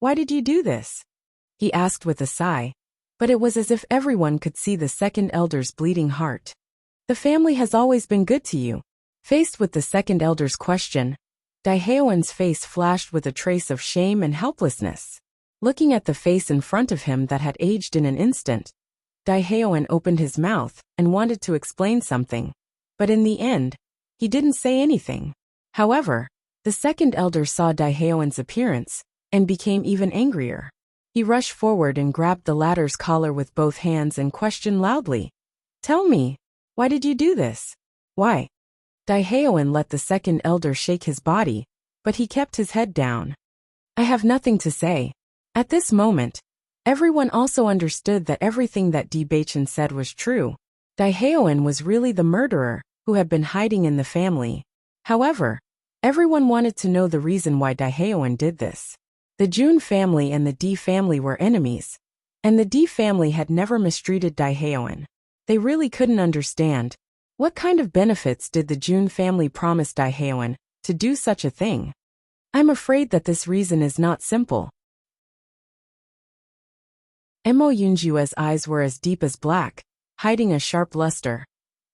Why did you do this? He asked with a sigh, but it was as if everyone could see the second elder's bleeding heart. The family has always been good to you. Faced with the second elder's question, Daehaeon's face flashed with a trace of shame and helplessness. Looking at the face in front of him that had aged in an instant, Daehaeon opened his mouth and wanted to explain something, but in the end, he didn't say anything. However, the second elder saw Daehaeon's appearance and became even angrier. He rushed forward and grabbed the latter's collar with both hands and questioned loudly, "Tell me, why did you do this? Why?" Daehaeon let the second elder shake his body, but he kept his head down. "I have nothing to say." At this moment, everyone also understood that everything that Di Beichen said was true. Daehaeon was really the murderer who had been hiding in the family. However, everyone wanted to know the reason why Daehaeon did this. The Jun family and the Di family were enemies, and the Di family had never mistreated Daehaeon. They really couldn't understand. What kind of benefits did the Jun family promise Daehaeon to do such a thing? I'm afraid that this reason is not simple. Mo Yunjue's eyes were as deep as black, hiding a sharp luster,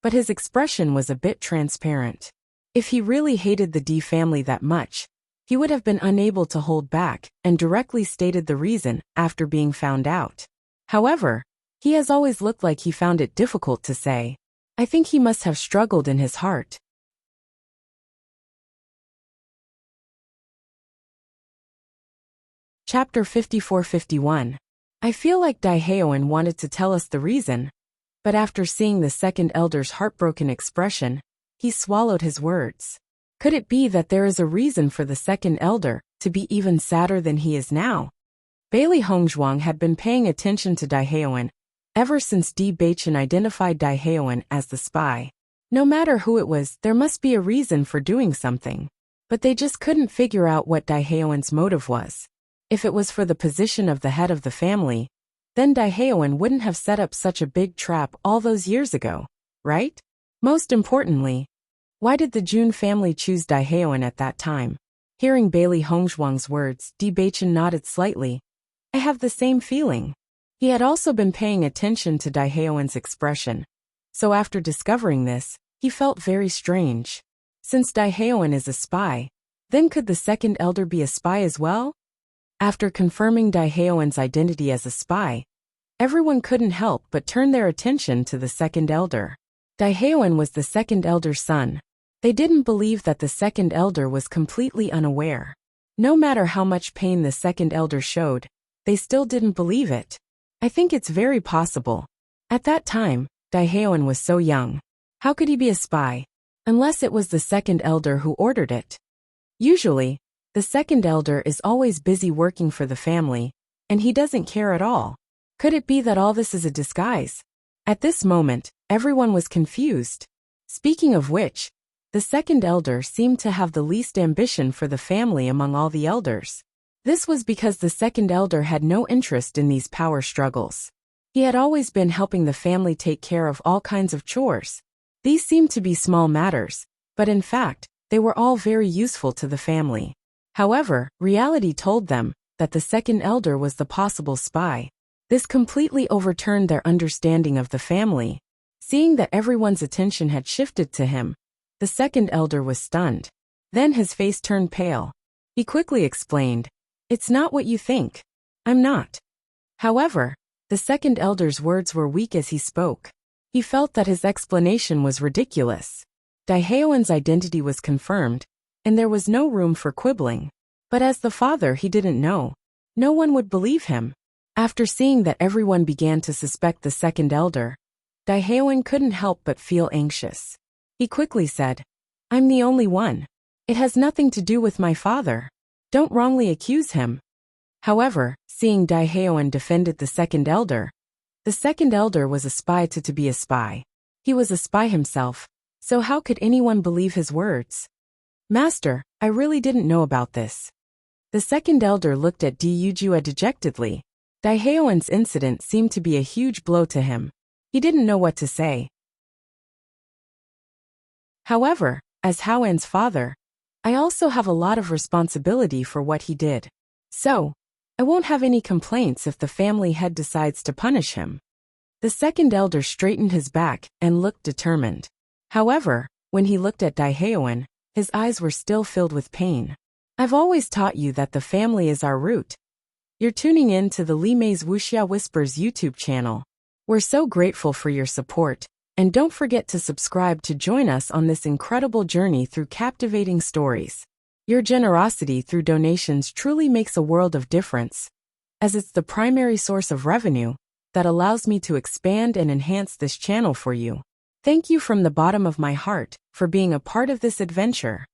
but his expression was a bit transparent. If he really hated the Di family that much, he would have been unable to hold back and directly stated the reason after being found out. However, he has always looked like he found it difficult to say. I think he must have struggled in his heart. Chapter 54-51. I feel like Daehaeon wanted to tell us the reason, but after seeing the second elder's heartbroken expression, he swallowed his words. Could it be that there is a reason for the second elder to be even sadder than he is now? Bailey Hongzhuang had been paying attention to Daehaeon ever since Di Beichen identified Daehaeon as the spy. No matter who it was, there must be a reason for doing something. But they just couldn't figure out what Daehaeon's motive was. If it was for the position of the head of the family, then Daehaeon wouldn't have set up such a big trap all those years ago, right? Most importantly, why did the Jun family choose Daehaeon at that time? Hearing Bailey Hongzhuang's words, Di Beichen nodded slightly. I have the same feeling. He had also been paying attention to Daehaeon's expression, so after discovering this, he felt very strange. Since Daehaeon is a spy, then could the second elder be a spy as well? After confirming Daehaeon's identity as a spy, everyone couldn't help but turn their attention to the second elder. Daehaeon was the second elder's son. They didn't believe that the second elder was completely unaware. No matter how much pain the second elder showed, they still didn't believe it. I think it's very possible. At that time, Daehaeon was so young. How could he be a spy? Unless it was the second elder who ordered it. Usually, The second elder is always busy working for the family, and he doesn't care at all. Could it be that all this is a disguise? At this moment, everyone was confused. Speaking of which, the second elder seemed to have the least ambition for the family among all the elders. This was because the second elder had no interest in these power struggles. He had always been helping the family take care of all kinds of chores. These seemed to be small matters, but in fact, they were all very useful to the family. However, reality told them that the second elder was the possible spy. This completely overturned their understanding of the family. Seeing that everyone's attention had shifted to him, the second elder was stunned. Then his face turned pale. He quickly explained, "It's not what you think. I'm not." However, the second elder's words were weak as he spoke. He felt that his explanation was ridiculous. Daehaeon's identity was confirmed, and there was no room for quibbling. But as the father he didn't know. No one would believe him. After seeing that everyone began to suspect the second elder, Daehaeon couldn't help but feel anxious. He quickly said, "I'm the only one. It has nothing to do with my father. Don't wrongly accuse him." However, seeing Daehaeon defended the second elder was a spy to be a spy. He was a spy himself, so how could anyone believe his words? "Master, I really didn't know about this." The second elder looked at Ryujua dejectedly. Daehaeon's incident seemed to be a huge blow to him. He didn't know what to say. However, as Hao-An's father, I also have a lot of responsibility for what he did. So, I won't have any complaints if the family head decides to punish him. The second elder straightened his back and looked determined. However, when he looked at Daehaeon, his eyes were still filled with pain. "I've always taught you that the family is our root." You're tuning in to the Li Mei's Wuxia Whispers YouTube channel. We're so grateful for your support, and don't forget to subscribe to join us on this incredible journey through captivating stories. Your generosity through donations truly makes a world of difference, as it's the primary source of revenue that allows me to expand and enhance this channel for you. Thank you from the bottom of my heart for being a part of this adventure.